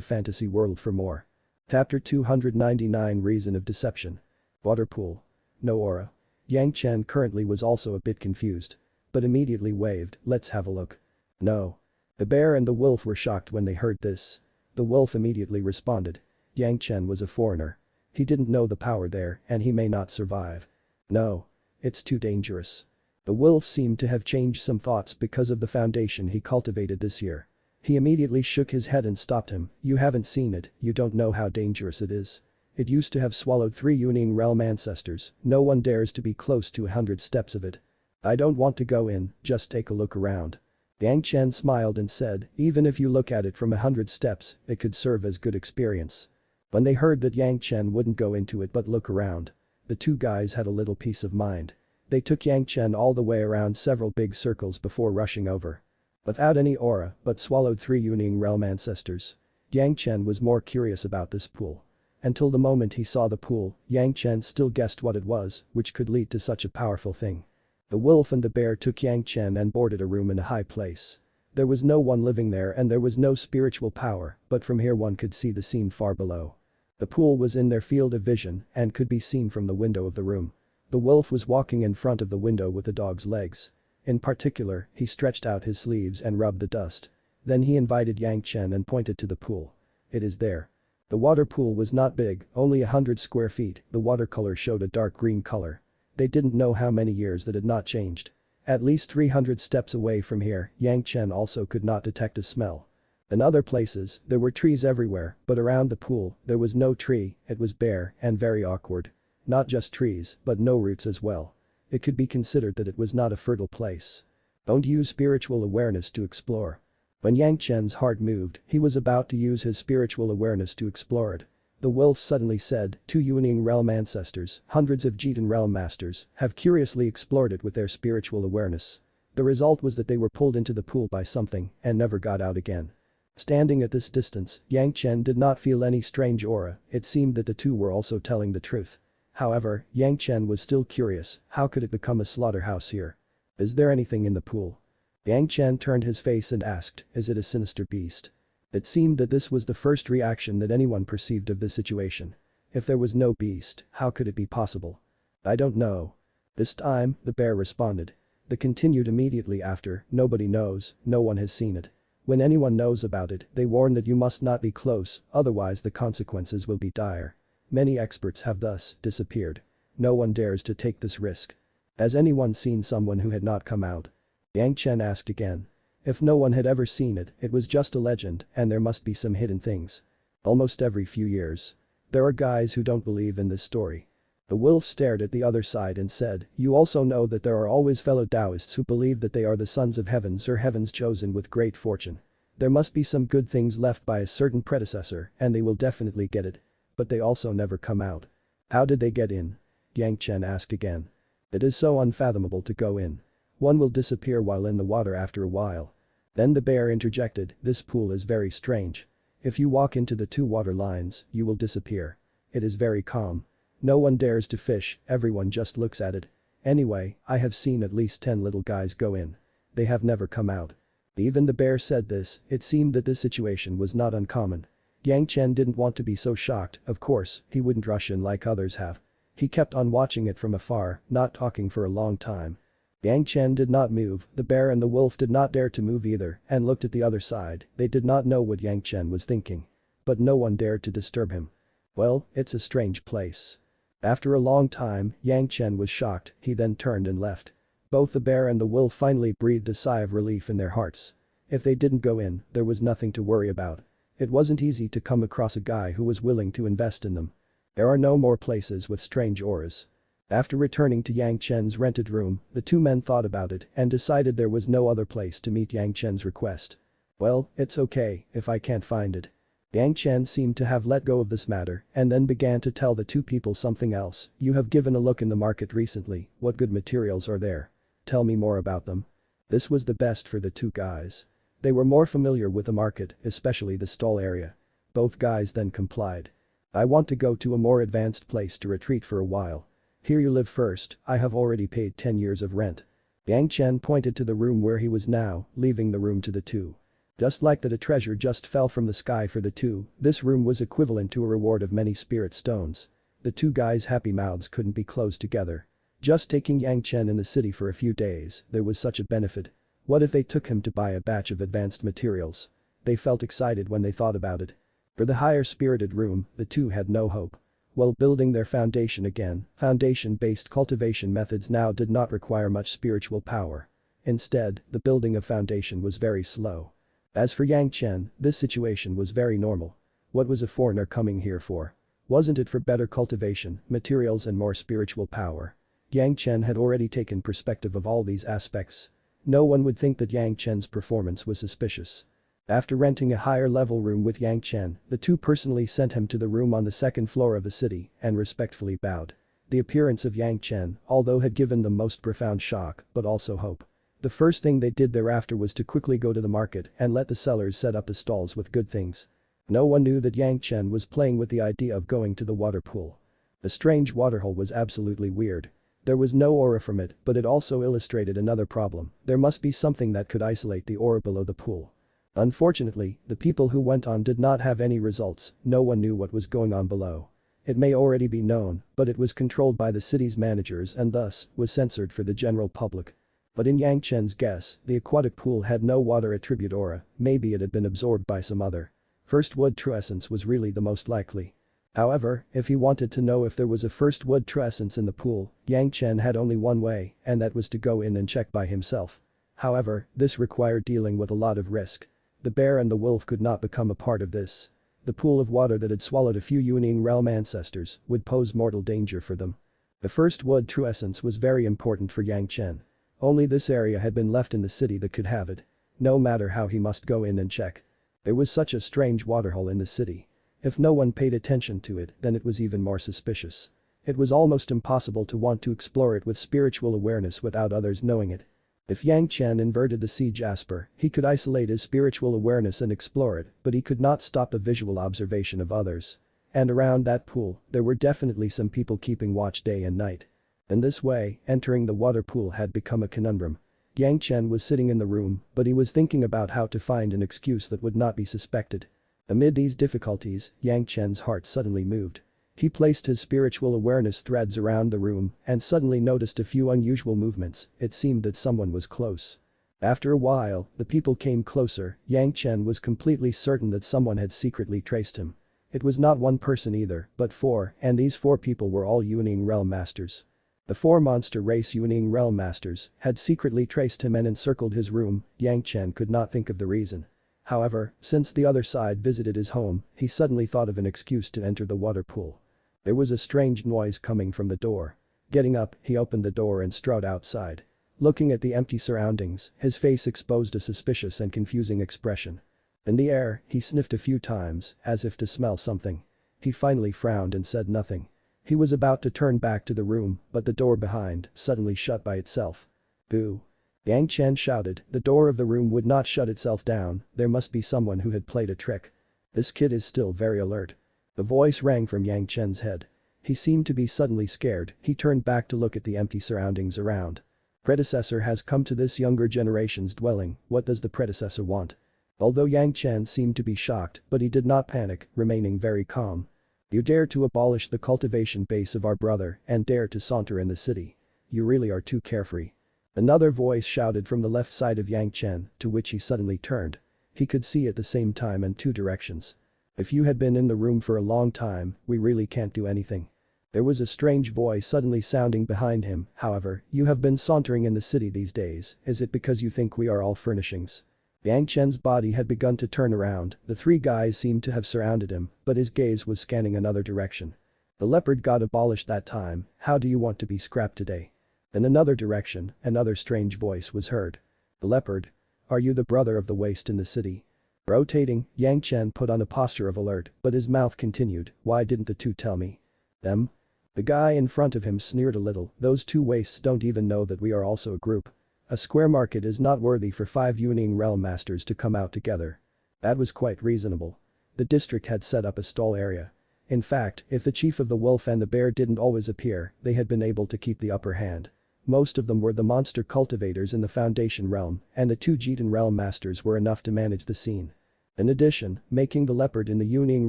Fantasy World for more. Chapter 299 Reason of Deception. Water pool. No aura. Yang Chen currently was also a bit confused. But immediately waved, let's have a look. No. The bear and the wolf were shocked when they heard this. The wolf immediately responded. Yang Chen was a foreigner. He didn't know the power there and he may not survive. No. It's too dangerous. The wolf seemed to have changed some thoughts because of the foundation he cultivated this year. He immediately shook his head and stopped him, you haven't seen it, you don't know how dangerous it is. It used to have swallowed 3 Yuning realm ancestors, no one dares to be close to 100 steps of it. I don't want to go in, just take a look around. Yang Chen smiled and said, even if you look at it from 100 steps, it could serve as good experience. When they heard that Yang Chen wouldn't go into it but look around, the two guys had a little peace of mind. They took Yang Chen all the way around several big circles before rushing over. Without any aura, but swallowed 3 Yuning realm ancestors. Yang Chen was more curious about this pool. Until the moment he saw the pool, Yang Chen still guessed what it was, which could lead to such a powerful thing. The wolf and the bear took Yang Chen and boarded a room in a high place. There was no one living there and there was no spiritual power, but from here one could see the scene far below. The pool was in their field of vision and could be seen from the window of the room. The wolf was walking in front of the window with the dog's legs. In particular, he stretched out his sleeves and rubbed the dust. Then he invited Yang Chen and pointed to the pool. It is there. The water pool was not big, only 100 square feet, the watercolor showed a dark green color. They didn't know how many years that had not changed. At least 300 steps away from here, Yang Chen also could not detect a smell. In other places, there were trees everywhere, but around the pool, there was no tree, it was bare and very awkward. Not just trees, but no roots as well. It could be considered that it was not a fertile place. Don't use spiritual awareness to explore. When Yang Chen's heart moved, he was about to use his spiritual awareness to explore it. The wolf suddenly said, 2 Yuning realm ancestors, hundreds of Jitan realm masters, have curiously explored it with their spiritual awareness. The result was that they were pulled into the pool by something and never got out again. Standing at this distance, Yang Chen did not feel any strange aura, it seemed that the two were also telling the truth. However, Yang Chen was still curious, how could it become a slaughterhouse here? Is there anything in the pool? Yang Chen turned his face and asked, is it a sinister beast? It seemed that this was the first reaction that anyone perceived of this situation. If there was no beast, how could it be possible? I don't know. This time, the bear responded. They continued immediately after, nobody knows, no one has seen it. When anyone knows about it, they warn that you must not be close, otherwise the consequences will be dire. Many experts have thus disappeared. No one dares to take this risk. Has anyone seen someone who had not come out? Yang Chen asked again. If no one had ever seen it, it was just a legend and there must be some hidden things. Almost every few years. There are guys who don't believe in this story. The wolf stared at the other side and said, you also know that there are always fellow Taoists who believe that they are the sons of heavens or heavens chosen with great fortune. There must be some good things left by a certain predecessor and they will definitely get it. But they also never come out. How did they get in? Yang Chen asked again. It is so unfathomable to go in. One will disappear while in the water after a while. Then the bear interjected, this pool is very strange. If you walk into the 2 water lines, you will disappear. It is very calm. No one dares to fish, everyone just looks at it. Anyway, I have seen at least 10 little guys go in. They have never come out. Even the bear said this, it seemed that this situation was not uncommon. Yang Chen didn't want to be so shocked, of course, he wouldn't rush in like others have. He kept on watching it from afar, not talking for a long time. Yang Chen did not move, the bear and the wolf did not dare to move either, and looked at the other side, they did not know what Yang Chen was thinking. But no one dared to disturb him. Well, it's a strange place. After a long time, Yang Chen was shocked, he then turned and left. Both the bear and the wolf finally breathed a sigh of relief in their hearts. If they didn't go in, there was nothing to worry about. It wasn't easy to come across a guy who was willing to invest in them. There are no more places with strange auras. After returning to Yang Chen's rented room, the two men thought about it and decided there was no other place to meet Yang Chen's request. Well, it's okay if I can't find it. Yang Chen seemed to have let go of this matter and then began to tell the two people something else. You have given a look in the market recently, what good materials are there? Tell me more about them. This was the best for the two guys. They were more familiar with the market, especially the stall area. Both guys then complied. I want to go to a more advanced place to retreat for a while. Here you live first, I have already paid 10 years of rent. Yang Chen pointed to the room where he was now, leaving the room to the two. Just like that a treasure just fell from the sky for the two, this room was equivalent to a reward of many spirit stones. The two guys' happy mouths couldn't be closed together. Just taking Yang Chen in the city for a few days, there was such a benefit. What if they took him to buy a batch of advanced materials? They felt excited when they thought about it. For the higher spirited room, the two had no hope. While building their foundation again, foundation-based cultivation methods now did not require much spiritual power. Instead, the building of foundation was very slow. As for Yang Chen, this situation was very normal. What was a foreigner coming here for? Wasn't it for better cultivation, materials and more spiritual power? Yang Chen had already taken perspective of all these aspects. No one would think that Yang Chen's performance was suspicious. After renting a higher level room with Yang Chen, the two personally sent him to the room on the second floor of the city and respectfully bowed. The appearance of Yang Chen, although had given them most profound shock, but also hope. The first thing they did thereafter was to quickly go to the market and let the sellers set up the stalls with good things. No one knew that Yang Chen was playing with the idea of going to the water pool. The strange waterhole was absolutely weird. There was no aura from it, but it also illustrated another problem. There must be something that could isolate the aura below the pool. Unfortunately, the people who went on did not have any results, no one knew what was going on below. It may already be known, but it was controlled by the city's managers and thus, was censored for the general public. But in Yang Chen's guess, the aquatic pool had no water attribute aura, maybe it had been absorbed by some other. First wood true essence was really the most likely. However, if he wanted to know if there was a first wood true essence in the pool, Yang Chen had only one way, and that was to go in and check by himself. However, this required dealing with a lot of risk. The bear and the wolf could not become a part of this. The pool of water that had swallowed a few Yuning realm ancestors would pose mortal danger for them. The first wood true essence was very important for Yang Chen. Only this area had been left in the city that could have it. No matter how, he must go in and check. There was such a strange waterhole in the city. If no one paid attention to it, then it was even more suspicious. It was almost impossible to want to explore it with spiritual awareness without others knowing it. If Yang Chen inverted the siege Jasper, he could isolate his spiritual awareness and explore it, but he could not stop the visual observation of others. And around that pool, there were definitely some people keeping watch day and night. In this way, entering the water pool had become a conundrum. Yang Chen was sitting in the room, but he was thinking about how to find an excuse that would not be suspected. Amid these difficulties, Yang Chen's heart suddenly moved. He placed his spiritual awareness threads around the room and suddenly noticed a few unusual movements. It seemed that someone was close. After a while, the people came closer. Yang Chen was completely certain that someone had secretly traced him. It was not one person either, but four, and these four people were all Yuning realm masters. The four monster race Yuning realm masters had secretly traced him and encircled his room. Yang Chen could not think of the reason. However, since the other side visited his home, he suddenly thought of an excuse to enter the water pool. There was a strange noise coming from the door. Getting up, he opened the door and strode outside. Looking at the empty surroundings, his face exposed a suspicious and confusing expression. In the air, he sniffed a few times, as if to smell something. He finally frowned and said nothing. He was about to turn back to the room, but the door behind suddenly shut by itself. Boo! Yang Chen shouted, the door of the room would not shut itself down, there must be someone who had played a trick. This kid is still very alert. The voice rang from Yang Chen's head. He seemed to be suddenly scared, he turned back to look at the empty surroundings around. Predecessor has come to this younger generation's dwelling, what does the predecessor want? Although Yang Chen seemed to be shocked, but he did not panic, remaining very calm. You dare to abolish the cultivation base of our brother and dare to saunter in the city. You really are too carefree. Another voice shouted from the left side of Yang Chen, to which he suddenly turned. He could see at the same time in two directions. If you had been in the room for a long time, we really can't do anything. There was a strange voice suddenly sounding behind him, however, you have been sauntering in the city these days, is it because you think we are all furnishings? Yang Chen's body had begun to turn around, the three guys seemed to have surrounded him, but his gaze was scanning another direction. The leopard got abolished that time, how do you want to be scrapped today? In another direction, another strange voice was heard. The leopard? Are you the brother of the waste in the city? Rotating, Yang Chen put on a posture of alert, but his mouth continued, why didn't the two tell me? Them? The guy in front of him sneered a little, those two wastes don't even know that we are also a group. A square market is not worthy for 5 Yuning realm masters to come out together. That was quite reasonable. The district had set up a stall area. In fact, if the chief of the wolf and the bear didn't always appear, they had been able to keep the upper hand. Most of them were the monster cultivators in the Foundation realm, and the two Jitan realm masters were enough to manage the scene. In addition, making the leopard in the Yuning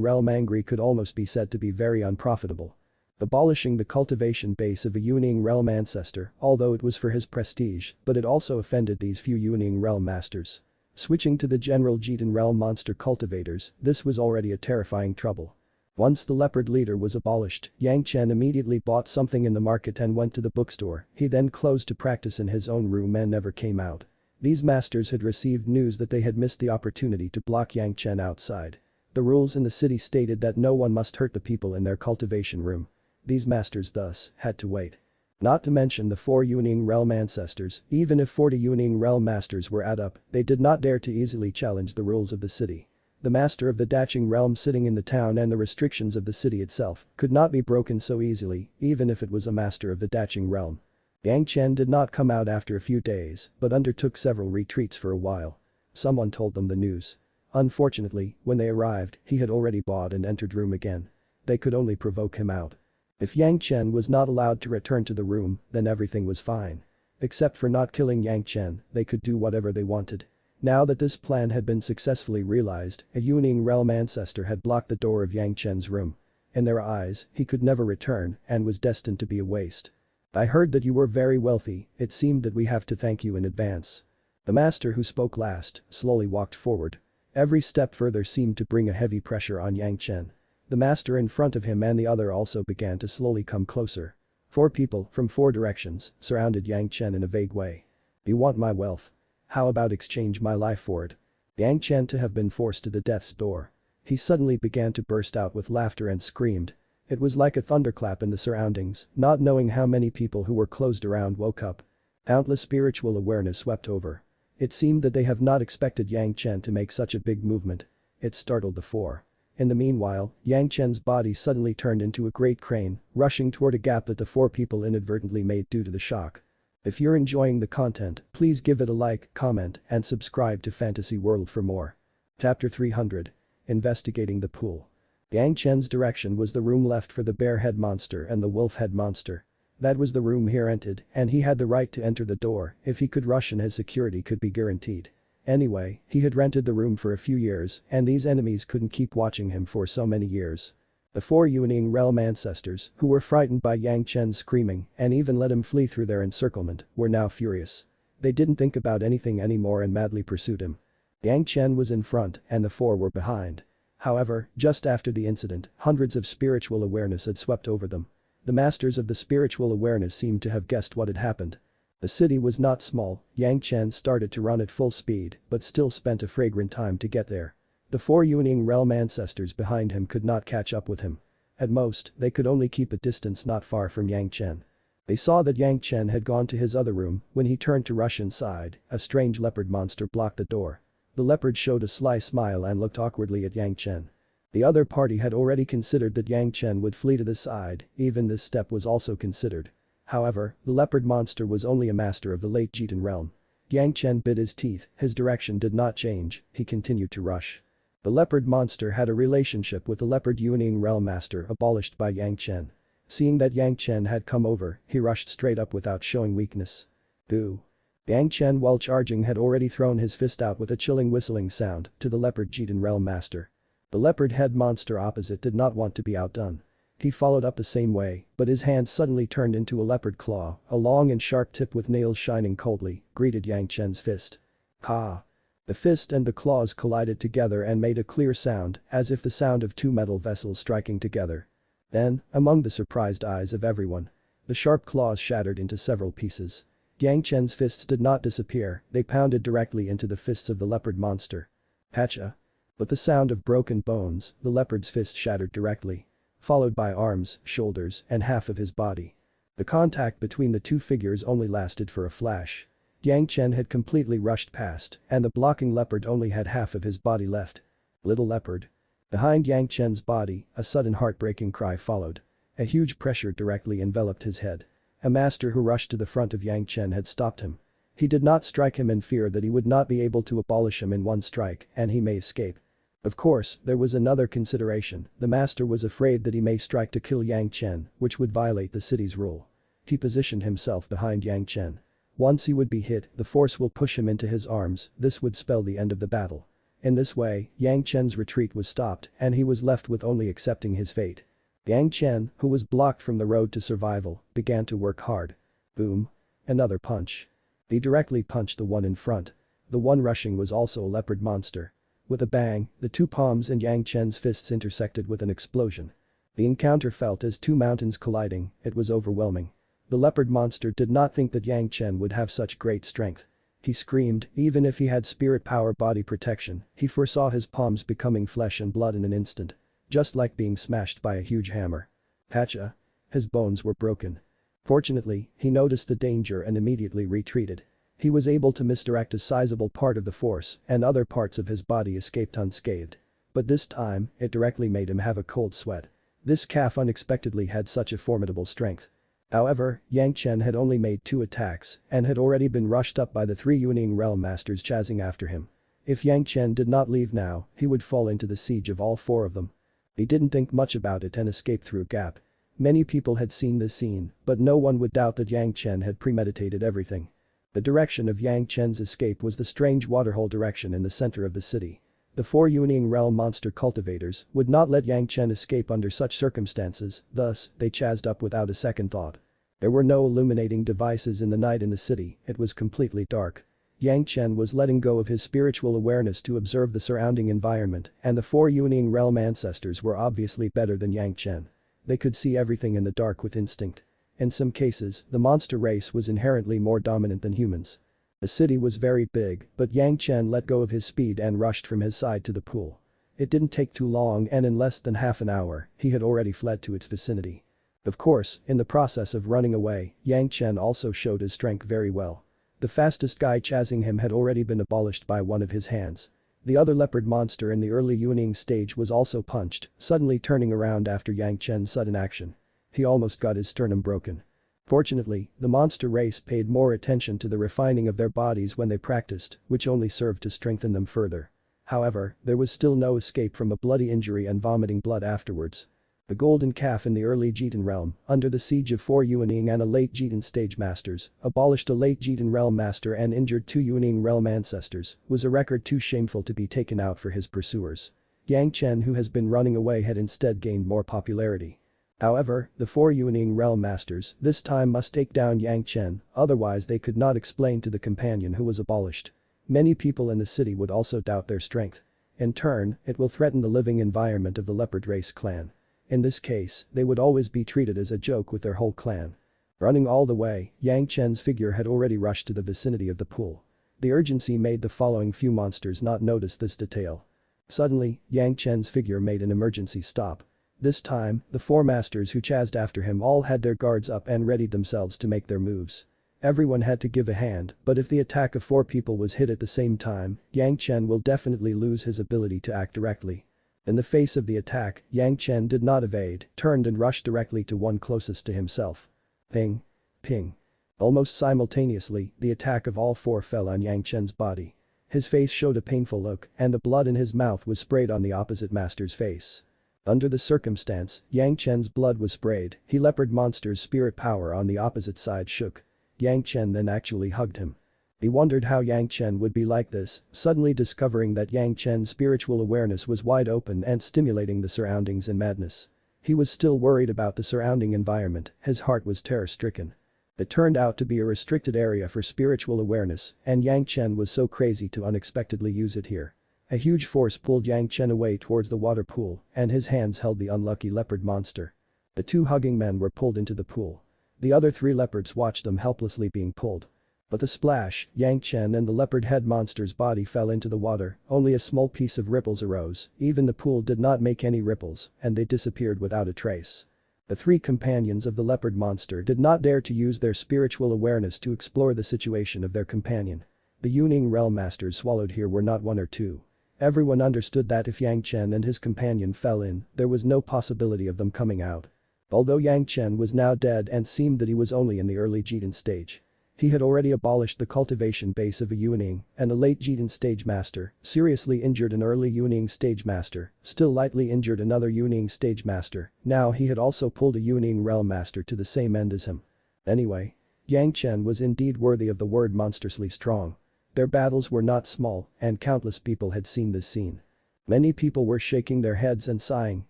realm angry could almost be said to be very unprofitable. Abolishing the cultivation base of a Yuning realm ancestor, although it was for his prestige, but it also offended these few Yuning realm masters. Switching to the general Jitan realm monster cultivators, this was already a terrifying trouble. Once the leopard leader was abolished, Yang Chen immediately bought something in the market and went to the bookstore. He then closed to practice in his own room and never came out. These masters had received news that they had missed the opportunity to block Yang Chen outside. The rules in the city stated that no one must hurt the people in their cultivation room. These masters thus had to wait. Not to mention the 4 Yuning realm ancestors, even if 40 Yuning realm masters were add up, they did not dare to easily challenge the rules of the city. The master of the Daching realm sitting in the town and the restrictions of the city itself could not be broken so easily, even if it was a master of the Daching realm. Yang Chen did not come out after a few days, but undertook several retreats for a while. Someone told them the news. Unfortunately, when they arrived, he had already bought and entered room again. They could only provoke him out. If Yang Chen was not allowed to return to the room, then everything was fine. Except for not killing Yang Chen, they could do whatever they wanted. Now that this plan had been successfully realized, a Yuning realm ancestor had blocked the door of Yang Chen's room. In their eyes, he could never return and was destined to be a waste. I heard that you were very wealthy, it seemed that we have to thank you in advance. The master who spoke last slowly walked forward. Every step further seemed to bring a heavy pressure on Yang Chen. The master in front of him and the other also began to slowly come closer. 4 people from 4 directions surrounded Yang Chen in a vague way. You want my wealth? How about exchange my life for it? Yang Chen to have been forced to the death's door. He suddenly began to burst out with laughter and screamed. It was like a thunderclap in the surroundings, not knowing how many people who were closed around woke up. Countless spiritual awareness swept over. It seemed that they have not expected Yang Chen to make such a big movement. It startled the 4. In the meanwhile, Yang Chen's body suddenly turned into a great crane, rushing toward a gap that the 4 people inadvertently made due to the shock. If you're enjoying the content, please give it a like, comment, and subscribe to Fantasy World for more. Chapter 300. Investigating the pool. Yang Chen's direction was the room left for the bear head monster and the wolf head monster. That was the room he rented, and he had the right to enter the door if he could rush and his security could be guaranteed. Anyway, he had rented the room for a few years and these enemies couldn't keep watching him for so many years. The 4 Yuning realm ancestors, who were frightened by Yang Chen's screaming and even let him flee through their encirclement, were now furious. They didn't think about anything anymore and madly pursued him. Yang Chen was in front and the 4 were behind. However, just after the incident, hundreds of spiritual awareness had swept over them. The masters of the spiritual awareness seemed to have guessed what had happened. The city was not small. Yang Chen started to run at full speed but still spent a fragrant time to get there. The 4 Yuning realm ancestors behind him could not catch up with him. At most, they could only keep a distance not far from Yang Chen. They saw that Yang Chen had gone to his other room. When he turned to rush inside, a strange leopard monster blocked the door. The leopard showed a sly smile and looked awkwardly at Yang Chen. The other party had already considered that Yang Chen would flee to the side, even this step was also considered. However, the leopard monster was only a master of the late Jitan realm. Yang Chen bit his teeth, his direction did not change, he continued to rush. The leopard monster had a relationship with the leopard Yuning realm master abolished by Yang Chen. Seeing that Yang Chen had come over, he rushed straight up without showing weakness. Boo. Yang Chen while charging had already thrown his fist out with a chilling whistling sound to the leopard Jitan realm master. The leopard head monster opposite did not want to be outdone. He followed up the same way, but his hand suddenly turned into a leopard claw, a long and sharp tip with nails shining coldly, greeted Yang Chen's fist. Ka. The fist and the claws collided together and made a clear sound, as if the sound of 2 metal vessels striking together. Then, among the surprised eyes of everyone, the sharp claws shattered into several pieces. Yang Chen's fists did not disappear, they pounded directly into the fists of the leopard monster. Pacha. With the sound of broken bones, the leopard's fist shattered directly. Followed by arms, shoulders, and half of his body. The contact between the 2 figures only lasted for a flash. Yang Chen had completely rushed past, and the blocking leopard only had half of his body left. Little leopard. Behind Yang Chen's body, a sudden heartbreaking cry followed. A huge pressure directly enveloped his head. A master who rushed to the front of Yang Chen had stopped him. He did not strike him in fear that he would not be able to abolish him in one strike and he may escape. Of course, there was another consideration, the master was afraid that he may strike to kill Yang Chen, which would violate the city's rule. He positioned himself behind Yang Chen. Once he would be hit, the force will push him into his arms, this would spell the end of the battle. In this way, Yang Chen's retreat was stopped and he was left with only accepting his fate. Yang Chen, who was blocked from the road to survival, began to work hard. Boom. Another punch. He directly punched the one in front. The one rushing was also a leopard monster. With a bang, the two palms in Yang Chen's fists intersected with an explosion. The encounter felt as two mountains colliding, it was overwhelming. The leopard monster did not think that Yang Chen would have such great strength. He screamed, even if he had spirit power body protection, he foresaw his palms becoming flesh and blood in an instant. Just like being smashed by a huge hammer. Pacha. His bones were broken. Fortunately, he noticed the danger and immediately retreated. He was able to misdirect a sizable part of the force and other parts of his body escaped unscathed. But this time, it directly made him have a cold sweat. This calf unexpectedly had such a formidable strength. However, Yang Chen had only made 2 attacks and had already been rushed up by the 3 Yuning realm masters chasing after him. If Yang Chen did not leave now, he would fall into the siege of all 4 of them. He didn't think much about it and escaped through a gap. Many people had seen this scene, but no one would doubt that Yang Chen had premeditated everything. The direction of Yang Chen's escape was the strange waterhole direction in the center of the city. The 4 Yuning realm monster cultivators would not let Yang Chen escape under such circumstances, thus, they chased up without a second thought. There were no illuminating devices in the night in the city, it was completely dark. Yang Chen was letting go of his spiritual awareness to observe the surrounding environment, and the 4 Yuning realm ancestors were obviously better than Yang Chen. They could see everything in the dark with instinct. In some cases, the monster race was inherently more dominant than humans. The city was very big, but Yang Chen let go of his speed and rushed from his side to the pool. It didn't take too long and in less than half an hour, he had already fled to its vicinity. Of course, in the process of running away, Yang Chen also showed his strength very well. The fastest guy chasing him had already been abolished by one of his hands. The other leopard monster in the early Yuning stage was also punched, suddenly turning around after Yang Chen's sudden action. He almost got his sternum broken. Fortunately, the monster race paid more attention to the refining of their bodies when they practiced, which only served to strengthen them further. However, there was still no escape from a bloody injury and vomiting blood afterwards. The golden calf in the early Jitan realm, under the siege of 4 Yuning and a late Jitan stage masters, abolished a late Jitan realm master and injured 2 Yuning realm ancestors, was a record too shameful to be taken out for his pursuers. Yang Chen, who has been running away, had instead gained more popularity. However, the 4 Yuning realm masters this time must take down Yang Chen, otherwise they could not explain to the companion who was abolished. Many people in the city would also doubt their strength. In turn, it will threaten the living environment of the leopard race clan. In this case, they would always be treated as a joke with their whole clan. Running all the way, Yang Chen's figure had already rushed to the vicinity of the pool. The urgency made the following few monsters not notice this detail. Suddenly, Yang Chen's figure made an emergency stop. This time, the 4 masters who chased after him all had their guards up and readied themselves to make their moves. Everyone had to give a hand, but if the attack of 4 people was hit at the same time, Yang Chen will definitely lose his ability to act directly. In the face of the attack, Yang Chen did not evade, turned and rushed directly to one closest to himself. Ping. Ping. Almost simultaneously, the attack of all 4 fell on Yang Chen's body. His face showed a painful look, and the blood in his mouth was sprayed on the opposite master's face. Under the circumstance, Yang Chen's blood was sprayed, he leopard monster's spirit power on the opposite side shook. Yang Chen then actually hugged him. He wondered how Yang Chen would be like this, suddenly discovering that Yang Chen's spiritual awareness was wide open and stimulating the surroundings in madness. He was still worried about the surrounding environment, his heart was terror-stricken. It turned out to be a restricted area for spiritual awareness, and Yang Chen was so crazy to unexpectedly use it here. A huge force pulled Yang Chen away towards the water pool, and his hands held the unlucky leopard monster. The 2 hugging men were pulled into the pool. The other 3 leopards watched them helplessly being pulled. But the splash, Yang Chen and the leopard head monster's body fell into the water, only a small piece of ripples arose, even the pool did not make any ripples, and they disappeared without a trace. The 3 companions of the leopard monster did not dare to use their spiritual awareness to explore the situation of their companion. The Yuning realm masters swallowed here were not 1 or 2. Everyone understood that if Yang Chen and his companion fell in, there was no possibility of them coming out. Although Yang Chen was now dead and seemed that he was only in the early Jitan stage. He had already abolished the cultivation base of a Yuaning and a late Zhanxian stage master, seriously injured an early Yuaning stage master, still lightly injured another Yuaning stage master, now he had also pulled a Yuaning realm master to the same end as him. Anyway, Yang Chen was indeed worthy of the word monstrously strong. Their battles were not small, and countless people had seen this scene. Many people were shaking their heads and sighing,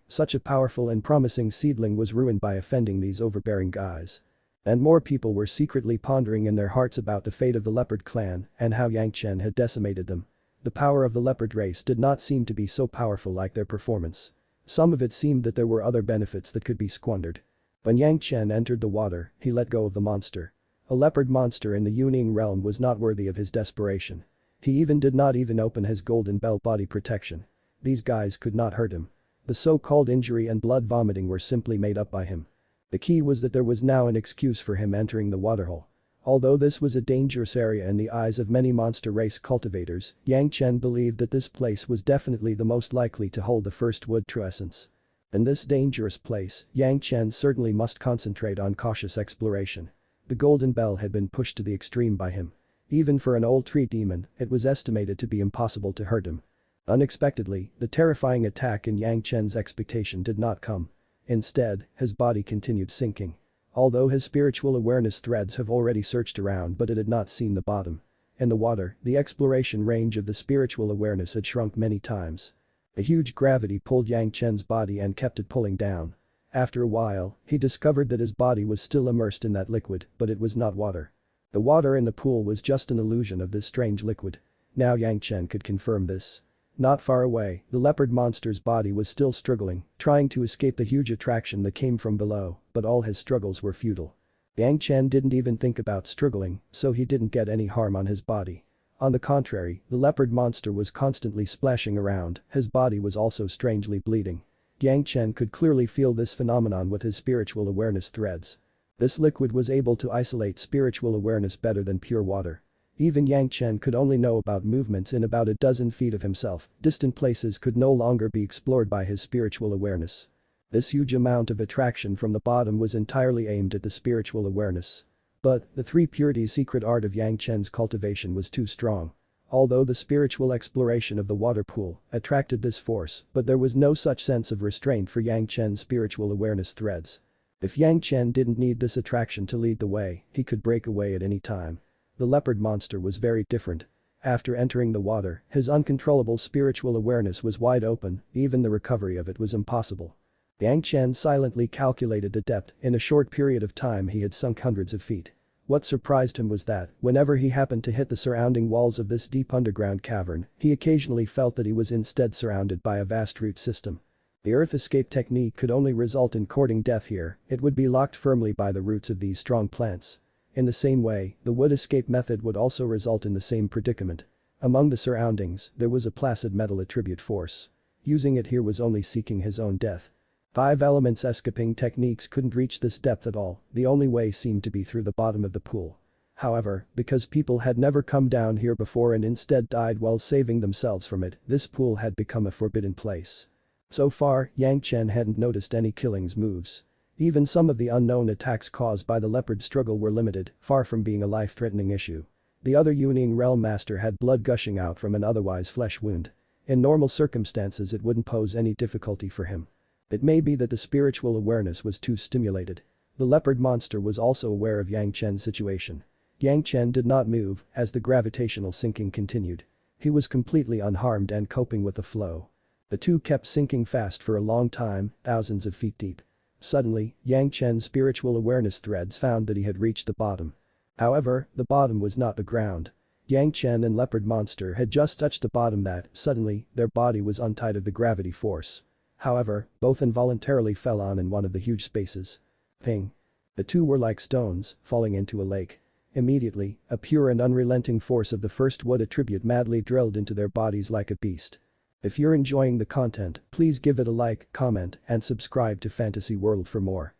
such a powerful and promising seedling was ruined by offending these overbearing guys. And more people were secretly pondering in their hearts about the fate of the leopard clan and how Yang Chen had decimated them. The power of the leopard race did not seem to be so powerful like their performance. Some of it seemed that there were other benefits that could be squandered. When Yang Chen entered the water, he let go of the monster. A leopard monster in the Yuaning realm was not worthy of his desperation. He did not even open his golden bell body protection. These guys could not hurt him. The so-called injury and blood vomiting were simply made up by him. The key was that there was now an excuse for him entering the waterhole. Although this was a dangerous area in the eyes of many monster race cultivators, Yang Chen believed that this place was definitely the most likely to hold the first wood true essence. In this dangerous place, Yang Chen certainly must concentrate on cautious exploration. The golden bell had been pushed to the extreme by him. Even for an old tree demon, it was estimated to be impossible to hurt him. Unexpectedly, the terrifying attack in Yang Chen's expectation did not come. Instead, his body continued sinking. Although his spiritual awareness threads have already searched around but it had not seen the bottom. In the water, the exploration range of the spiritual awareness had shrunk many times. A huge gravity pulled Yang Chen's body and kept it pulling down. After a while, he discovered that his body was still immersed in that liquid, but it was not water. The water in the pool was just an illusion of this strange liquid. Now Yang Chen could confirm this. Not far away, the leopard monster's body was still struggling, trying to escape the huge attraction that came from below, but all his struggles were futile. Yang Chen didn't even think about struggling, so he didn't get any harm on his body. On the contrary, the leopard monster was constantly splashing around, his body was also strangely bleeding. Yang Chen could clearly feel this phenomenon with his spiritual awareness threads. This liquid was able to isolate spiritual awareness better than pure water. Even Yang Chen could only know about movements in about a dozen feet of himself, distant places could no longer be explored by his spiritual awareness. This huge amount of attraction from the bottom was entirely aimed at the spiritual awareness. But, the three purities secret art of Yang Chen's cultivation was too strong. Although the spiritual exploration of the water pool attracted this force, but there was no such sense of restraint for Yang Chen's spiritual awareness threads. If Yang Chen didn't need this attraction to lead the way, he could break away at any time. The leopard monster was very different. After entering the water, his uncontrollable spiritual awareness was wide open, even the recovery of it was impossible. Yang Chen silently calculated the depth, in a short period of time he had sunk hundreds of feet. What surprised him was that, whenever he happened to hit the surrounding walls of this deep underground cavern, he occasionally felt that he was instead surrounded by a vast root system. The earth escape technique could only result in courting death here, it would be locked firmly by the roots of these strong plants. In the same way, the wood escape method would also result in the same predicament. Among the surroundings, there was a placid metal attribute force. Using it here was only seeking his own death. 5 elements escaping techniques couldn't reach this depth at all, the only way seemed to be through the bottom of the pool. However, because people had never come down here before and instead died while saving themselves from it, this pool had become a forbidden place. So far, Yang Chen hadn't noticed any killings moves. Even some of the unknown attacks caused by the leopard struggle were limited, far from being a life-threatening issue. The other Yuaning realm master had blood gushing out from an otherwise flesh wound. In normal circumstances it wouldn't pose any difficulty for him. It may be that the spiritual awareness was too stimulated. The leopard monster was also aware of Yang Chen's situation. Yang Chen did not move as the gravitational sinking continued. He was completely unharmed and coping with the flow. The two kept sinking fast for a long time, thousands of feet deep. Suddenly, Yang Chen's spiritual awareness threads found that he had reached the bottom. However, the bottom was not the ground. Yang Chen and leopard monster had just touched the bottom that, suddenly, their body was untied of the gravity force. However, both involuntarily fell on in one of the huge spaces. Ping. The two were like stones, falling into a lake. Immediately, a pure and unrelenting force of the first wood attribute madly drilled into their bodies like a beast. If you're enjoying the content, please give it a like, comment, and subscribe to Fantasy World for more.